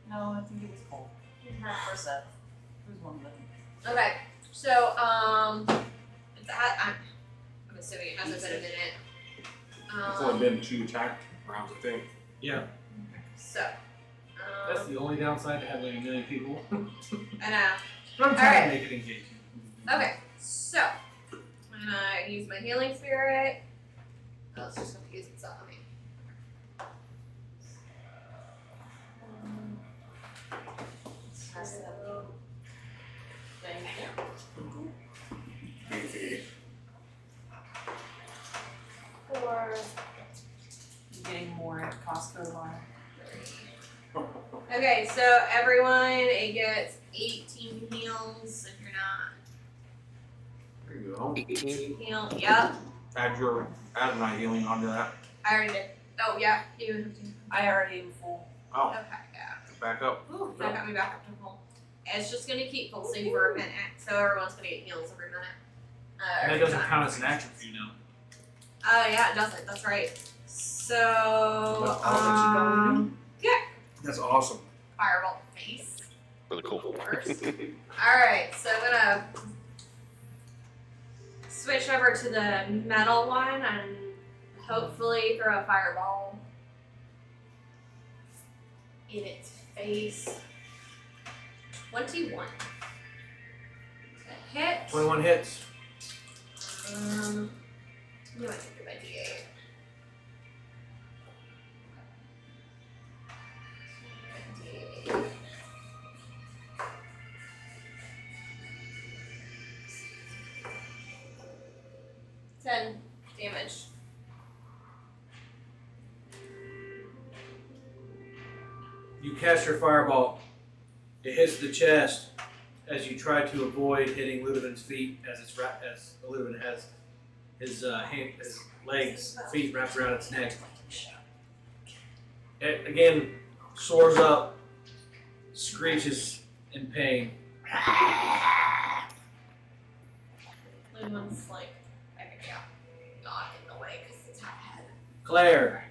No, I think it was Cole. Or Seth. It was one of them. Okay, so I'm assuming it hasn't been a minute. It's only been 2 attack rounds, I think. Yeah. So. That's the only downside to having a million people. I know. But I'm trying Alright. to make it engaging. Okay, so I'm gonna use my healing spirit Oh, it's just confused itself. I mean. Pass that. Thank you. Four. I'm getting more at Costco line. Okay, so everyone, it gets 18 heals if you're not There you go. 18. healed. Yep, Add my healing onto that. I already did. Oh, yeah, you have to. I already am full. Oh, Okay, yeah. back up. Ooh, that got me back up to full. It's just gonna keep pulsing for a minute, so everyone's gonna get heals every minute. And that Every doesn't time. count as an action for you now. Yeah, it doesn't. That's right. So, That's awesome. fireball face. Really cool. First. Alright, so I'm gonna switch over to the metal one and hopefully throw a fireball in its face. 21. A hit. 21 hits. You might think of my D8. D8. 10 damage. You cast your fireball. It hits the chest as you try to avoid hitting Ludovic's feet as Ludovic has his legs, feet wrapped around its neck. It again soars up, screeches in pain. Lumen's like, not in the way because it's not head. Claire,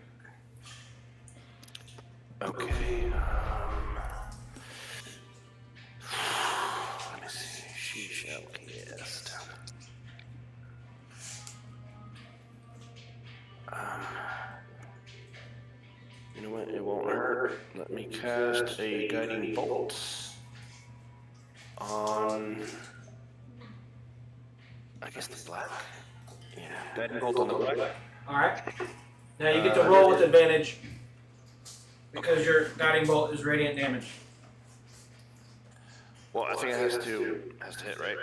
Okay. Let me see. She shall cast. You know what? It won't hurt. Let me cast a guiding bolt on. I guess the black. Yeah, guiding bolt on the black. alright. Now you get to roll with advantage because your guiding bolt is radiant damage. Well, I think it has to hit, right?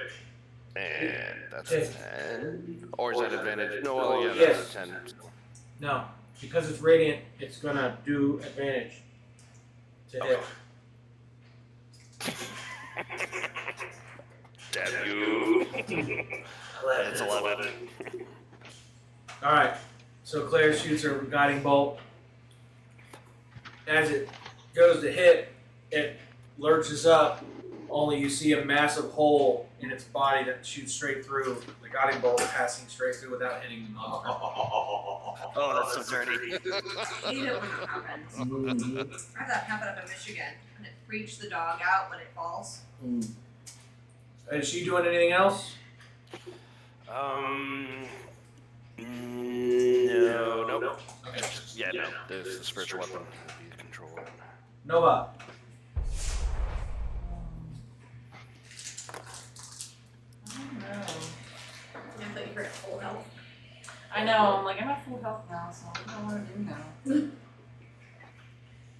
And that's a 10. Or is that advantage? No, well, yeah, Yes. that's a 10. No, because it's radiant, it's gonna do advantage to hit. Damn you. That's 11. Alright, so Claire shoots her guiding bolt. As it goes to hit, it lurches up, only you see a massive hole in its body that shoots straight through, the guiding bolt passing straight through without hitting the monster. Oh, that's so dirty. I hate it when that happens. I had that happen up in Michigan, and it freaks the dog out when it falls. Is she doing anything else? No, nope. Okay. Yeah, no. This is a spiritual weapon. You control it. Nova. I don't know. I thought you were at full health. I know, I'm like, I'm at full health now, so I don't know what to do now.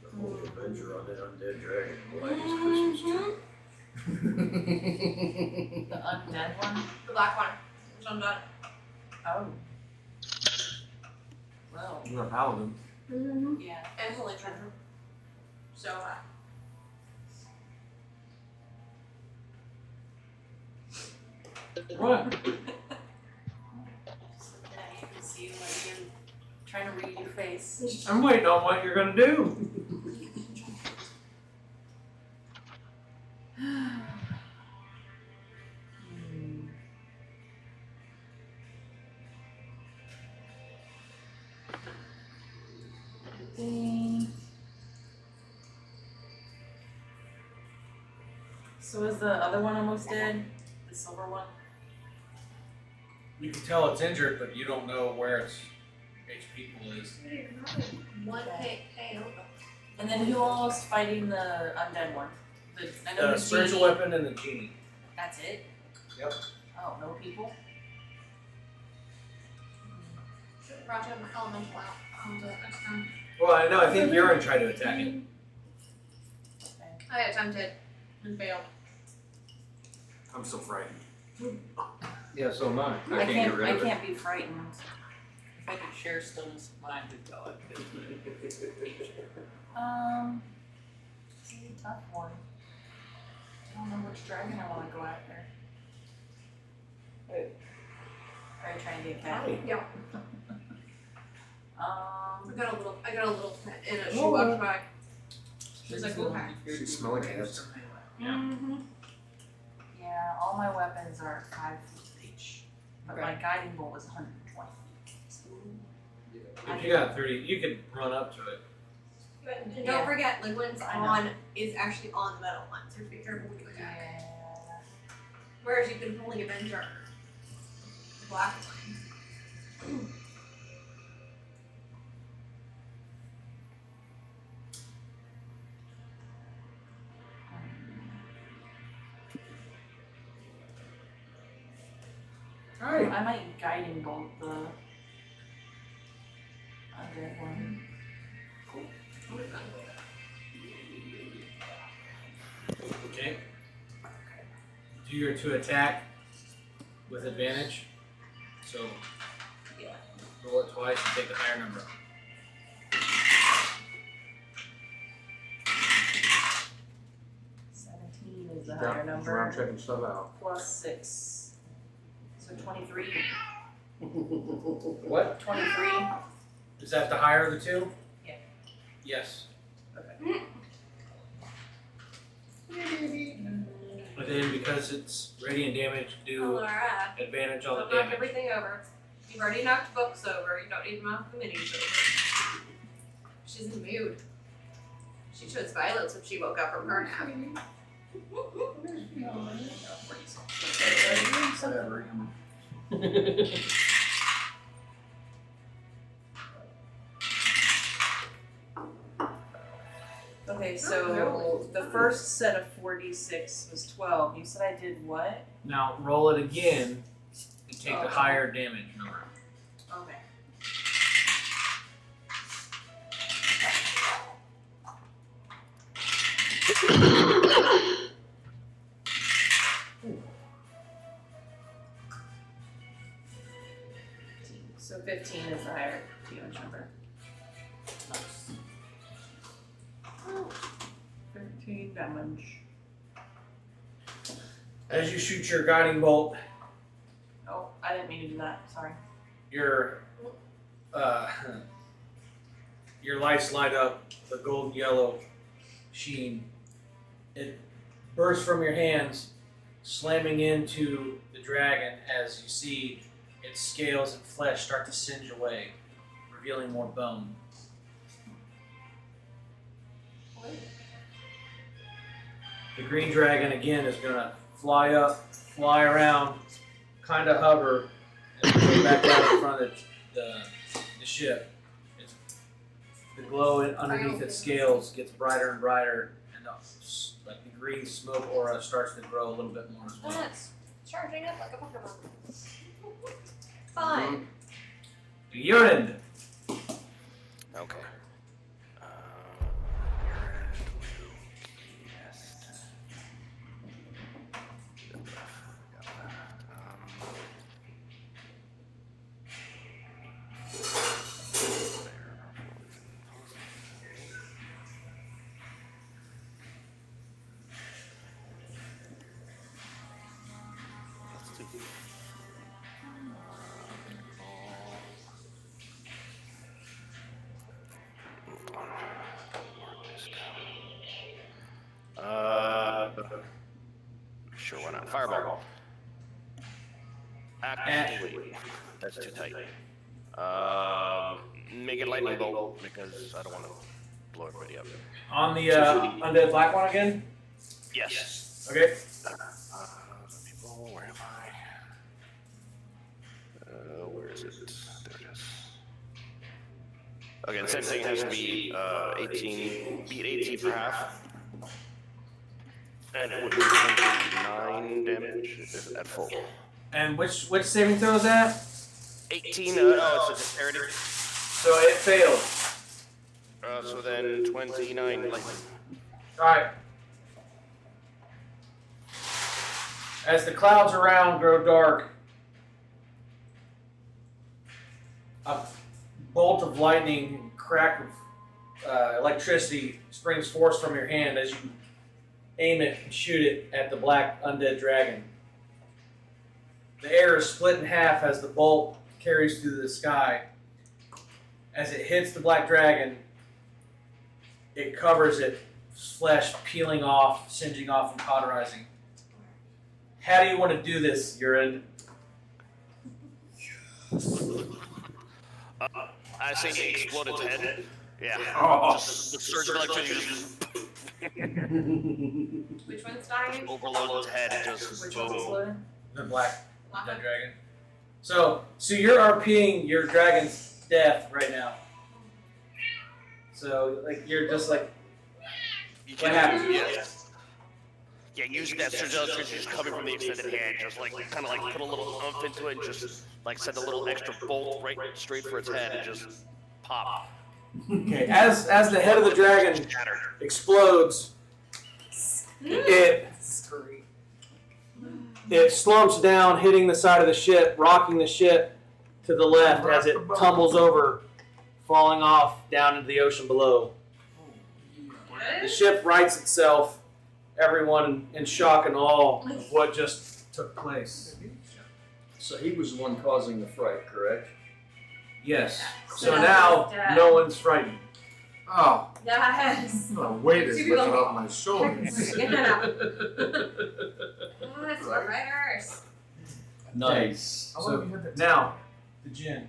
The whole adventure on that undead dragon. Like it's Christmas tree. The undead one? The black one, which I'm done. Oh. Well, You're a paladin. yeah. And holy treasure. So, What? Just looking at you and see what you're trying to read your face. I'm waiting on what you're gonna do. So is the other one almost dead? The silver one? You can tell it's injured, but you don't know where its HP pool is. one KO. And then who all is fighting the undead one? I know The the spiritual genie. weapon and the genie. That's it? Yep. Oh, no people? brought you an elemental out onto it next time. Well, I know. I think Urine tried to attack it. I attempted and failed. I'm so frightened. Yeah, so am I. I get can't. rid I of it. can't be frightened. If I could share stillness of mind with y'all, I'd feel It's a tough one. I don't know which dragon I want to go after. Are you trying to get cat? Yeah. Um. I got a little pet in it. She walked by. She's like, okay. She smell like cats. Mm-hmm. Yeah, all my weapons are 5 feet each, but my guiding bolt is 120 feet. If you got 30, you could run up to it. And Yeah. don't forget, like when it's I know. on, is actually on the metal one, so you have to be careful when you attack. Yeah. Whereas you can only avenger the black one. Alright. I might guiding bolt the other one. Okay. Do your 2 attack with advantage. So Yeah. roll it twice and take the higher number. Is the higher number, I'm checking stuff out. plus 6. So 23. What? 23. Is that the higher of the 2? Yeah. Yes. Okay. But then because it's radiant damage, do Alright. advantage on the Don't knock damage. everything over. You've already knocked books over. You don't need to knock the minis over. She's in the mood. She chose violence when she woke up from her nap. Whatever. Okay, so the first set of 4d6 was 12. You said I did what? Now roll it again and take the Okay. higher damage number. Okay. So 15 is the higher damage number. Nice. 15 damage. As you shoot your guiding bolt, Oh, I didn't mean to do that. Sorry. your your lights light up the golden yellow sheen. It bursts from your hands, slamming into the dragon as you see its scales and flesh start to singe away, revealing more bone. The green dragon again is gonna fly up, fly around, kind of hover, and go back down in front of the ship. It's, the glow underneath its scales gets brighter and brighter, and like the green smoke aura starts to grow a little bit more as well. That's charging up like a Pokemon. Fun. Urine. Okay. Sure, why not? Fireball. Actually, that's too tight. Make it lightning bolt because I don't want to blow everybody up. On the undead black one again? Yes. Okay. People, where am I? Where is it? There it is. Okay, the same thing has to be 18, beat 18 for half. And it would be 9 damage at full. And which saving throw is that? 18. Oh, it's a dexterity. So it failed. So then 29 lightning. Alright. As the clouds around grow dark, a bolt of lightning, crack of electricity springs forth from your hand as you aim it and shoot it at the black undead dragon. The air is split in half as the bolt carries through the sky. As it hits the black dragon, it covers it, flesh peeling off, singeing off, and cauterizing. How do you want to do this, Urine? I say explode its head. Yeah. Oh. Just the surge of electricity just Which one's dying? overloads its head and just Which one's boom. exploding? The black Lava? undead dragon. So you're RPing your dragon's death right now. So like you're just like, You what happens? Yeah. Yeah, use that surge of electricity just coming from the extended hand, just like kind of like put a little oomph into it and just like send a little extra bolt right straight for its head and just pop. Okay, as the head of the dragon explodes, it slumps down, hitting the side of the ship, rocking the ship to the left as it tumbles over, falling off down into the ocean below. The ship rights itself, everyone in shock and awe of what just took place. So he was the one causing the fright, correct? Yes. So So now now he's dead. no one's frightened. Oh, Yes. the weight is Too lifted long. off my shoulders. Yeah. Oh, that's the writers. Nice. How long have you had that? Now, the gin.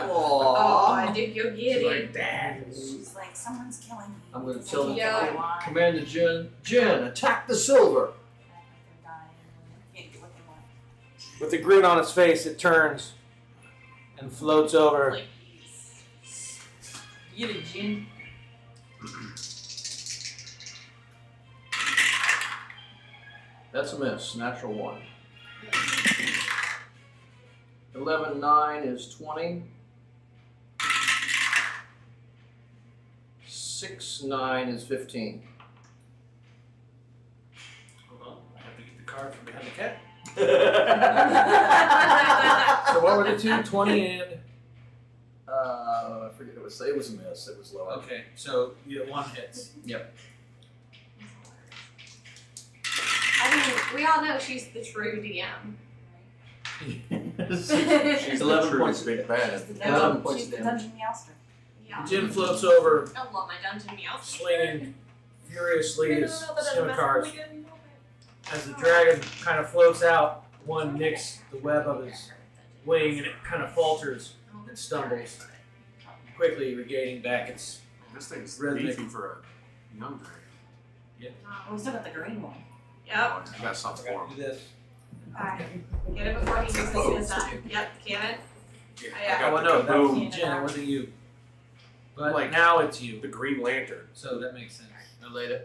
Oh, I think you'll get She's it. like, Dad. She's like, someone's killing me. I'm gonna It's tell like, the Yeah. command the Jin, attack the silver. they're dying. Can't get what they want. With a grin on its face, it turns and floats over. Like, Get it, Jin. That's a miss, natural 1. 11, 9 is 20. 6, 9 is 15. Hold on, I have to get the card from behind the cat. oh. So what were the two? 20 and... I forget it was a miss, it was lower. Okay, so you one hits. I mean, we all know she's the true DM. She's 11 points. Big bad. She's the 11 dungeon, points she's of the damage. dungeon meowster. Yeah. Jin floats over, I love my dungeon meow. swinging furiously his scimitars. As the dragon kind of floats out, one nicks the web of his wing and it kind of falters and stumbles, quickly regaining back its... This thing's Rhythmic. beefy for a young dragon. Oh, we still got the green one. Yep. Oh, you got something I for gotta him. do this. Alright. Get it before he uses his Yep, cannon. Yeah, Yeah. I got Oh, the no, that kaboom. was Jin, it wasn't you. But Like- now it's you, The Green Lantern. so that makes sense. Later.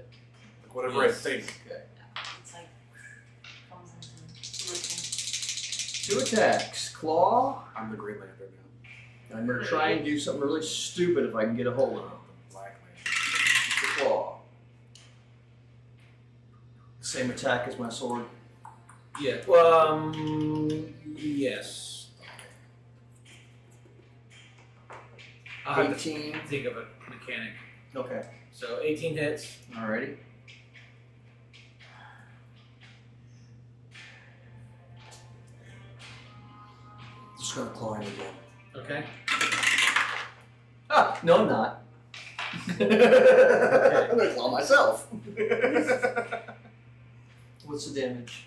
Like whatever Yes. I think. It's like, comes into 2 attacks. Claw. I'm the Green Lantern now. I'm going to try and do something really stupid if I can get a hold of him. Black Lantern. The claw. Same attack as my sword. Yeah, yes. I'll have to 18. think of a mechanic. Okay. So 18 hits. Alrighty. Just gonna claw him again. Okay. Ah, no, I'm not. I'm gonna claw myself. What's the damage?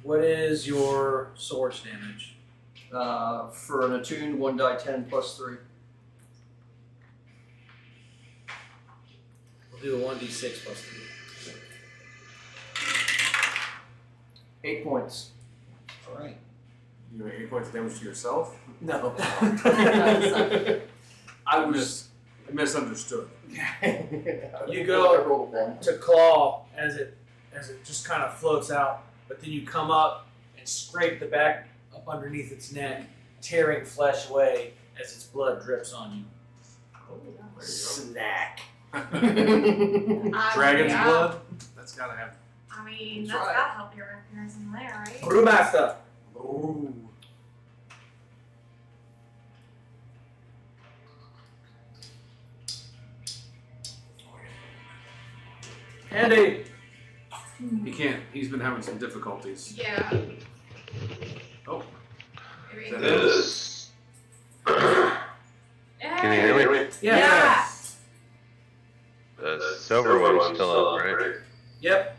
What is your sword's damage? For an attuned 1 die 10 plus 3. We'll do a 1d6 plus 3. 8 points. All right. You have 8 points of damage to yourself? No. I I was misunderstood. You go to claw as it just kind of floats out, but then you come up and scrape the back up underneath its neck, tearing flesh away as its blood drips on you. Snack. Dragon's yeah. blood? That's gotta have. I mean, That's that's right. gotta help your appearance in there, right? Brewmaster. Ooh. Andy. He can't. He's been having some difficulties. Yeah. Oh. Maybe. Is that This. Yeah. Can you hear me? Yeah. The silver one's still up, right? Yep.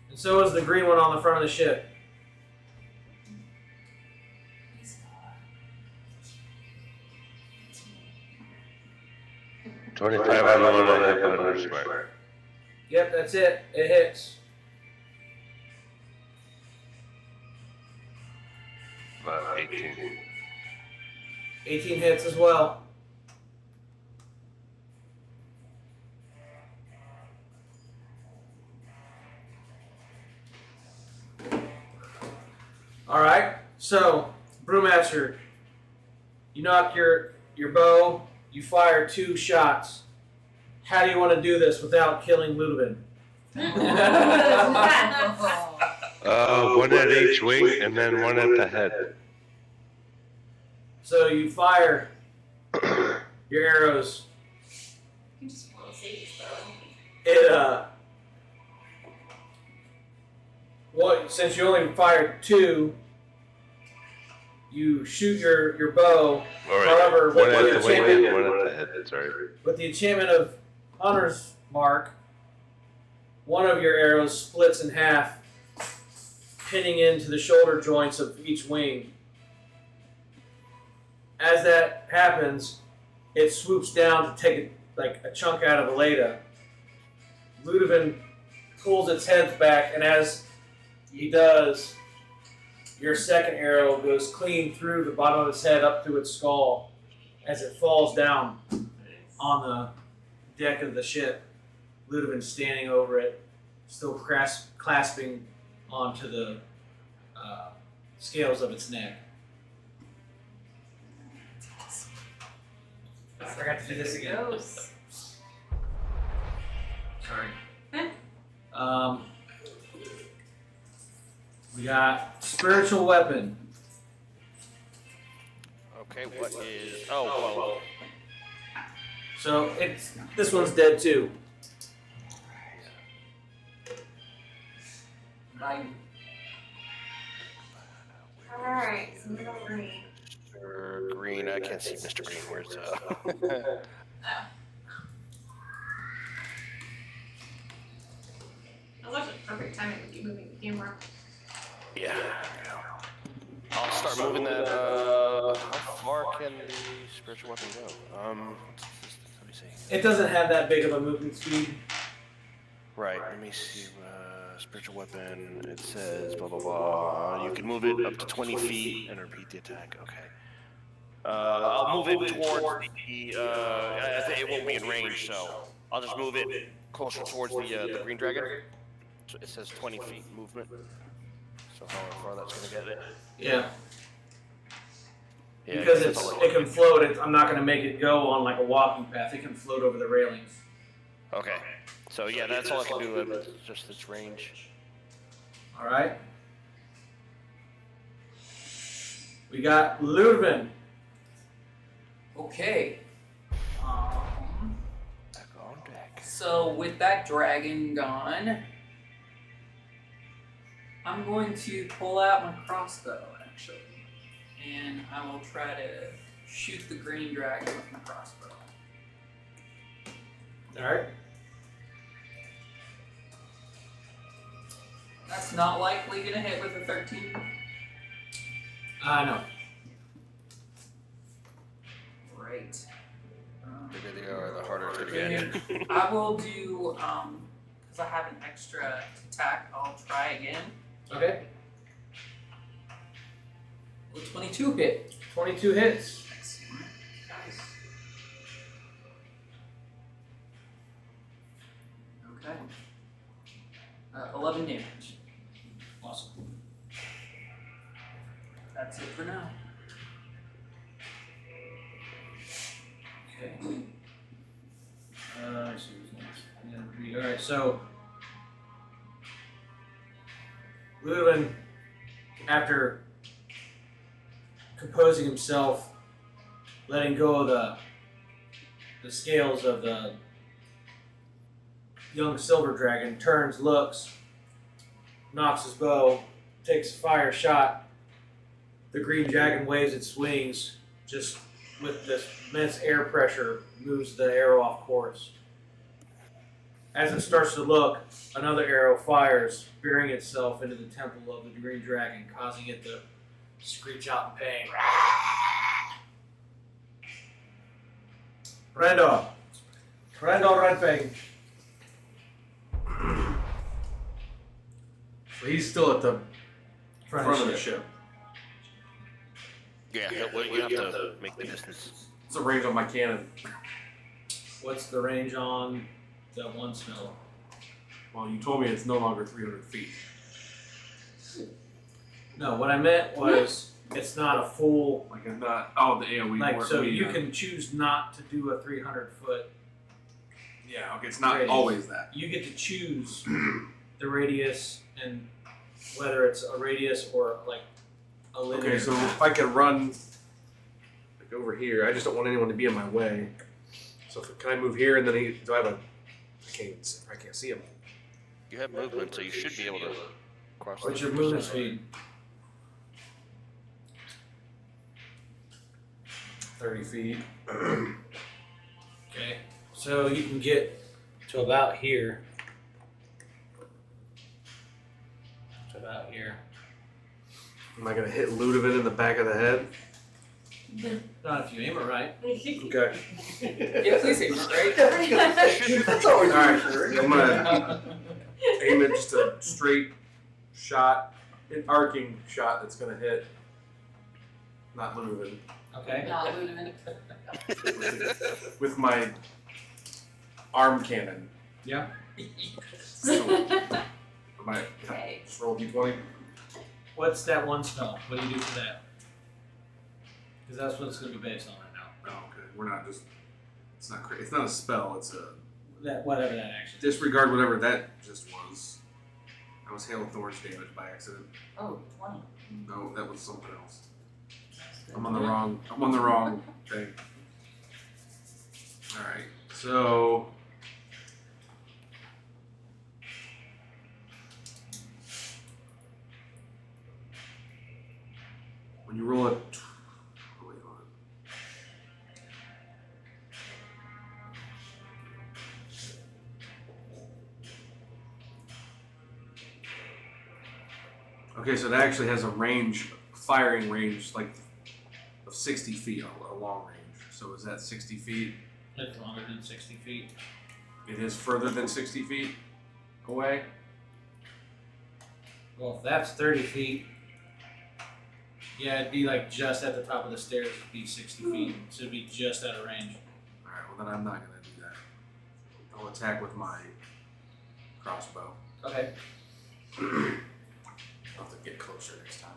And so is the green one on the front of the ship. $25 on the one I have under smart. Yep, that's it. It hits. About 18. 18 hits as well. Alright, so, Brewmaster, you knock your bow, you fire 2 shots. How do you want to do this without killing Ludovin? One at each wing and then one at the head. So you fire your arrows. You can just roll saves, though. It since you only fired 2, you shoot your bow. Alright, However, one with at the the wing enchantment, and one at the head, sorry. with the enchantment of Hunter's Mark, one of your arrows splits in half, pinning into the shoulder joints of each wing. As that happens, it swoops down to take a chunk out of Aleda. Ludovin pulls its head back, and as he does, your second arrow goes clean through the bottom of its head up through its skull as it falls down on the deck of the ship. Ludovin standing over it, still clasping onto the scales of its neck. I forgot to do this again. Gross. Sorry. We got spiritual weapon. Okay, what is? Oh, well. So this one's dead too. Alright, so middle green. Mr. Green, I can't see Mr. Green. Where's That was actually perfect timing with you moving the camera. Yeah. I'll start moving that. How far can the spiritual weapon go? Let me see. It doesn't have that big of a movement speed. Right. Let me see. Spiritual weapon. It says blah blah blah. You can move it up to 20 feet and repeat the attack. Okay. I'll move it towards the. I think it won't be in range, so I'll just move it closer towards the green dragon. So it says 20 feet movement. So how far that's gonna get it? Yeah. Yeah, Because that's all it can float. I'm not going to make it go on like a walking path. It can float over the railings. Okay. So yeah, that's all I can do. It's just its range. All right. We got Ludovin. Okay. Back on deck. So with that dragon gone, I'm going to pull out my crossbow actually, and I will try to shoot the green dragon with my crossbow. All right. That's not likely gonna hit with a 13. No. Great. The bigger they are, the harder it's gonna get. I will do, because I have an extra attack, I'll try again. Okay. Will 22 hit? 22 hits. Excellent. 11 damage. Awesome. That's it for now. Okay. Let's see who's next. Yeah, all right, so Lewin, after composing himself, letting go of the scales of the young silver dragon, turns, looks, knocks his bow, takes a fire shot. The green dragon waves its wings, just with this immense air pressure, moves the arrow off course. As it starts to look, another arrow fires, burying itself into the temple of the green dragon, causing it to screech out in pain. Brando Redfang. So he's still at the Front front of the ship. Yeah, well, you have to make the distance. What's the range on my cannon? What's the range on that one spell? Well, you told me it's no longer 300 feet. No, what I meant was it's not a full. Like I'm not. Oh, the AOE. Like, more- so we, you can choose not to do a 300-foot. Yeah. Okay. It's not radius. always that. You get to choose the radius and whether it's a radius or like a linear. Okay. So if I can run like over here, I just don't want anyone to be in my way. So can I move here and then do I have a? I can't see him. You have movement, so you should be able to cross. What's the your other movement side. speed? 30 feet. Okay, so you can get to about here. To about here. Am I gonna hit Ludovic in the back of the head? Not if you aim it right. Okay. Yeah, please aim it, That's always All right. reassuring. I'm gonna aim it just a straight shot, an arcing shot that's gonna hit. Not Ludovic. Okay. Not Ludovic. With my arm cannon. Yeah. So, my, Okay. just roll d20. What's that one spell? What do you do for that? Because that's what it's going to be based on right now. Oh, okay. We're not just. It's not. It's not a spell. It's a That whatever that action. disregard whatever that just was. That was hail of thorns damage by accident. Oh, 20. No, that was something else. I'm on the wrong thing. All right. So. When you roll a. Wait, hold on. Okay, so it actually has a range, firing range, like of 60 feet, a long range. So is that 60 feet? It's longer than 60 feet. It is further than 60 feet away? Well, if that's 30 feet, yeah, it'd be like just at the top of the stairs. It'd be 60 feet. So it'd be just out of range. Alright, well then I'm not going to do that. I'll attack with my crossbow. Okay. I'll have to get closer next time.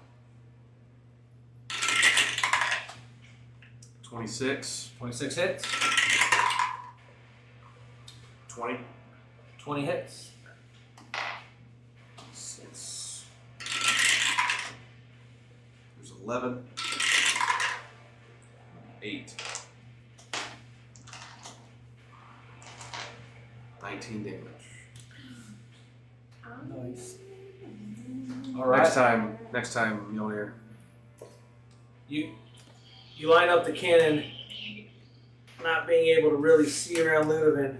26. 26 hits. 20. 20 hits. 6. There's 11. 8. 19 damage. Nice. All right. Next time, Mjolnir. You line up the cannon, not being able to really see around Ludovic,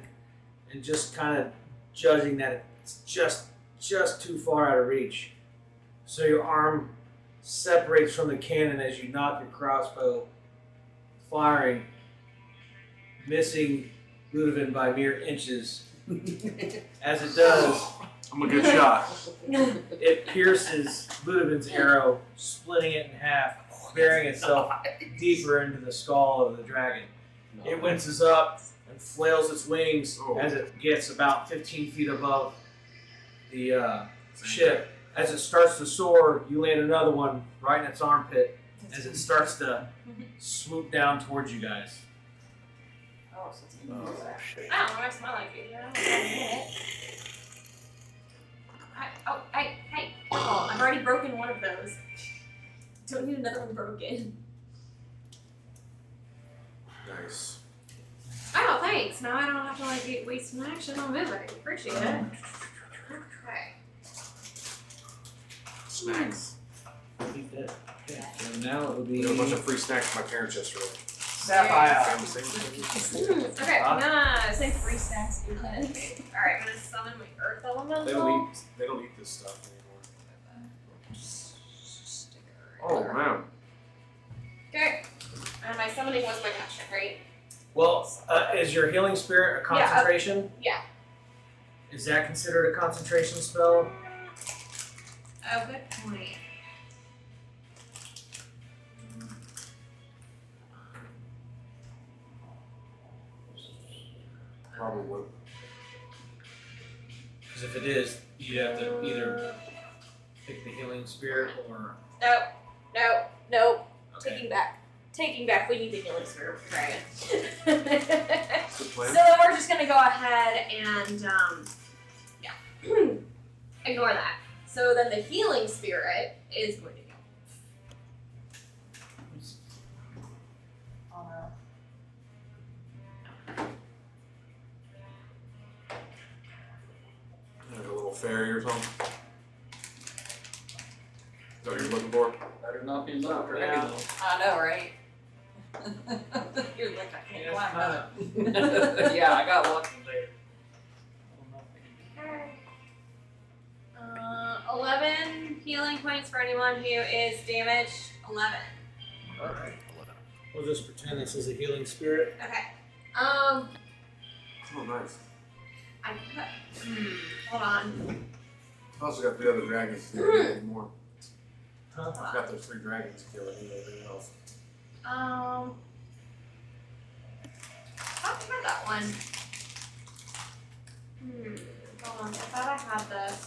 and just kind of judging that it's just too far out of reach. So your arm separates from the cannon as you knock your crossbow, firing, missing Ludovic by mere inches. As it does, I'm a good shot. it pierces Ludovic's arrow, splitting it in half, burying itself deeper into the skull of the dragon. It winces up and flails its wings as it gets about 15 feet above the ship. As it starts to soar, you land another one right in its armpit as it starts to swoop down towards you guys. Oh, so it's even Oh, more. shit. I don't know, I smell like it. I don't know if I hit it. Hey, oh, I've already broken one of those. Don't need another one broken. Nice. Oh, thanks. Now I don't have to like waste an action on moving. Appreciate it. Okay. Snacks. Keep that. Okay. So now it would We be. got a bunch of free snacks from my parents yesterday. Sapphire. Same thing. Okay, nice. Say free snacks, do that. Alright, I'm gonna summon my Earth Elemental. They don't eat this stuff anymore. Oh man. Okay. And my summoning was my action, right? Well, is your healing spirit a concentration? Yeah. Is that considered a concentration spell? Oh, good point. Probably. Because if it is, you have to either pick the healing spirit or. Nope. Okay. Taking back. We need the healing spirit for dragon. Good plan. So then we're just gonna go ahead and ignore that. So then the healing spirit is going to go. Oh no. Like a little fairy or something. Is that what you're looking for? Better not be little Yeah. dragon. I know, right? You're like, I can't climb up. Yeah, I got lucky there. 11 healing points for anyone who is damaged. 11. Alright. We'll just pretend this is a healing spirit. Okay. Oh, nice. I put. Hold on. I also got the other dragons to kill more. Huh? I've got those 3 dragons to kill and everything else. I had that one. Hold on. I thought I had this.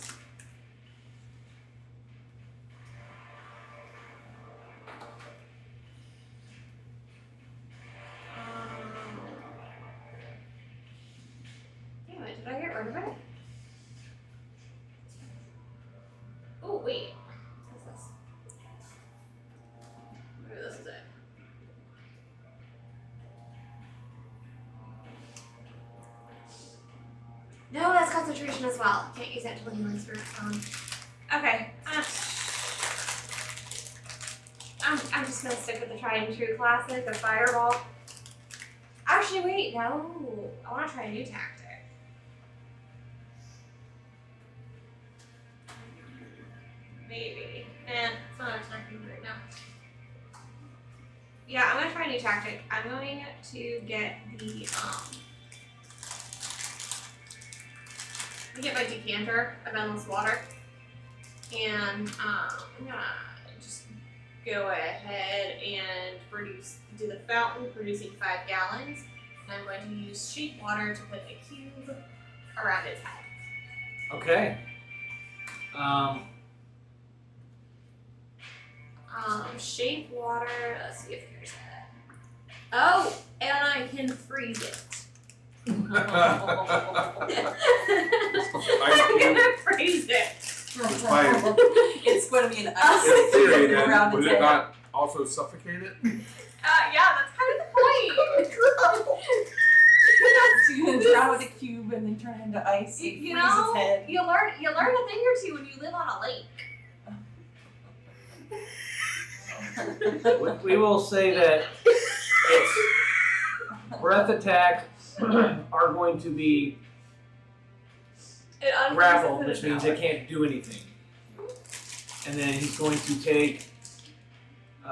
Damn it, did I get rid of it? Oh, wait. What's this? Maybe this is it. No, that's concentration as well. Can't use that until the healing spirit's gone. Okay. I'm just gonna stick with the tried and true classic, the fireball. Actually, wait, no. I wanna try a new tactic. Maybe. It's not attacking right now. Yeah, I'm gonna try a new tactic. I'm going to get the I get my decanter of endless water, and I'm gonna just go ahead and do the fountain, producing 5 gallons, and I'm going to use sheep water to put a cube around its head. Okay. Shape water, let's see if there's a. Oh, and I can freeze it. I'm gonna freeze it. It's going to be an ice In theory, cube then, around would its it head. not also suffocate it? Yeah, that's kind of the point. So you're going to drown with a cube and then turn it into ice and You freeze know, its head. you learn a thing or two when you live on a lake. We will say that its breath attack are going to be It unfreezes grappled, in which an means hour. it can't do anything. And then he's going to take. You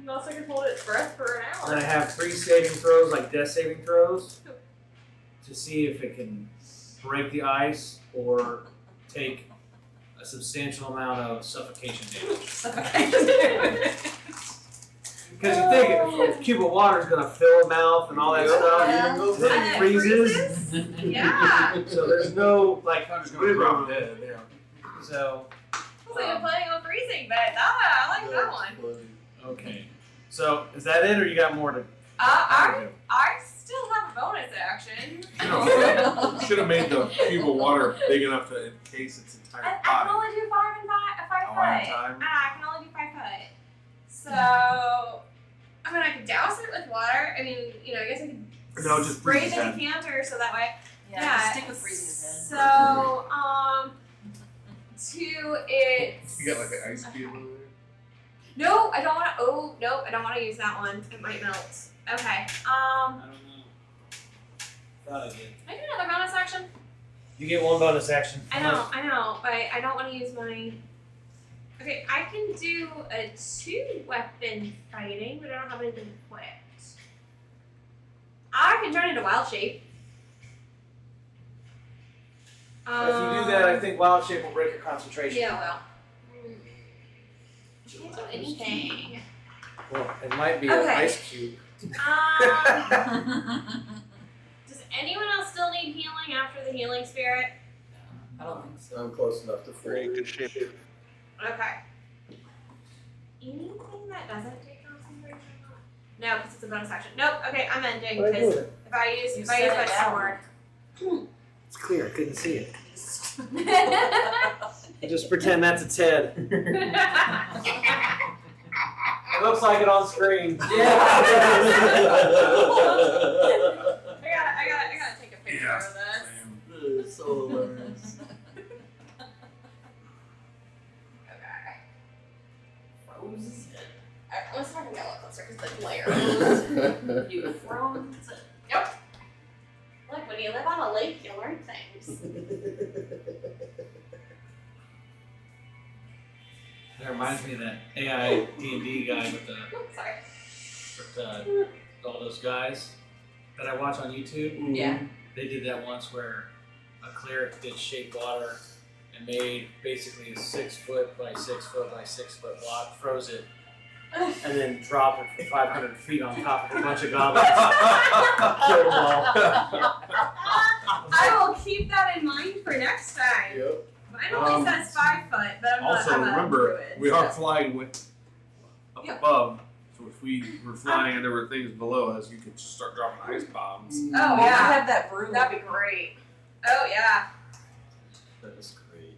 also can hold its breath for an We're hour. gonna have 3 saving throws, like death saving throws, to see if it can break the ice or take a substantial amount of suffocation damage. Because you think if a cube of water is gonna fill a mouth and all that stuff, then it freezes. Yeah. So there's no like. I'm just gonna drop dead. Yeah. So I was like, I'm planning on freezing, but I like that one. okay. So is that it, or you got more to? I still have a bonus action. Should have made the cube of water big enough to encase its I entire can body. only do 5 and 5 Oh, at a foot. time? I can only do 5 foot. So, I mean, I could douse it with water. I mean, you know, I guess I could No, just spray freeze it his in a decanter so that way. Yeah, Yeah, just stick with freezing his head. So, to it's. You got like an ice cube over there? No, I don't want to. Oh, nope, I don't want to use that one. It might melt. Okay. I don't know. Thought I did. Can I do another bonus action? You get one bonus action. I know, but I don't want to use my. Okay, I can do a 2-weapon fighting, but I don't have anything equipped. I can turn into wild shape. If you do that, I think wild shape will break your concentration. Yeah, well. Can't do anything. Well, it might be Okay. an ice cube. Does anyone else still need healing after the healing spirit? I don't think so. I'm close enough to Very free. good shape. Okay. Anything that doesn't take concentration? No, because it's a bonus action. Nope. Okay, I'm ending What are you because doing? if I use You my set it down. sword. It's clear. I couldn't see it. I just pretend that's its head. It looks like it on screen. I gotta take a picture Yeah. of this. It's so hilarious. Okay. Frozen. Let's have a yellow closer because the glare. You frozen. Look, when you live on a lake, you learn things. That reminds me of that AI D&D guy with Sorry. all those guys that I watch on YouTube. Yeah. They did that once where a cleric did shape water and made basically a 6 foot by 6 foot by 6 foot block, froze it, and then dropped it from 500 feet on top of a bunch of goblins. Killed them all. I will keep that in mind for next time. Yep. Mine only says 5 foot, but I'm Also, not. I'm remember, a druid, we are so. flying with up Yep. above. So if we were flying and there were things below us, you could just start dropping ice bombs. Oh I yeah, have that broom. that'd be great. Oh yeah. That is great.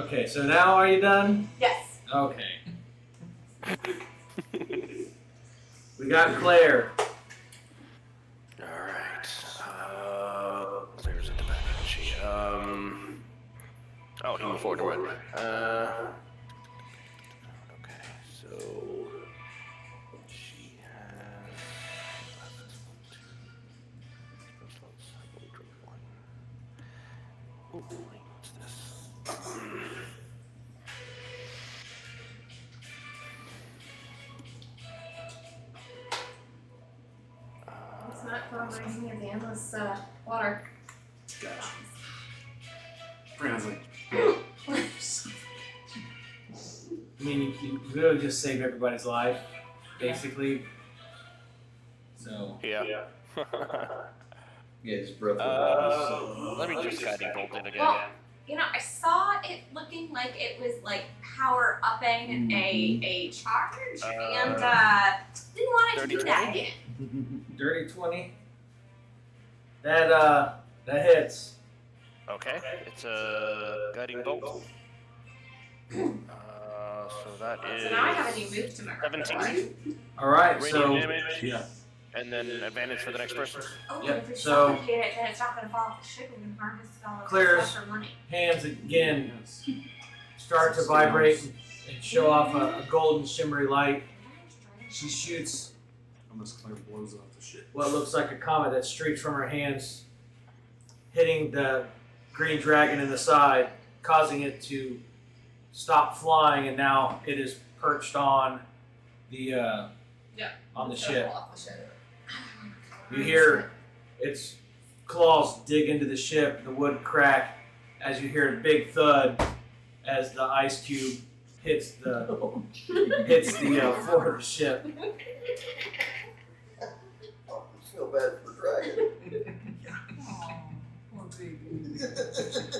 Okay, so now are you done? Yes. Okay. We got Claire. Alright. Claire's at the back. She, oh, he moved forward to red. Okay, so. She has. Ooh, what's this? It's not throwing my hands in this water. Gotcha. Fransley. I mean, you really just save everybody's life, basically. So. Yeah. Yeah, his breath Let me just guiding bolt it again. Well, you know, I saw it looking like it was like power upping a charge, and didn't want it to do that again. Dirty 20. That hits. Okay, it's a guiding bolt. So that is So now I have a new move to my 17. repertoire. All right, Radiant so damage. Yeah. And then advantage for the next person. Oh, Yep, if it's so- complicated, then it's not going to fall off the ship and we can harvest all of Clears. this stuff for money. hands again start to vibrate and show off a golden shimmery light. She shoots Unless Claire blows off the shit. what looks like a comet that streaks from her hands, hitting the green dragon in the side, causing it to stop flying, and now it is perched on the on the It's gonna ship. fall off the ship. You hear its claws dig into the ship, the wood crack, as you hear a big thud as the ice cube hits the floor of the ship. Oh, I feel bad for the dragon.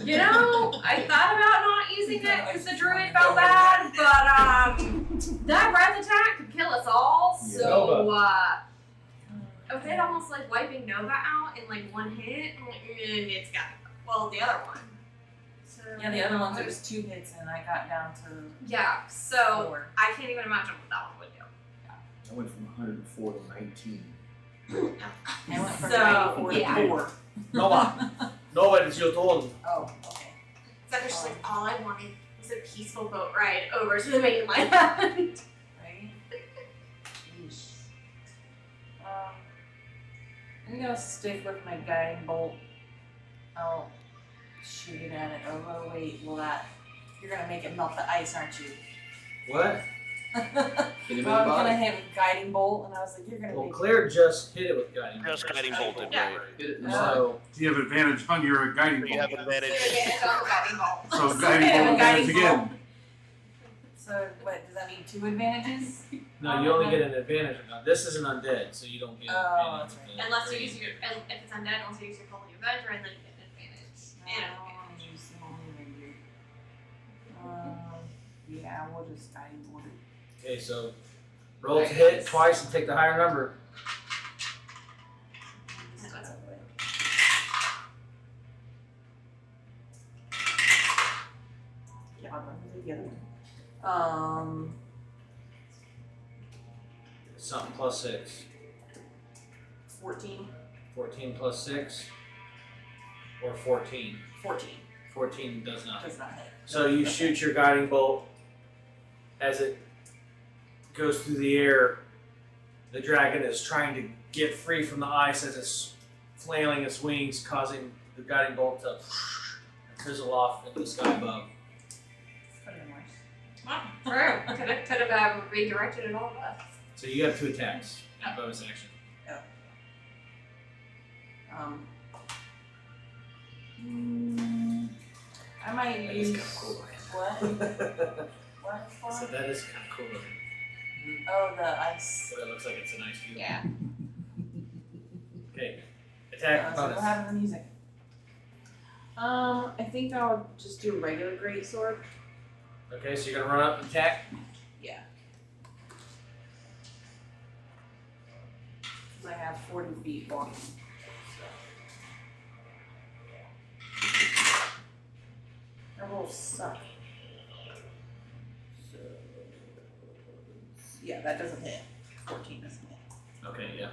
You know, I thought about not using it because the druid felt bad, but that breath attack could kill us all. So I did almost like wiping Nova out in like one hit, and it's got the other one. So, Yeah, the other ones it was 2 hits and I got down to yeah. So 4. I can't even imagine what that one would do. I went from 104 to 19. I went from So, 94 yeah. to 4. Nova, it's your turn. Oh, okay. So there's just like all I wanted was a peaceful boat ride over to the mainland. Right? Yeesh. I'm gonna stick with my guiding bolt. I'll shoot it at it. Oh, wait, you're gonna make it melt the ice, aren't you? What? Hit him in I the was gonna body. hit with guiding bolt, and I was like, you're gonna Well, make Claire just hit it with guiding. Just guiding bolted, Yeah. right? Hit it in the body. So You have advantage on your guiding You have bolt. advantage. Advantage on the guiding bolt. So guiding Yeah, bolt advantage guiding bolt. again. So, what, does that mean 2 advantages? no, you only get an advantage. Now, this is an undead, so you don't get an Oh, advantage. that's right. with the Unless you range. use if it's undead, unless you use your holy avenger, and then you get an advantage. And an advantage. Use the holy ranger. Yeah, we'll just guiding bolt it. Okay, so roll to hit twice and take the higher number. Yeah, I'll run with the other one. Something plus 6. 14. 14 plus 6. Or 14. 14. 14 does not. Does not hit. So you shoot your guiding bolt. As it goes through the air, the dragon is trying to get free from the ice as it's flailing its wings, causing the guiding bolt to fizzle off into the sky above. Could have been worse. Wow, true. Could have redirected it all of us. So you have 2 attacks. Bonus action. I might That is use kind of cool. what? What for? So that is kind of cool looking. Oh, the ice. So it looks like it's a nice cube. Yeah. Okay. Attack So bonus. we'll have the music. I think I'll just do a regular greatsword. Okay, so you're gonna run up and attack. Yeah. Because I have 40 feet walking. That will suck. So, yeah, that doesn't hit. 14 doesn't hit. Okay, yeah.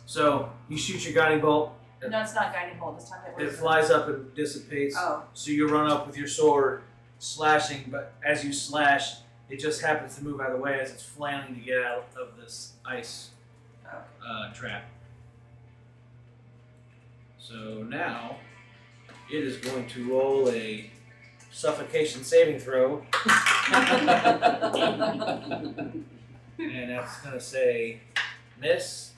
So you shoot your guiding bolt. No, it's not guiding bolt this time. It flies up and dissipates. Oh, So you run up with your sword, slashing, but as you slash, it just happens to move out of the way as it's flailing to get out of this ice trap. So now it is going to roll a suffocation saving throw, and that's going to say miss.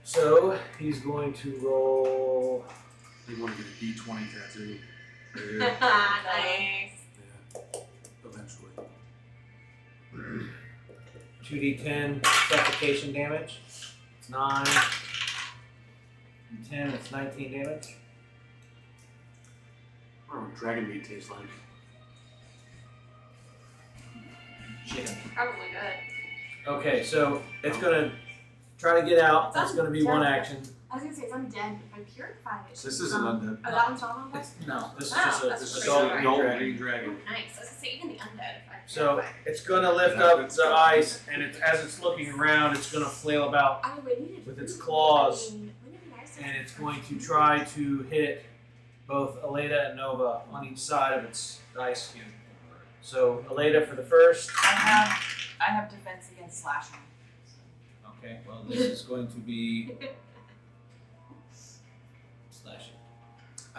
So he's going to roll. You want to get a D20 tattoo Nice. eventually. 2d10 suffocation damage. It's 9. And 10, it's 19 damage. I don't know what dragon meat tastes like. Chicken. Probably good. Okay, so it's gonna try to get out. That's gonna be one action. I was gonna say it's undead. If I purify it. This isn't undead. Oh, that one's not undead? No, this is Wow, just that's a pretty adult good. Adult dragon. green dragon. Nice. I was gonna say even the undead. If I So purify. it's gonna lift up the ice, and as it's looking around, it's gonna flail about, I mean, we needed with its food. claws, I mean, wouldn't it be nice to and have it's food? going to try to hit both Aleda and Nova on each side of its ice cube. So Aleda for the first. I have defense against slashing. Okay, well this is going to be slashing.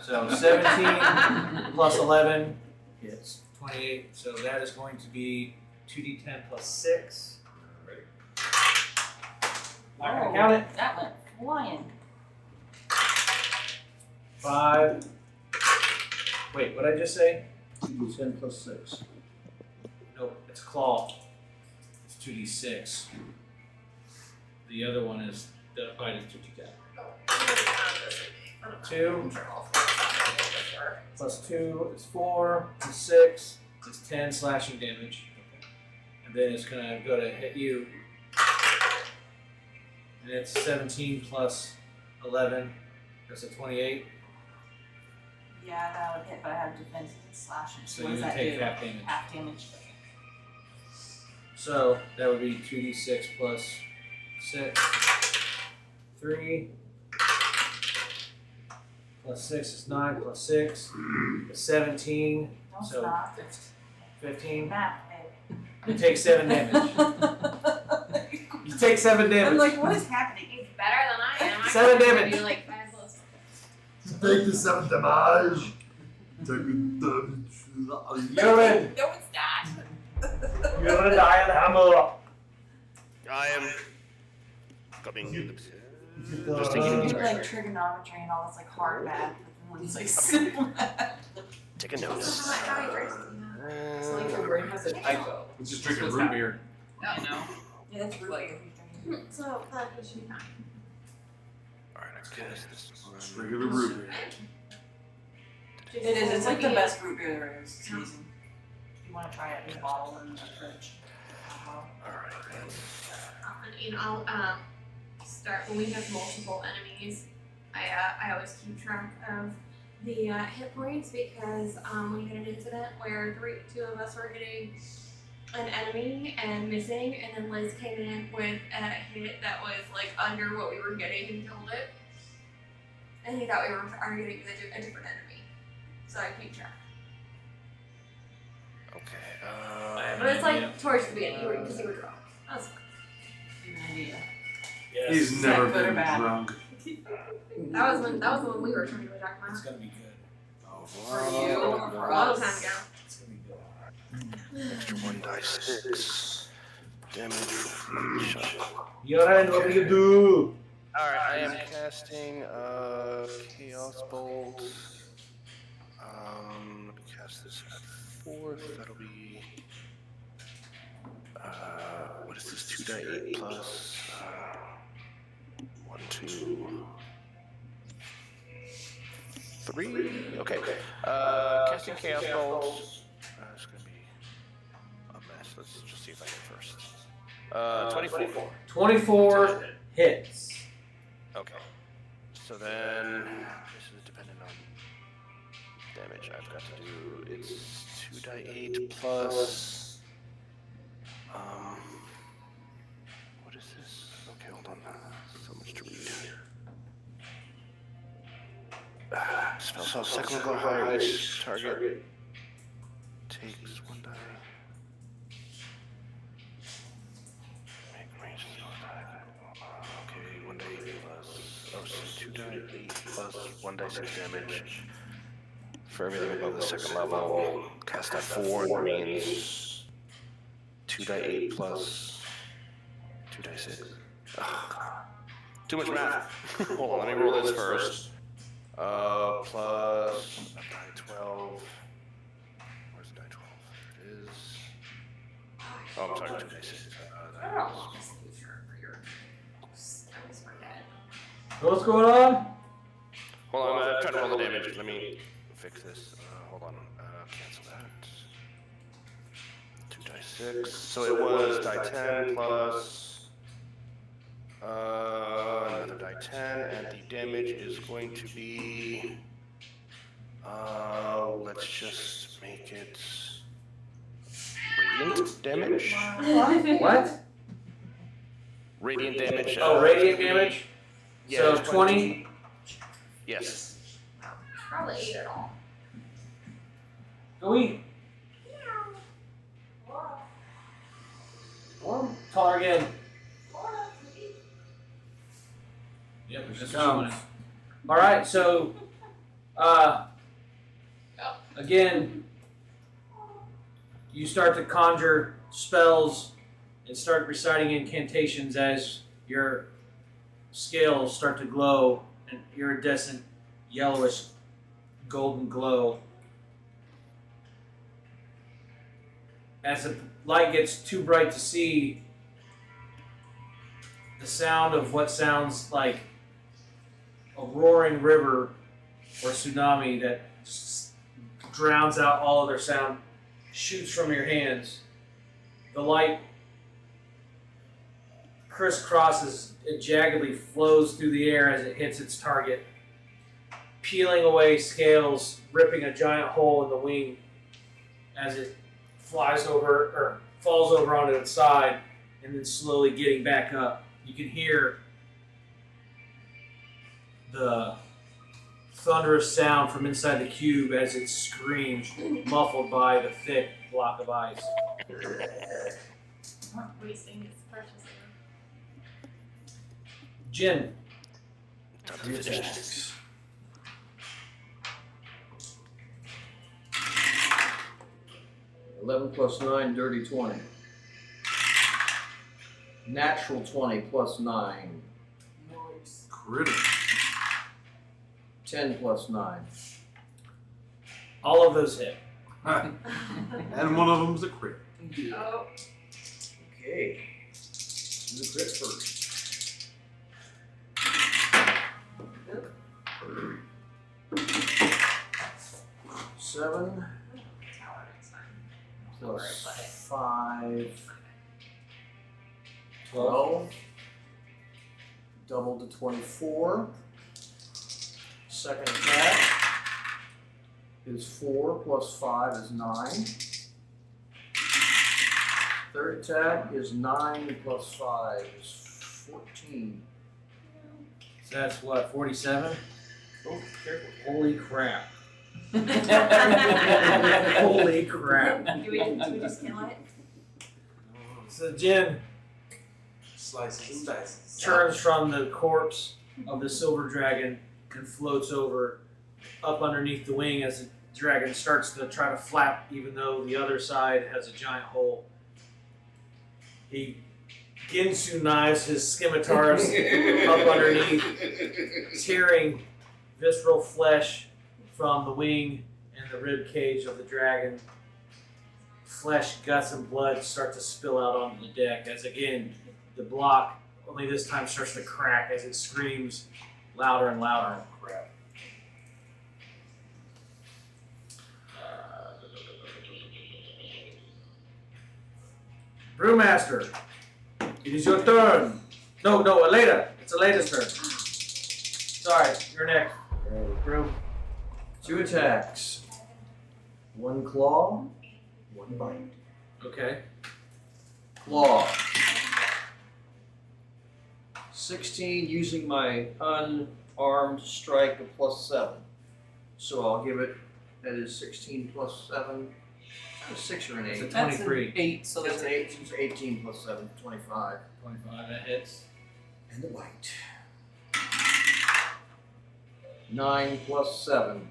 So 17 plus 11 hits 28. So that is going to be 2d10 plus 6. Not gonna count it. That went flying. 5. Wait, what did I just say? 2d10 plus 6. Nope, it's claw. It's 2d6. The other one is the bite is 2d10. 2 plus 2 is 4 plus 6 is 10 slashing damage. And then it's gonna go to hit you. And it's 17 plus 11. That's a 28. Yeah, that would hit, but I have defense and slashing. So what you does would that take do? half damage. Half damage. So that would be 2d6 plus 6. 3 plus 6 is 9 plus 6 is 17. No, So- stop. 15. Math, You take 7 damage. babe. You take 7 damage. I'm like, what is happening? He's better than I am. I 7 can damage. do like 5 plus. Take the 7 damage. Take the damage. You're in. No, it's not. You're gonna die on the hammer. I am coming. You Just You taking do like trigonometry and all this like hard math, but then one's like simple math. Take a note. How many drinks do you have? It's like your brain has a typo. It's just drinking root beer. You know? Yeah, that's really good. So that should be fine. Alright, let's cast this. Just regular root beer. It is. It's like the best root beer there is. It's amazing. If you want to try it in a bottle in the fridge. Alright. And I'll start when we have multiple enemies. I always keep track of the hit points because we had an incident where two of us were hitting an enemy and missing, and then Liz came in with a hit that was like under what we were getting and killed it. And he thought we were targeting a different enemy, so I keep track. Okay. But it's like towards the beginning because you were drunk. That was fun. Good idea. Yes. He's never Good or been bad? drunk. That was when we were trying to attack It's my gonna be good. For you or for a long us? time ago. It's gonna be good. Extra 1 die 6. Damage from each shot. You're in. What do you do? Alright, I am casting Chaos Bolt. Let me cast this at 4th. That'll be. What is this? 2 die 8 plus. 1, 2. 3? Okay. Casting Chaos Bolt. It's gonna be a mess. Let's just see if I hit first. 24. 24 hits. Okay. So then, this is dependent on damage. I've got to do, it's 2 die 8 plus, what is this? Okay, hold on. So much to read. Spell second level higher, each target takes 1 die. Make range okay, 1 die 8 plus, oh, so 2 die 8 plus 1 die 6 damage. For everything above the second level, cast at 4, that means 2 die 8 plus 2 die 6. Ugh. Too much math. Hold on, let me roll this first. Plus a die 12. Where's the die 12? There it is. Oh, I'm sorry, 2 die 6. I don't know how long this is for your. I always forget. What's going on? Hold on, I'm trying to roll the damage. Let me fix this. Hold on. Cancel that. 2 die 6. So it was die 10 plus another die 10, and the damage is going to be. Let's just make it radiant damage. What? Radiant damage. Oh, radiant damage? Yeah, So it's 20? Yes. Probably 8 at all. Go eat. Call her again. Yep, that's what she wanted. Alright, so, again, you start to conjure spells and start reciting incantations as your scales start to glow, an iridescent, yellowish, golden glow. as the light gets too bright to see, the sound of what sounds like a roaring river or tsunami that just drowns out all other sound shoots from your hands. The light crisscrosses, it jaggedly flows through the air as it hits its target, peeling away scales, ripping a giant hole in the wing as it flies over or falls over onto its side and then slowly getting back up. You can hear the thunderous sound from inside the cube as it screams, muffled by the thick block of ice. Not wasting his precious air. Jin, Time to finish this. 11 plus 9, dirty 20. Natural 20 plus 9. Noise. Critical. 10 plus 9. all of those hit. And one of them's a crit. Oh, Okay. Do the crit first. Seven tower next time. plus 5. 12. Double to 24. Second attack is 4 plus 5 is 9. Third attack is 9 plus 5 is 14. So that's what, 47? Oh, careful. Holy crap. Holy crap. Do we just kill it? So Jin Slices and dices. turns from the corpse of the silver dragon and floats over up underneath the wing as the dragon starts to try to flap, even though the other side has a giant hole. He Ginsu knives his scimitars up underneath, tearing visceral flesh from the wing and the rib cage of the dragon. Flesh, guts, and blood start to spill out onto the deck as again the block, only this time, starts to crack as it screams louder and louder. Crap. Brewmaster, it is your turn. No, Aleda. It's Aleda's turn. Sorry, you're next. Brew. 2 attacks. 1 claw, 1 bite. Okay. Claw. 16 using my unarmed strike of plus 7. So I'll give it, that is 16 plus 7. A 6 or an 8. It's a That's 23. an 8, so That's that's an 8. It's 18 plus 7, 25. 25, that hits. And the bite. 9 plus 7.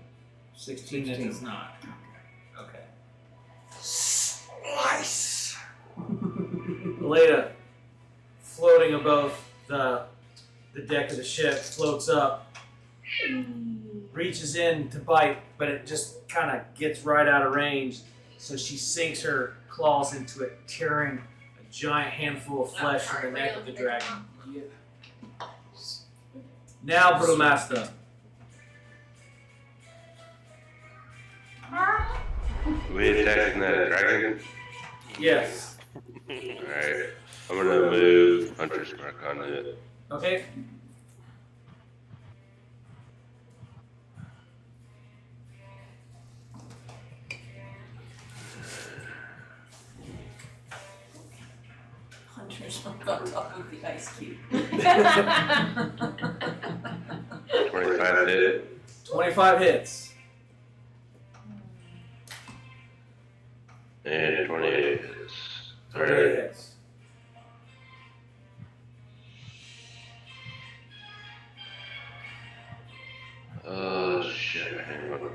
16, that 16. does not. Okay. Slice! Aleda, floating above the deck of the ship, floats up, reaches in to bite, but it just kind of gets right out of range. So she sinks her claws into it, tearing a giant handful of flesh from the neck of the dragon. Now, Brewmaster. We attacking that dragon? Yes. Alright. I'm gonna move Hunter's Mark on it. Okay. Hunters on top of the ice cube. 25 hit. 25 hits. And 28 hits. 28 Alright. hits. Oh shit, hang on.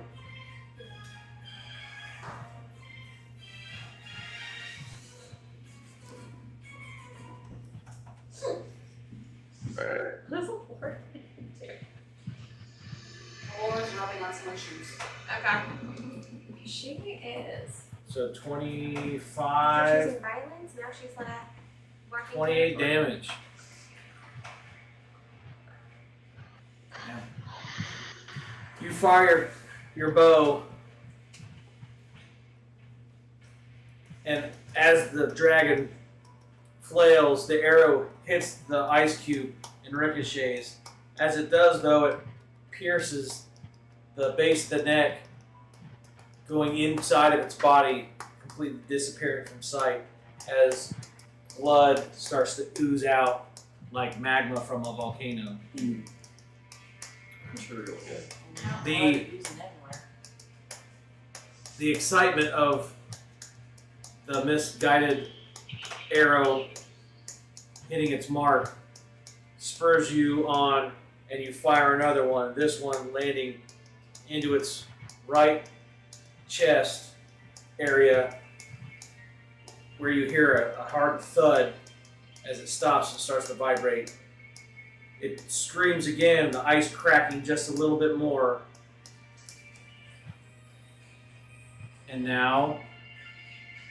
Alright. That's a four. Or is rubbing on someone's shoes. Okay. She is. So So She's 25, using violence. Now she's working. 28 damage. You fire your bow, and as the dragon flails, the arrow hits the ice cube and ricochets. As it does, though, it pierces the base of the neck, going inside of its body, completely disappearing from sight as blood starts to ooze out like magma from a volcano. Material. The excitement of the misguided arrow hitting its mark spurs you on, and you fire another one, this one landing into its right chest area, where you hear a hard thud as it stops and starts to vibrate. It screams again, the ice cracking just a little bit more. And now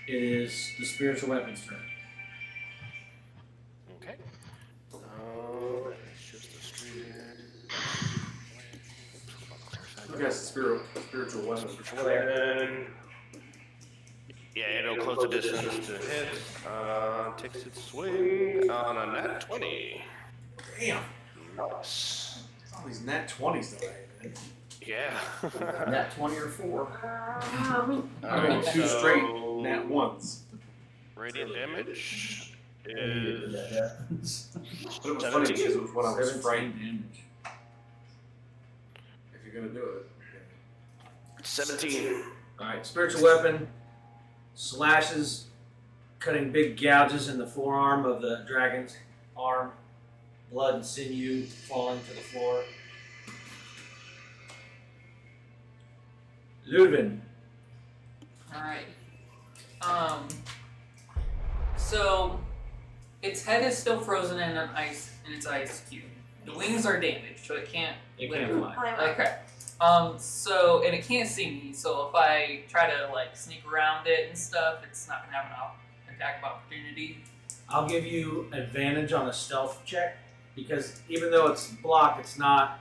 it is the spiritual weapon's turn. Okay. It's just a straight ahead. Look at spiritual weapon. Weapon. Yeah, it'll close the distance to hit. Takes its swing on a nat 20. Damn. Nice. All these nat 20s tonight, man. Yeah. Nat 20 or 4. I mean, 2 straight nat 1s. Radiant damage That is happens. But it was funny because it was when I was 17 frightened. damage. If you're gonna do it. 17. Alright, spiritual weapon slashes, cutting big gouges in the forearm of the dragon's arm. Blood and sinew falling to the floor. Ludwin. Alright. So its head is still frozen in its ice cube. The wings are damaged, so it can't It lift. can't fly. Okay. So and it can't see me, so if I try to like sneak around it and stuff, it's not gonna have an attack of opportunity. I'll give you advantage on a stealth check because even though it's blocked, it's not.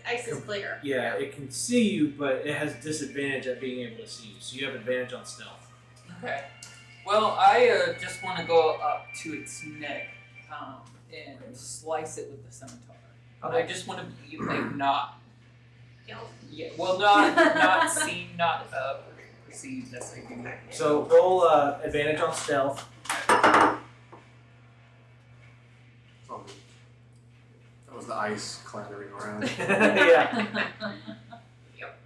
Ice is clear. Yeah, it can see you, but it has disadvantage at being able to see you. So you have advantage on stealth. Okay. Well, I just want to go up to its neck and slice it with the scimitar. I just want to be like not. Killed. Yeah. Well, not seen, not perceived. That's like. So roll advantage on stealth. Oh, that was the ice clattering around. Yeah. Yep.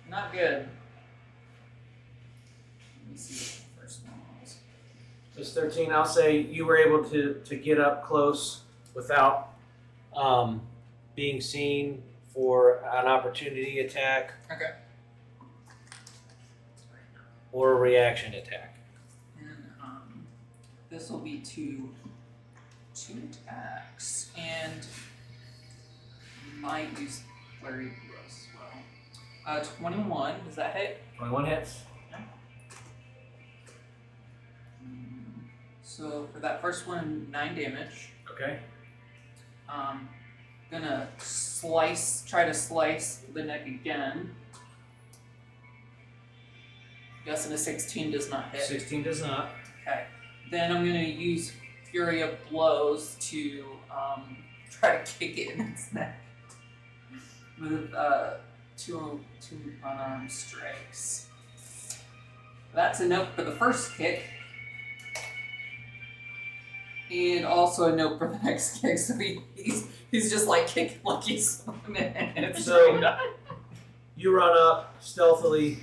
Not good. Let me see what the first one was. Just 13. I'll say you were able to get up close without being seen for an opportunity attack Okay. or a reaction attack. And this will be two attacks, and might use flurry of blows as well. 21. Does that hit? 21 hits. So for that first one, 9 damage. Okay. Gonna try to slice the neck again. Guessing a 16 does not hit. 16 does not. Okay. Then I'm gonna use Fury of Blows to try to kick it in its neck with two unarmed strikes. That's a note for the first kick. And also a note for the next kick, so he's just like kicking like he's swimming. So you run up stealthily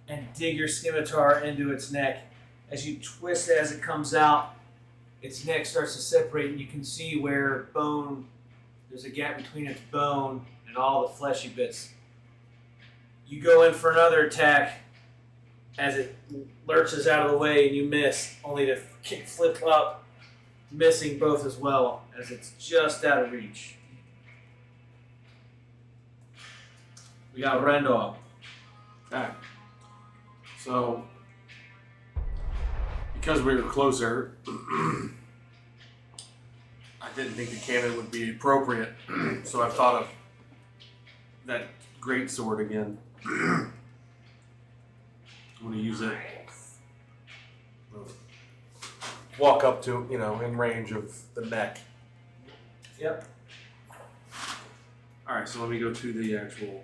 and dig your scimitar into its neck. As you twist it as it comes out, its neck starts to separate, and you can see where there's a gap between its bone and all the fleshy bits. You go in for another attack as it lurches out of the way, and you miss, only to flip up, missing both as well, as it's just out of reach. We got Rendog. Alright. So, because we were closer, I didn't think the cannon would be appropriate. So I've thought of that great sword again. I'm going to use it. Walk up to, in range of the neck. Yep. Alright, so let me go to the actual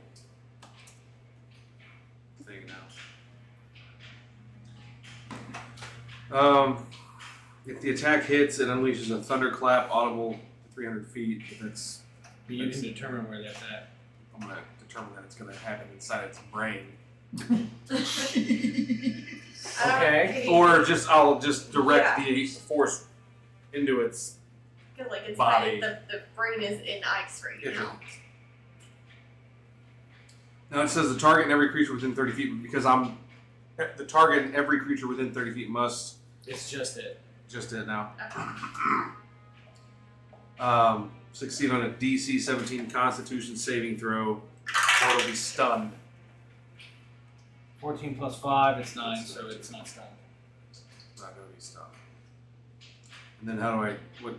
thing now. If the attack hits, it unleashes a thunderclap audible to 300 feet. If it's, You can determine where that's at. I'm going to determine that it's going to happen inside its brain. Okay. Or I'll just direct the force into its Because like it's body. the brain is in ice right now. Now it says the target and every creature within 30 feet, because the target and every creature within 30 feet must. It's just it. Just it now. Okay. Succeed on a DC 17 Constitution saving throw, or it'll be stunned. 14 plus 5, it's 9, so it's not stunned. Not gonna be stunned. And then what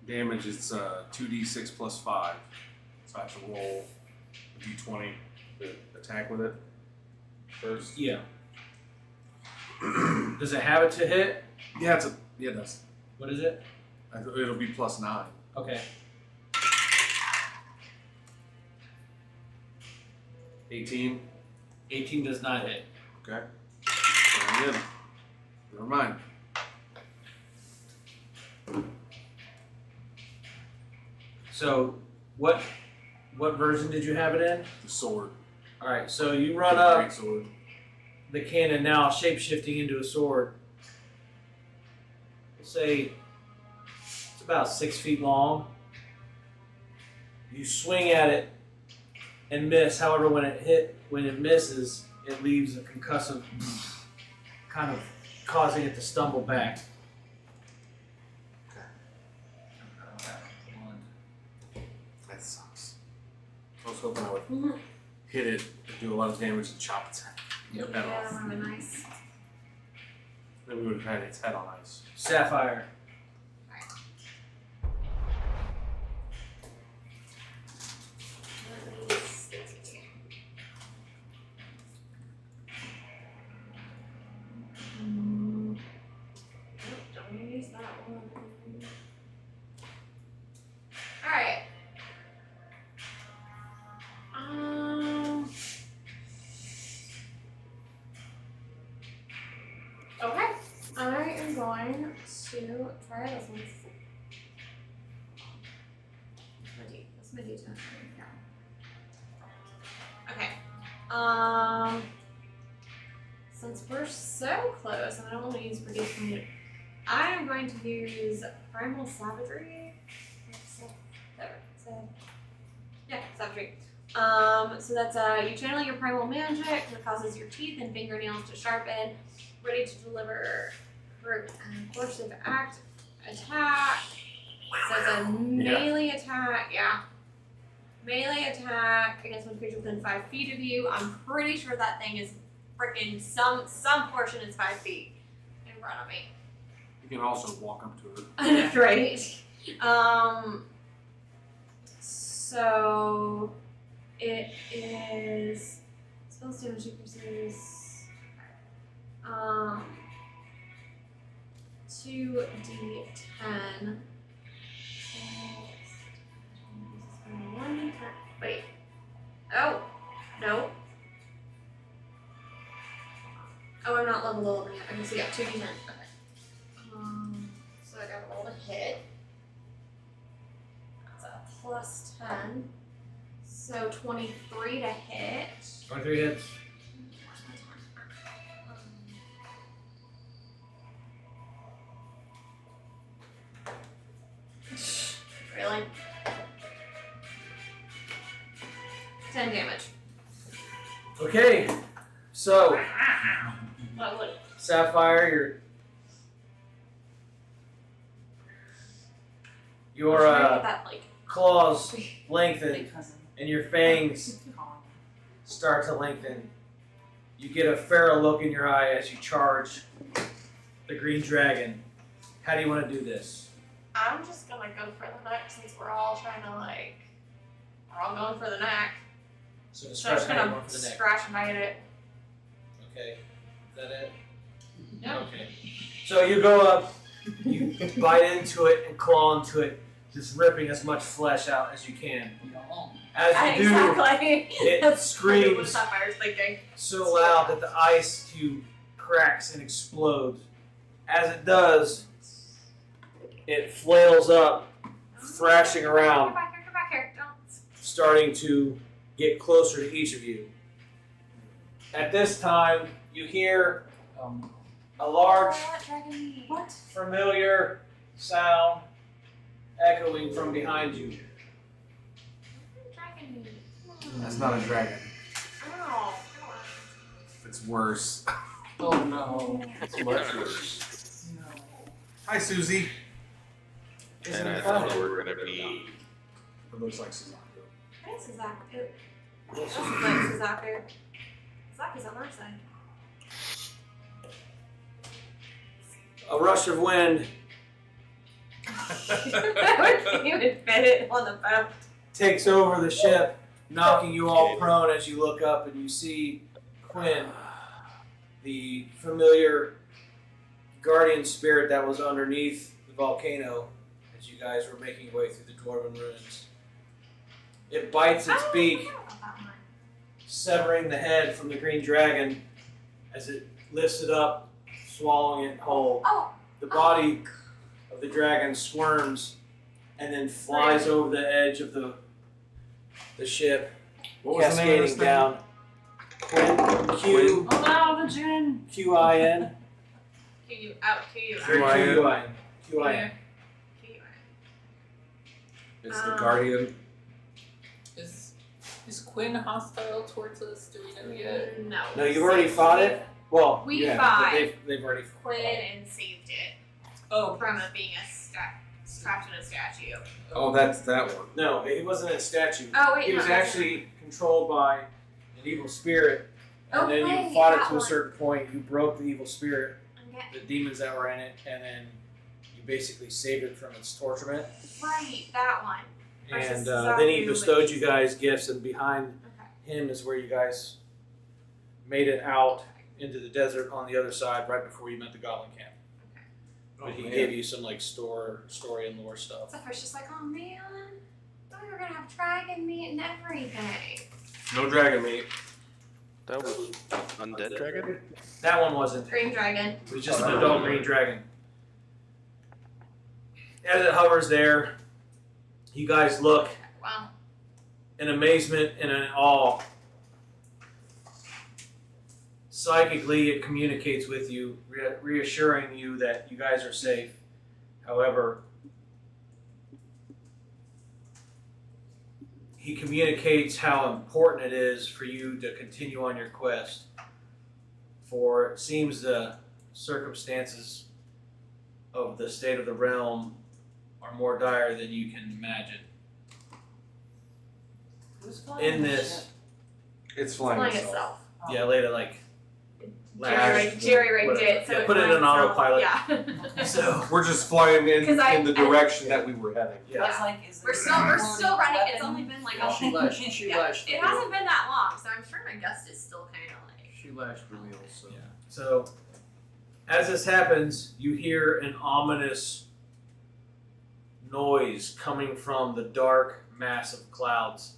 damage? It's 2d6 plus 5. So I have to roll a d20 to attack with it first. Yeah. Does it have it to hit? Yeah, it does. What is it? It'll be plus 9. Okay. 18. 18 does not hit. Okay. Very good. Never mind. So, what version did you have it in? The sword. All right. So you run The up great sword. the cannon now, shape-shifting into a sword. We'll say it's about 6 feet long. You swing at it and miss. However, when it misses, it leaves a concussive, kind of causing it to stumble back. That sucks. I was hoping I would hit it and do a lot of damage and chop its head. Yep. Head Yeah, off. that would be nice. Then we would have had its head on ice. Sapphire. Let me see. Nope, don't use that one. Alright. Okay. I am going to try this one. What's my D10? Okay. Since we're so close and I don't want to use prediction, I am going to use Primal Savagery. Yeah, Savagery. So that's you channel your primal magic that causes your teeth and fingernails to sharpen, ready to deliver for a coercive attack. So it's a melee attack, melee attack against one creature within 5 feet of you. I'm pretty sure that thing is freaking some portion is 5 feet in front of me. You can also walk up to it. Right. So it is spells damage increases 2d10. Wait. Oh, no. Oh, I'm not level over yet. Okay, so yeah, 2d10. Okay. So I gotta roll to hit. That's a plus 10. So 23 to hit. 23 hits. Really? 10 damage. Okay. So, What would? Sapphire, your that like claws lengthen Big cousin. and your fangs start to lengthen. You get a feral look in your eye as you charge the green dragon. How do you want to do this? I'm just gonna go for the neck since we're all trying to we're all going for the neck. So So I'm just scratch gonna one for the neck. scratch and bite it. Okay. Is that it? Yeah. Okay. So you go up, you bite into it and claw into it, just ripping as much flesh out as you can. As you do, Exactly. it What screams Sapphire's thinking. so loud that the ice cube cracks and explodes. As it does, it flails up, thrashing around, Come back here. Don't. starting to get closer to each of you. At this time, you hear a large, What? familiar sound echoing from behind you. Dragon meat. That's not a dragon. Oh. It's worse. Oh no. It's much worse. No. Hi, Susie. And I thought we were gonna be. It looks like Suzaku. Hey, Suzaku. This is like Suzaku. Suzaku's on our side. A rush of wind I can't even fit it on the boat. takes over the ship, knocking you all prone as you look up and you see Quinn, the familiar guardian spirit that was underneath the volcano as you guys were making your way through the Dwarven ruins. It bites its beak, severing the head from the green dragon as it lifts it up, swallowing it whole. Oh. The body of the dragon squirms and then flies over the edge of the ship, What was the name of this cascading thing? down. Q Oh no, the gin. QIN. Q-U-I-N. QIN. QIN. It's the Guardian. Is Quinn hostile towards us? Do we know yet? No. No, you've already fought it. Well, We yeah, fought. They've already Quinn and saved it Oh, from it being trapped in a statue. Oh, that's that one. No, he wasn't a statue. Oh wait, He was no, that's actually controlled by an evil spirit, and Oh, then wait, you fought it that to a one. certain point. You broke the evil spirit, Okay. the demons that were in it, and then you basically saved it from its torturement. Right, that one. Versus And then he Suzaku, bestowed which- you guys gifts, and behind Okay. him is where you guys made it out into the desert on the other side, right before you met the Goblin camp. But he gave you some story and lore stuff. Zephyr's just like, oh man, thought we were gonna have dragon meat and everything. No dragon meat. That was undead dragon? That one wasn't. Green dragon. It was just an adult green dragon. As it hovers there, you guys look Wow. in amazement and in awe. Psychically, it communicates with you, reassuring you that you guys are safe. However, he communicates how important it is for you to continue on your quest. For it seems the circumstances of the state of the realm are more dire than you can imagine. who's flying In the this, ship? It's flying Flying itself. itself. yeah, later like Jerry rigged whatever. it, so Yeah, it put it flies in itself. autopilot. Yeah. So We're just flying in 'Cause the direction that we were heading. I was like, is We're this still a running. weapon? It's only been like Oh, a she lashed. It hasn't been that long, so I'm sure my gust is still kind of like. She lashed the wheels, so. yeah. So as this happens, you hear an ominous noise coming from the dark mass of clouds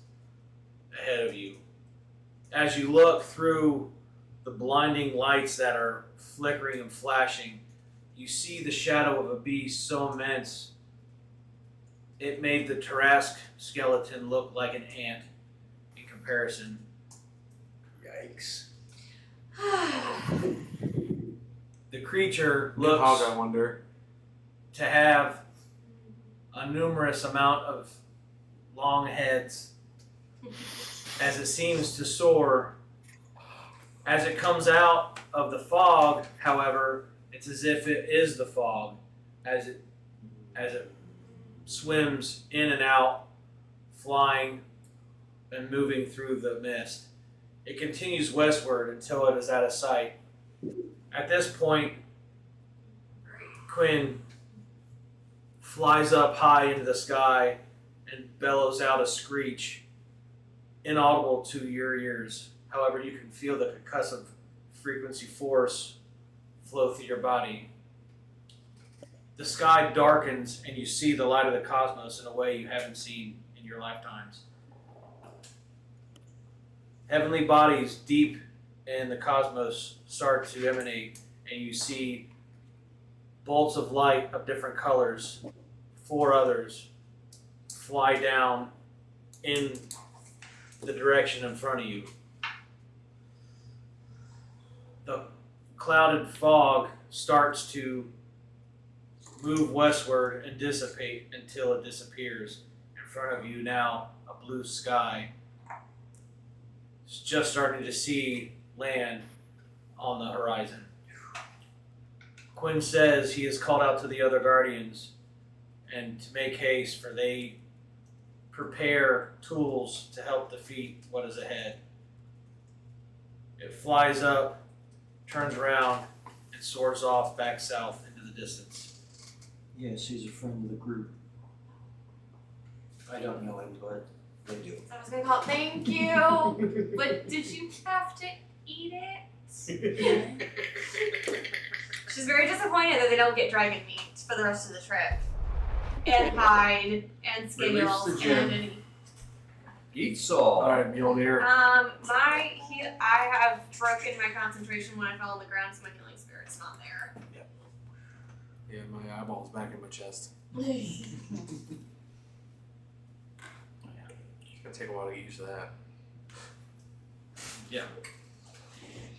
ahead of you. As you look through the blinding lights that are flickering and flashing, you see the shadow of a beast so immense it made the Tarask skeleton look like an ant in comparison. Yikes. The creature Hog, looks I wonder. to have a numerous amount of long heads as it seems to soar. As it comes out of the fog, however, it's as if it is the fog as it swims in and out, flying and moving through the mist. It continues westward until it is out of sight. At this point, Quinn flies up high into the sky and bellows out a screech inaudible to your ears. However, you can feel the concussive frequency force flow through your body. The sky darkens and you see the light of the cosmos in a way you haven't seen in your lifetimes. Heavenly bodies deep in the cosmos start to emanate, and you see bolts of light of different colors, 4 others, fly down in the direction in front of you. The clouded fog starts to move westward and dissipate until it disappears. In front of you now, a blue sky. It's just starting to see land on the horizon. Quinn says he has called out to the other guardians and to make haste, for they prepare tools to help defeat what is ahead. It flies up, turns around, and soars off back south into the distance. Yes, he's a friend of the group. I don't know him, but they do. I was gonna call it thank you, but did you have to eat it? She's very disappointed that they don't get dragon meat for the rest of the trip. And hide, and scales, and any. Eat Saul. Alright, Mjolnir. I have broken my concentration when I fell on the ground, so my healing spirit's not there. Yeah, my eyeball's back in my chest. It's gonna take a while to get used to that. Yeah.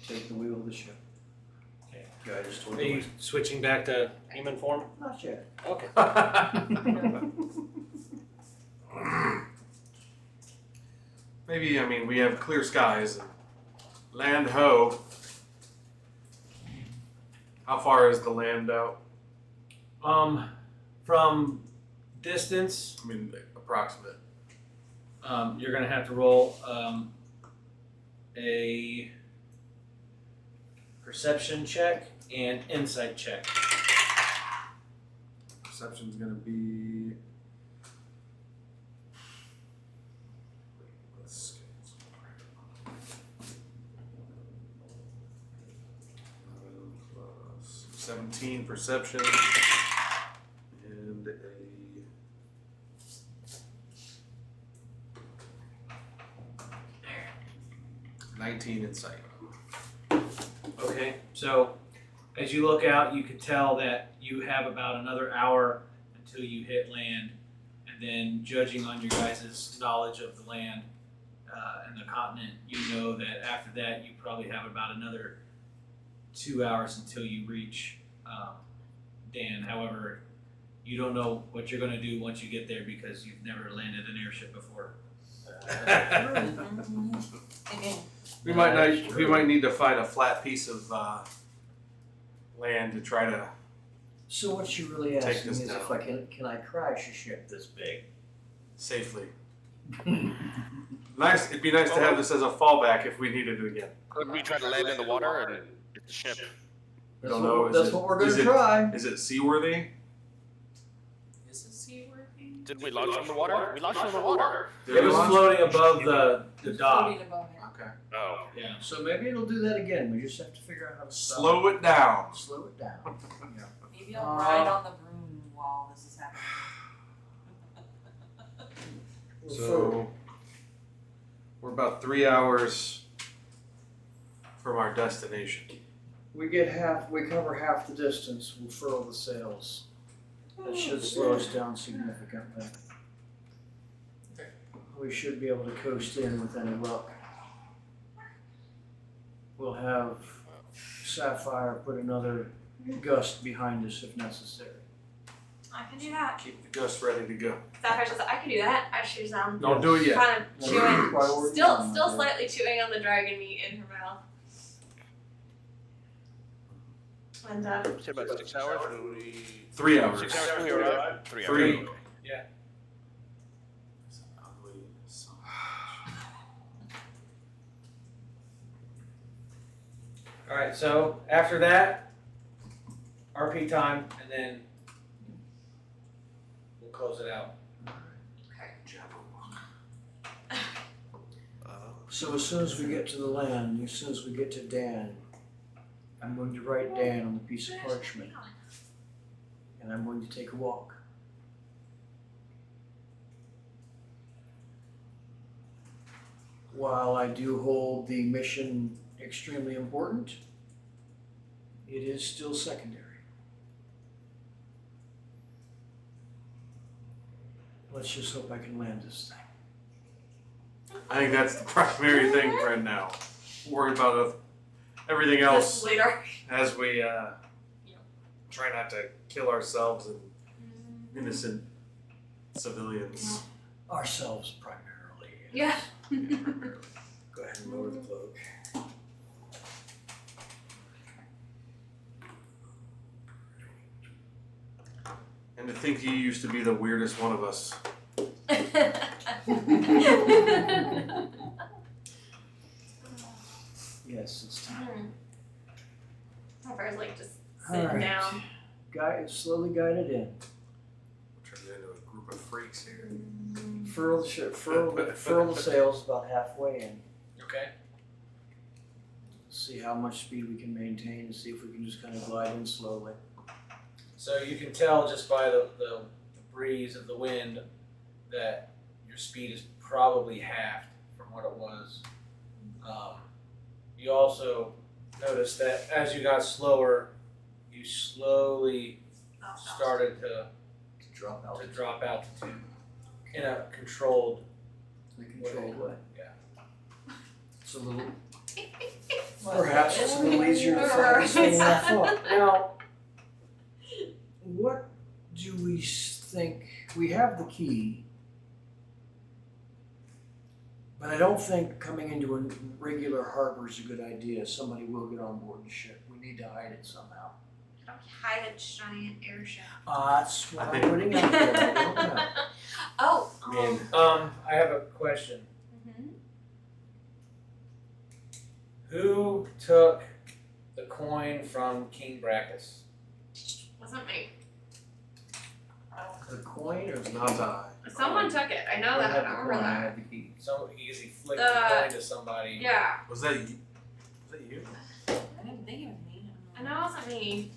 Take the wheel of the ship. Okay. Guide us toward Are the you way. switching back to human form? Not yet. Okay. Maybe, we have clear skies and land ho. How far is the land out? From distance, Approximate. you're gonna have to roll a perception check and insight check. Perception's gonna be. Let's get 11 plus 17 perception and a 19 insight. Okay, so as you look out, you can tell that you have about another hour until you hit land, and then judging on your guys' knowledge of the land and the continent, you know that after that you probably have about another 2 hours until you reach Dan. However, you don't know what you're going to do once you get there because you've never landed an airship before. We might need to find a flat piece of land to try to. So what you're really Take asking this is down. if can I crash a ship this big? Safely. Nice. It'd be nice to have this as a fallback if we needed it again. Could we try to land in the water and get the ship? I don't know. That's what we're gonna try. Is it seaworthy? Is it seaworthy? Did we launch from the water? We launched from the water. It was floating above the dock. Floating above it. Okay. Oh. Yeah. So maybe it'll do that again. We just have to figure out how to stop Slow it down. Slow it down. Yeah. Maybe I'll ride on the broom while this is happening. So we're about 3 hours from our destination. We cover half the distance, we'll furl the sails. That should slow us down significantly. We should be able to coast in with any luck. We'll have Sapphire put another gust behind us if necessary. I can do that. Keep the gust ready to go. Sapphire says, I can do that. I shoot some. Don't do it yet. Kind of chewing, Priority still on that. slightly chewing on the dragon meat in her mouth. And We said about 6 hours when we. 3 hours. 6 hours when we arrived? 3 hours. 3. Yeah. Alright, so after that, RP time, and then we'll close it out. So as soon as we get to the land, as soon as we get to Dan, I'm going to write Dan on a piece of parchment, and I'm going to take a walk. While I do hold the mission extremely important, it is still secondary. Let's just hope I can land this thing. I think that's the primary thing right now. Worry about everything else Later. as we try not to kill ourselves and innocent civilians. Ourselves primarily. Yeah. Go ahead and lower the cloak. And to think he used to be the weirdest one of us. Yes, it's time. Pepper's like just sitting Alright. down. Slowly guide it in. Turned into a group of freaks here. Furl the ship, furl the sails about halfway in. Okay. See how much speed we can maintain and see if we can just kind of glide in slowly. So you can tell just by the breeze of the wind that your speed is probably halved from what it was. You also notice that as you got slower, you slowly started to Drop out. drop altitude in a controlled In a controlled way. Yeah. It's a little, perhaps it's a little easier to fly this thing than I thought. Now, what do we think? We have the key, but I don't think coming into a regular harbor is a good idea. Somebody will get on board the ship. We need to hide it somehow. Don't hide a giant airship. That's what I I'm think- putting out there. I don't know. Oh. I have a question. Mhm. Who took the coin from King Brachus? Wasn't me. The coin or It was not I. Someone took it. I know that. I don't remember that. the key. So he flicked The- the coin to somebody. Yeah. Was that you? Was that you? I didn't think it was me. I know it wasn't me.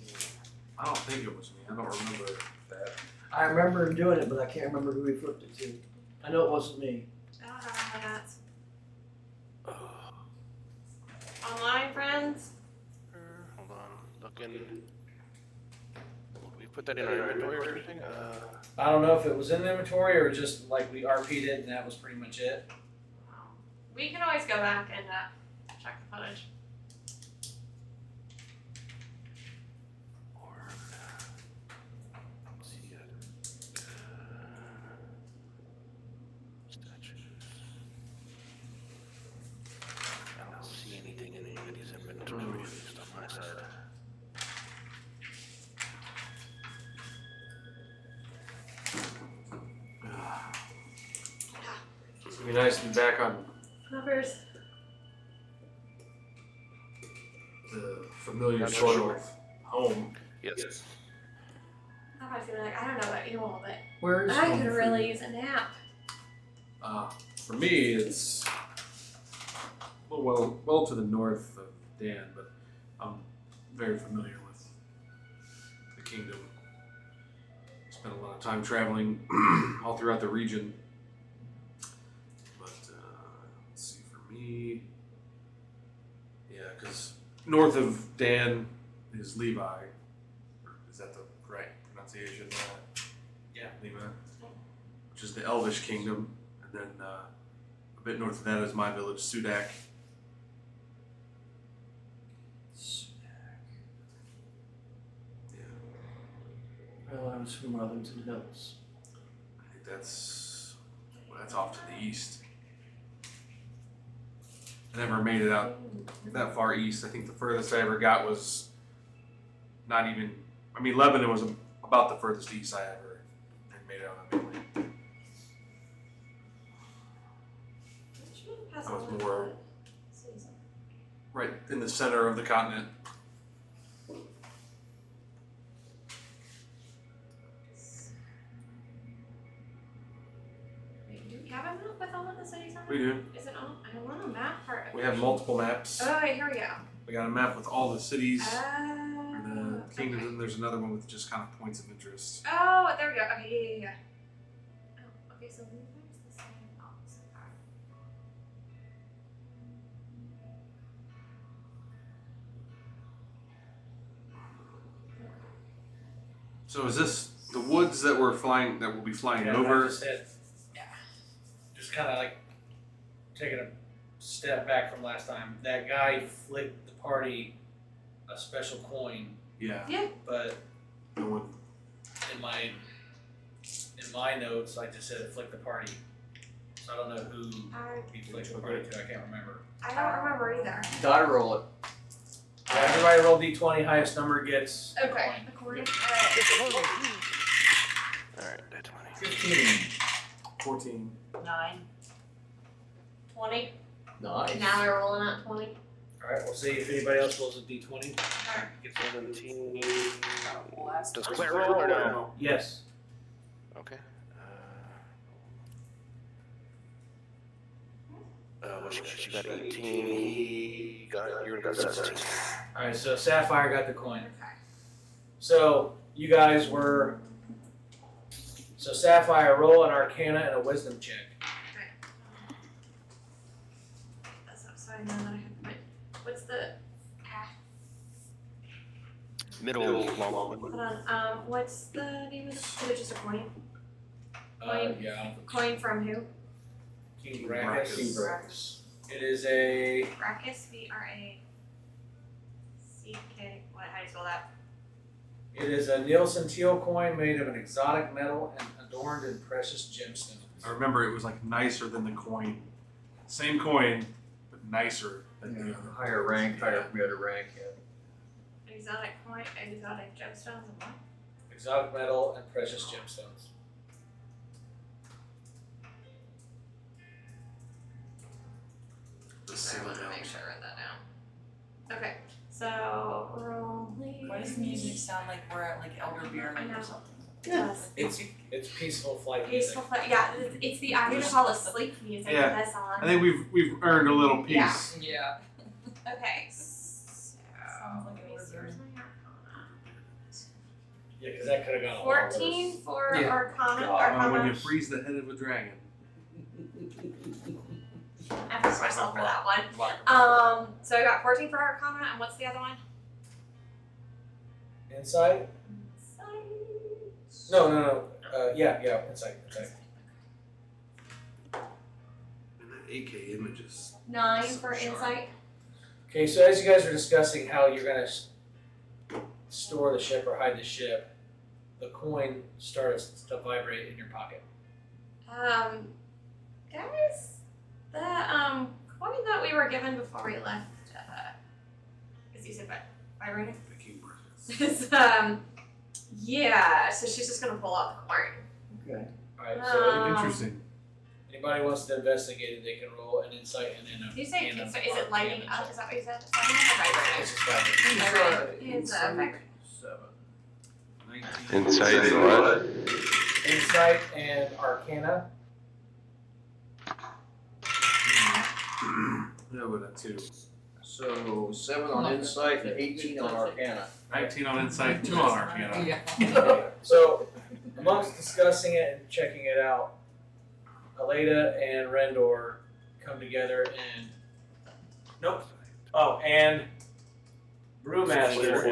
I don't think it was me. I don't remember that. I remember him doing it, but I can't remember who he flipped it to. I know it wasn't me. I don't remember that. Online friends? Hold on, looking. We put that in our inventory or anything? I don't know if it was in the inventory or just like we RP'd it and that was pretty much it. We can always go back and check the footage. Or, let's see, statues. I don't see anything in anybody's inventory, at least on my side. It'd be nice to be back on Numbers. the familiar sort of home. Yes. I was gonna be like, I don't know about you all, but Where is I home could for really you? use a nap. For me, it's well to the north of Dan, but I'm very familiar with the kingdom. Spent a lot of time traveling all throughout the region. But let's see, for me, yeah, because north of Dan is Levi. Is that the right pronunciation? Yeah. Levi, which is the Elvish kingdom, and then a bit north of that is my village, Sudak. Yeah, Well, I was from Arlington Hills. I think that's off to the east. I never made it out that far east. I think the furthest I ever got was not even. I mean, Lebanon was about the furthest east I ever had made out of Italy. That was more right in the center of the continent. Wait, do we have a map with all of the cities on it? We do. Is it on? I want a map for it. We have multiple maps. Oh, wait, here we go. We got a map with all the cities, Oh, or the kingdoms, okay. and there's another one with just kind of points of interest. Oh, there we go. Okay, yeah. Oh, okay, so where's the same? Oh, so far. So is this the woods that we're flying, that we'll be flying Yeah, over? I just had, just kind of like taking a step back from last time. That guy flicked the party a special coin, Yeah. but No one. in my notes, I just said it flicked the party. So I don't know who he flicked the party to. I can't remember. I don't remember either. Die roll it. Everybody roll d20. Highest number gets a Okay. coin. According. Alright. Alright, that's 20. 15. 14. 9. 20. Nice. Now we're rolling at 20. All right, we'll see if anybody else rolls a d20. Get 17. Last Does one. Claire roll or no? Yes. Okay. What she got 18. He got, you got 17. All right, so Sapphire got the coin. Okay. So you guys were. So Sapphire, roll an Arcana and a Wisdom check. That's not so I know that I have to put. What's the. Middle long. Hold on. What's the name of this? Is it just a coin? Yeah. Coin from who? King Brachus. King Brachus. Brachus. It is a. Brachus. Brack. What? How do you spell that? It is a Nielsen teal coin made of an exotic metal and adorned in precious gemstones. I remember it was like nicer than the coin. Same coin, but nicer than the other. Higher rank, higher meta rank. Yeah. Exotic coin. Exotic gemstones and what? Exotic metal and precious gemstones. The I want to Citadel. make sure I wrote that down. Okay. So rolling. Why does music sound like we're at like Elder Beerman or something? Yes. It's peaceful flight Peaceful music. play. Yeah, it's the I'm gonna call it sleep music Yeah. that's on. I think we've earned a little peace. Yeah. Yeah. Okay. So Sounds like let it me was see, where's my Arcana? Yeah, because that could have gone a lot worse. 14 for Yeah. Arcana. When you Arcana. freeze the head of a dragon. I have to myself for that one. So I got 14 for Arcana, and what's the other one? Insight? No. Yeah. Insight. And that AK image is 9 so for sharp. Insight. Okay, so as you guys are discussing how you're gonna store the ship or hide the ship, the coin starts to vibrate in your pocket. Guys, the coin that we were given before we left, because you said vibrating. the King Brachus. Is yeah. So she's just gonna pull out the coin. Okay. All right, so Interesting. anybody wants to investigate it, they can roll an insight and then a. Did you say and a is it lighting Arcana up? Is that what you said? Vibrating. It's just vibrating. Vibrating. It's vibrating. 7. 19. Insight and what? Insight and Arcana. No, with a 2. So 7 on insight and 18 on arcana. 19 on insight, 2 on arcana. Yeah. So, amongst discussing it and checking it out, Aleda and Rendor come together and. Nope. Oh, and Brewmaster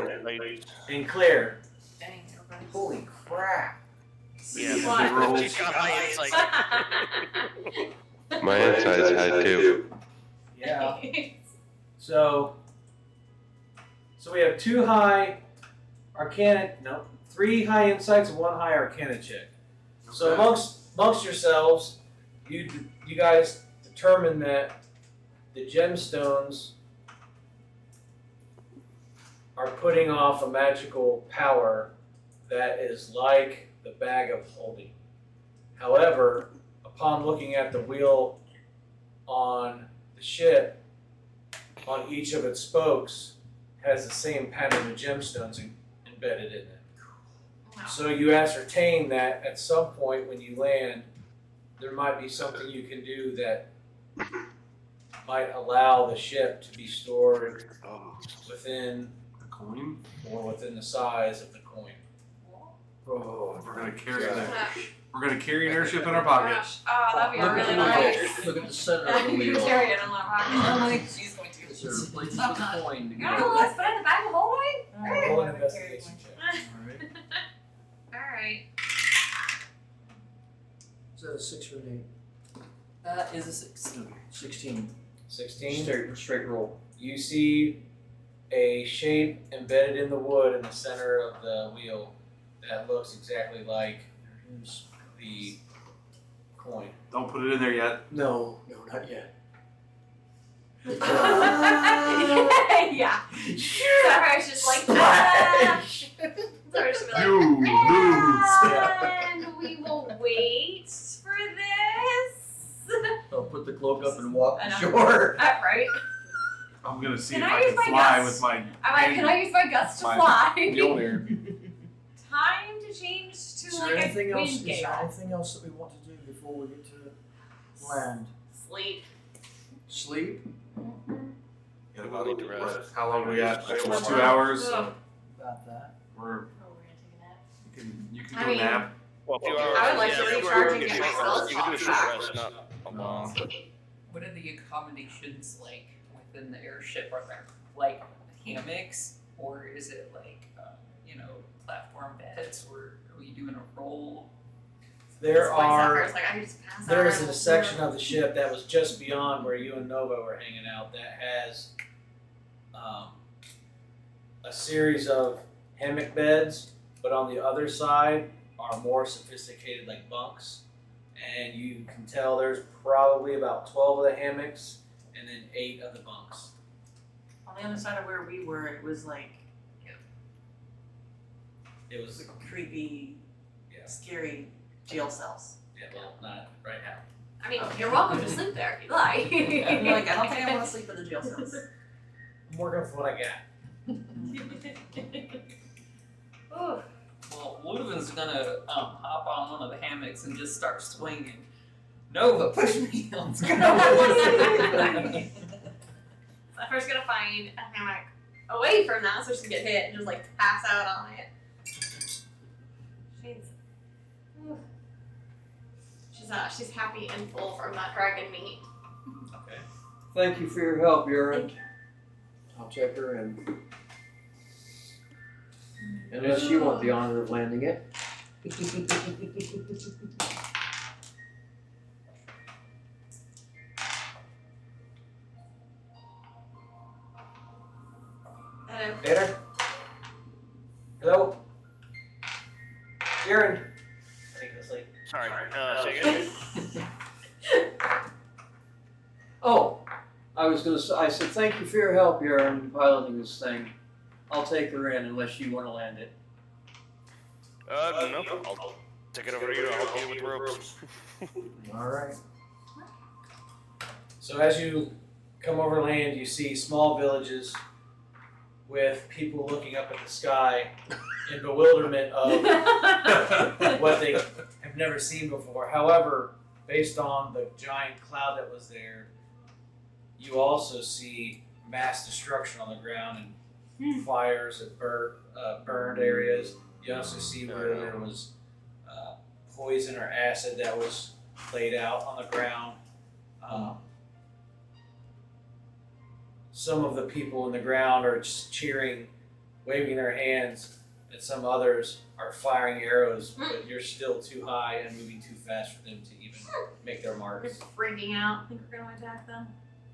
and Claire. Dang, okay. Holy crap. Yeah, What? she's got high insight. My insight's high too. Yeah. So we have 2 high Arcana. No, 3 high insights and 1 high Arcana check. So amongst yourselves, you guys determine that the gemstones are putting off a magical power that is like the bag of holding. However, upon looking at the wheel on the ship, on each of its spokes has the same pattern of gemstones embedded in it. Wow. So you ascertain that at some point when you land, there might be something you can do that might allow the ship to be stored within The coin? or within the size of the coin. Oh, We're gonna carry God. we're gonna carry an airship in our pocket. Gosh. Oh, that'd be Look really at nice. the, look at the center of the You wheel. carry it in my pocket. I'm like, she's going to. Is there a place to put the coin to Oh, go? let's put it in the back of the whole way. Roll an investigation check. Alright. Alright. Is that a 6 or an That is a 6. 8? 16. 16. Straight roll. You see a shape embedded in the wood in the center of the wheel that looks exactly like There it is. the coin. Don't put it in there yet. No, not yet. Yeah. Sarah's just like, ah. Sarah's just like, You and we will wait for this. I'll put the cloak up and walk I the know. shore. Right. I'm gonna see Can if I I use can my fly guts? with my I'm like, can I use my guts to my fly? Mjolnir. Time to change to Is like there a anything else? wind Is there gale. anything else that we want to do before we get to land? Sleep. Sleep? Yeah, I'll need to rest. How long we got? Like, Almost 2 hours. Ugh. About that. We're Oh, we're gonna take a nap. you can I go mean, nap. Well, a few hours. I would like to yeah, recharge and you get can my spells You can do a short back. rest, not a long. What are the accommodations like within the airship? Are there like hammocks, or is it like platform beds, or are we doing a roll? There This point, are. Sapphire's like, I can just pass There out is and a section of the ship that was just beyond where you and Nova were hanging out that has a series of hammock beds, but on the other side are more sophisticated like bunks. And you can tell there's probably about 12 of the hammocks and then 8 of the bunks. On the other side of where we were, it was like It was, creepy, Yeah. scary jail cells. yeah, well, not right now. I mean, you're welcome to sleep there if you'd like. I'm like, I don't think I want to sleep in the jail cells. I'm working with what I got. Ooh. Well, Luden's gonna hop on one of the hammocks and just start swinging. Nova, push me! Let's go. Sapphire's gonna find a hammock away from that so she can get hit and just like pass out on it. She's happy and full from that dragon meat. Okay. Thank you for your help, Urine. I'll check her in. Unless you want the honor of landing it. Aaron? Hello? Aaron? I think it's like. Sorry, say again? Oh, I said thank you for your help, Urine, piloting this thing. I'll take her in unless you want to land it. No, I'll take it over to you. I'll help you with the ropes. Alright. So as you come over land, you see small villages with people looking up at the sky in bewilderment of what they have never seen before. However, based on the giant cloud that was there, you also see mass destruction on the ground and fires that burned areas. You also see where there was poison or acid that was laid out on the ground. Some of the people in the ground are just cheering, waving their hands, and some others are firing arrows, but you're still too high and moving too fast for them to even make their We're marks. freaking out. Think we're gonna attack them?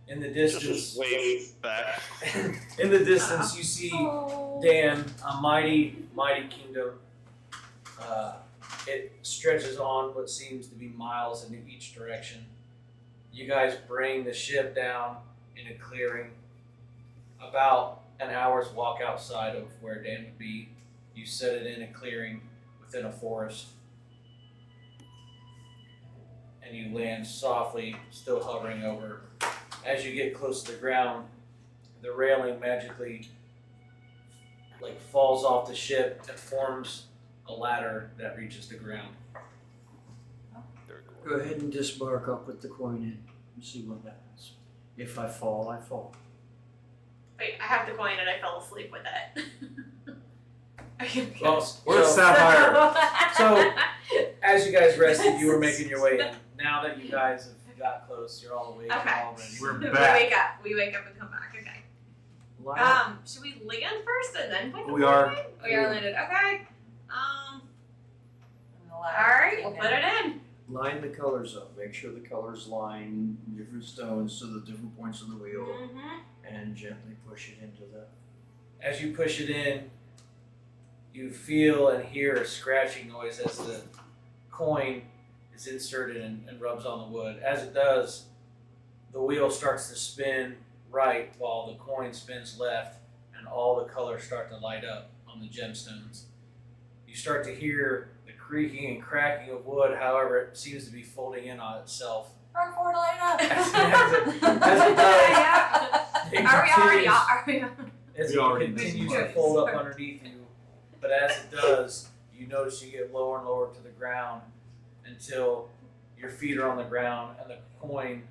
In the Just distance, wave back. in the distance, you see Dan, a mighty kingdom. It stretches on what seems to be miles in each direction. You guys bring the ship down in a clearing. About an hour's walk outside of where Dan would be. You set it in a clearing within a forest. And you land softly, still hovering over. As you get close to the ground, the railing magically like falls off the ship and forms a ladder that reaches the ground. Very cool. Go ahead and disembark. I'll put the coin in and see what happens. If I fall, I fall. Wait, I have the coin and I fell asleep with it. Are you okay? Well, Where's Sapphire? So, as you guys rested, you were making your way in. Now that you guys have got close, you're all awake and Okay. all ready. We're We back. wake up. We wake up and come back. Okay. Line, Should we land first and then put the We are. coin? We are landed. Okay. All right. We'll put it in. line the colors up. Make sure the colors line different stones to the different points of the wheel, Mm-hmm. and gently push it into the. As you push it in, you feel and hear a scratching noise as the coin is inserted and rubs on the wood. As it does, the wheel starts to spin right while the coin spins left, and all the colors start to light up on the gemstones. You start to hear the creaking and cracking of wood, however, it seems to be folding in on itself. Run forward, light up. As it does, it Are we already continues- on? Are we on? As We already it continues did. to fold up underneath you, but as it does, you notice you get lower and lower to the ground until your feet are on the ground and the coin,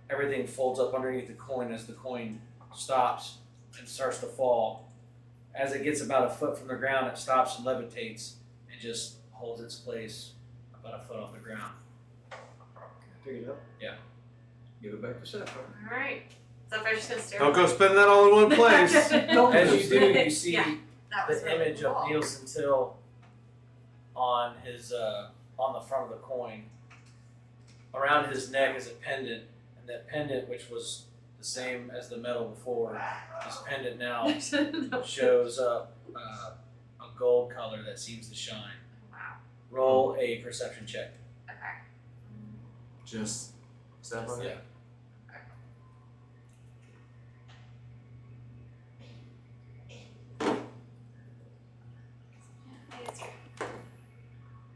everything folds up underneath the coin as the coin stops and starts to fall. As it gets about a foot from the ground, it stops and levitates and just holds its place about a foot off the ground. Pick it up. Yeah. Give it back to Sapphire. All right. So if I just gonna stare. Don't go spend that all in one place. As you do, you see Yeah, that was the really image of cool. Nielsen Till on his on the front of the coin. Around his neck is a pendant, and that pendant, which was the same as the medal before, this pendant now shows up a gold color that seems to shine. Wow. Roll a perception check. Okay. Just Sapphire. Yeah.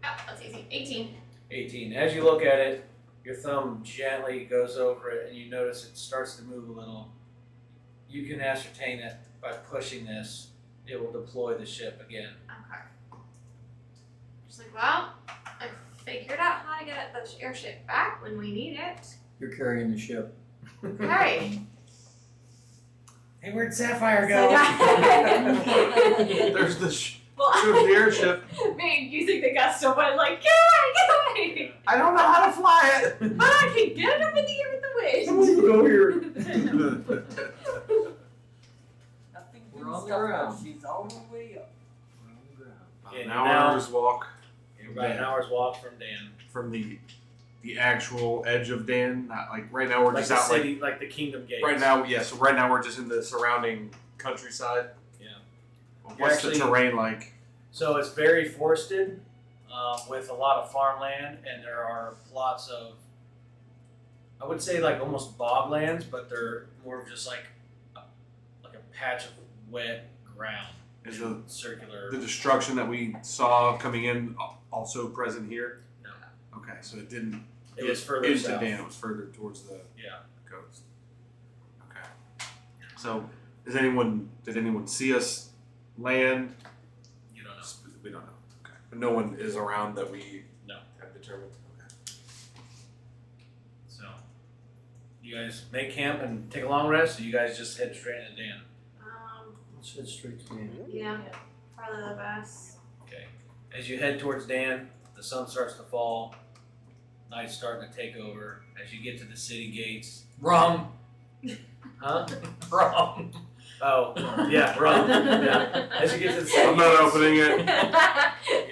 Oh, that's easy. 18. 18. As you look at it, your thumb gently goes over it and you notice it starts to move a little. You can ascertain that by pushing this, it will deploy the ship again. Okay. Just like, well, I figured out how to get the airship back when we need it. You're carrying the ship. Hey. Hey, where'd Sapphire So, There's the well, shows the airship. me using the gusto, but like, get away! I don't know how to fly it. But I can get it up in the air with the wind. Go here. Nothing We're can on the stop her. ground. She's all the way up. We're on the ground. Yeah, An now- hour's walk About an hour's walk from Dan. from the actual edge of Dan. Not like right now we're Like just the out city, like the Kingdom Gates. like right now. Yeah, so right now we're just in the surrounding countryside. Yeah. What's You're the terrain like? So it's very forested, with a lot of farmland, and there are plots of, I would say like almost boglands, but they're more of just like a patch of wet ground. Is the Circular. destruction that we saw coming in also present here? No. Okay, so it didn't. It was further into south. Dan. It was further towards the Yeah. coast. Okay. So, did anyone see us land? You don't know. We don't know. Okay. But no one is around that we No. have determined. Okay. So, you guys make camp and take a long rest, or you guys just head straight into Dan? Let's head straight to the end. Yeah, probably the best. Okay. As you head towards Dan, the sun starts to fall. Night's starting to take over. As you get to the city gates, rum. Huh? Rum. Oh, yeah, rum. Yeah. As you get to the city I'm not gates, opening it.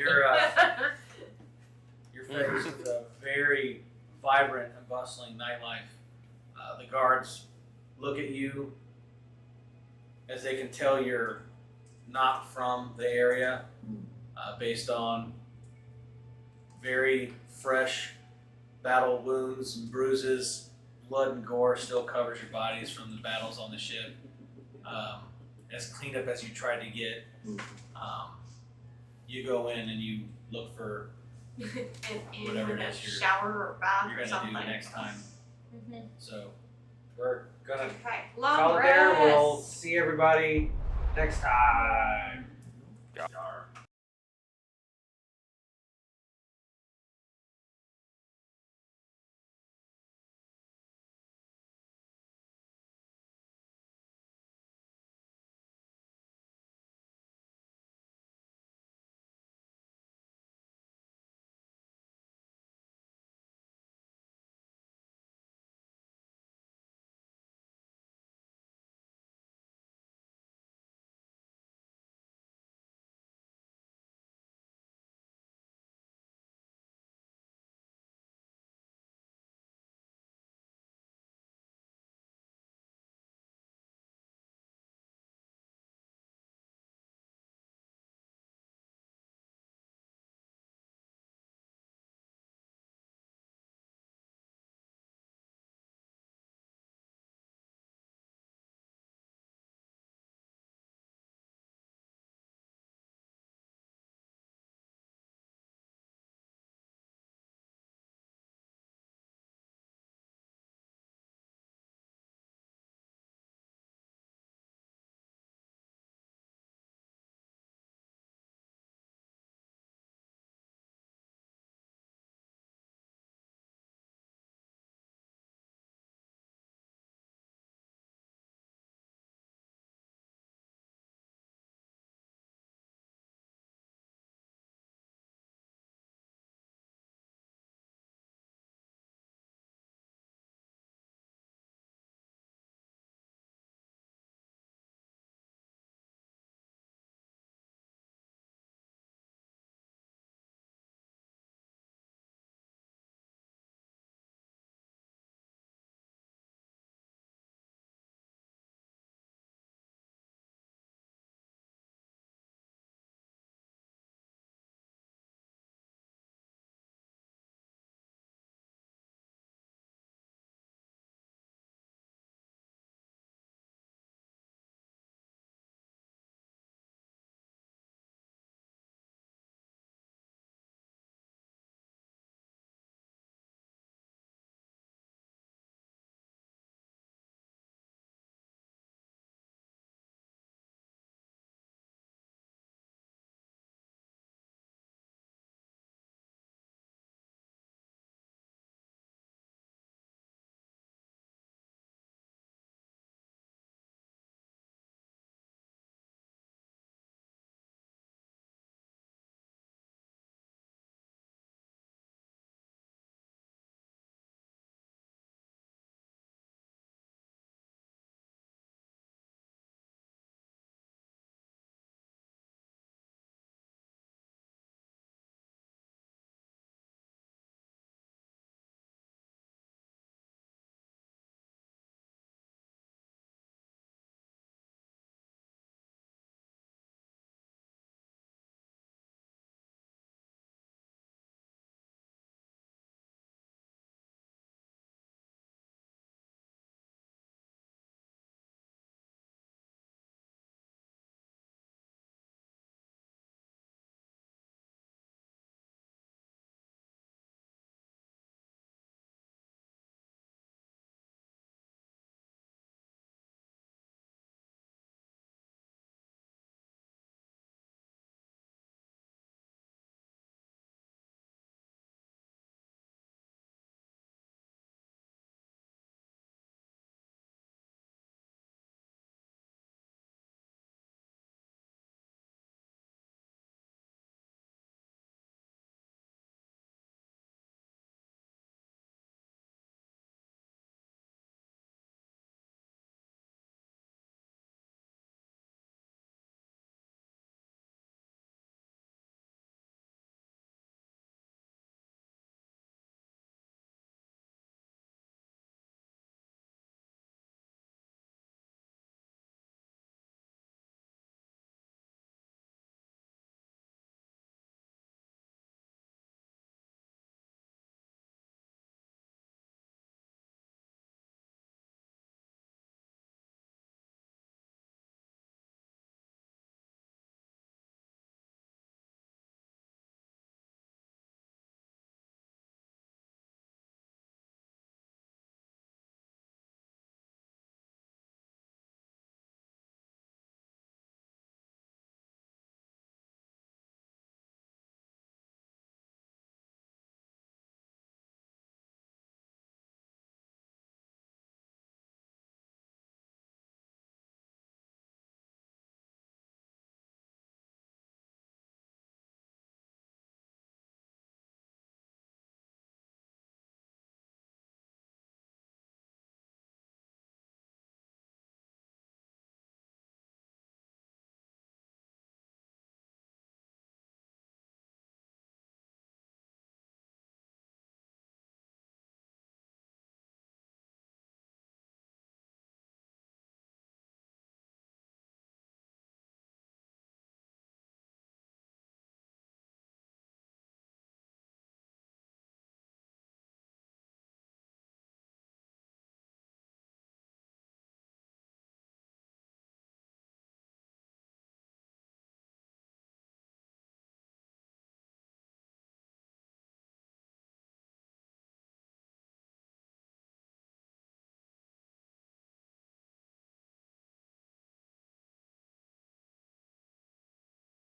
you're faced with a very vibrant and bustling nightlife. The guards look at you as they can tell you're not from the area, based on very fresh battle wounds and bruises. Blood and gore still covers your bodies from the battles on the ship. As cleaned up as you tried to get, you go in and you look for in Whatever with it a is you're- shower or bath you're or gonna something. do next time. Mhm. So we're gonna Okay, long call it rest. there. We'll see everybody next time. Yeah.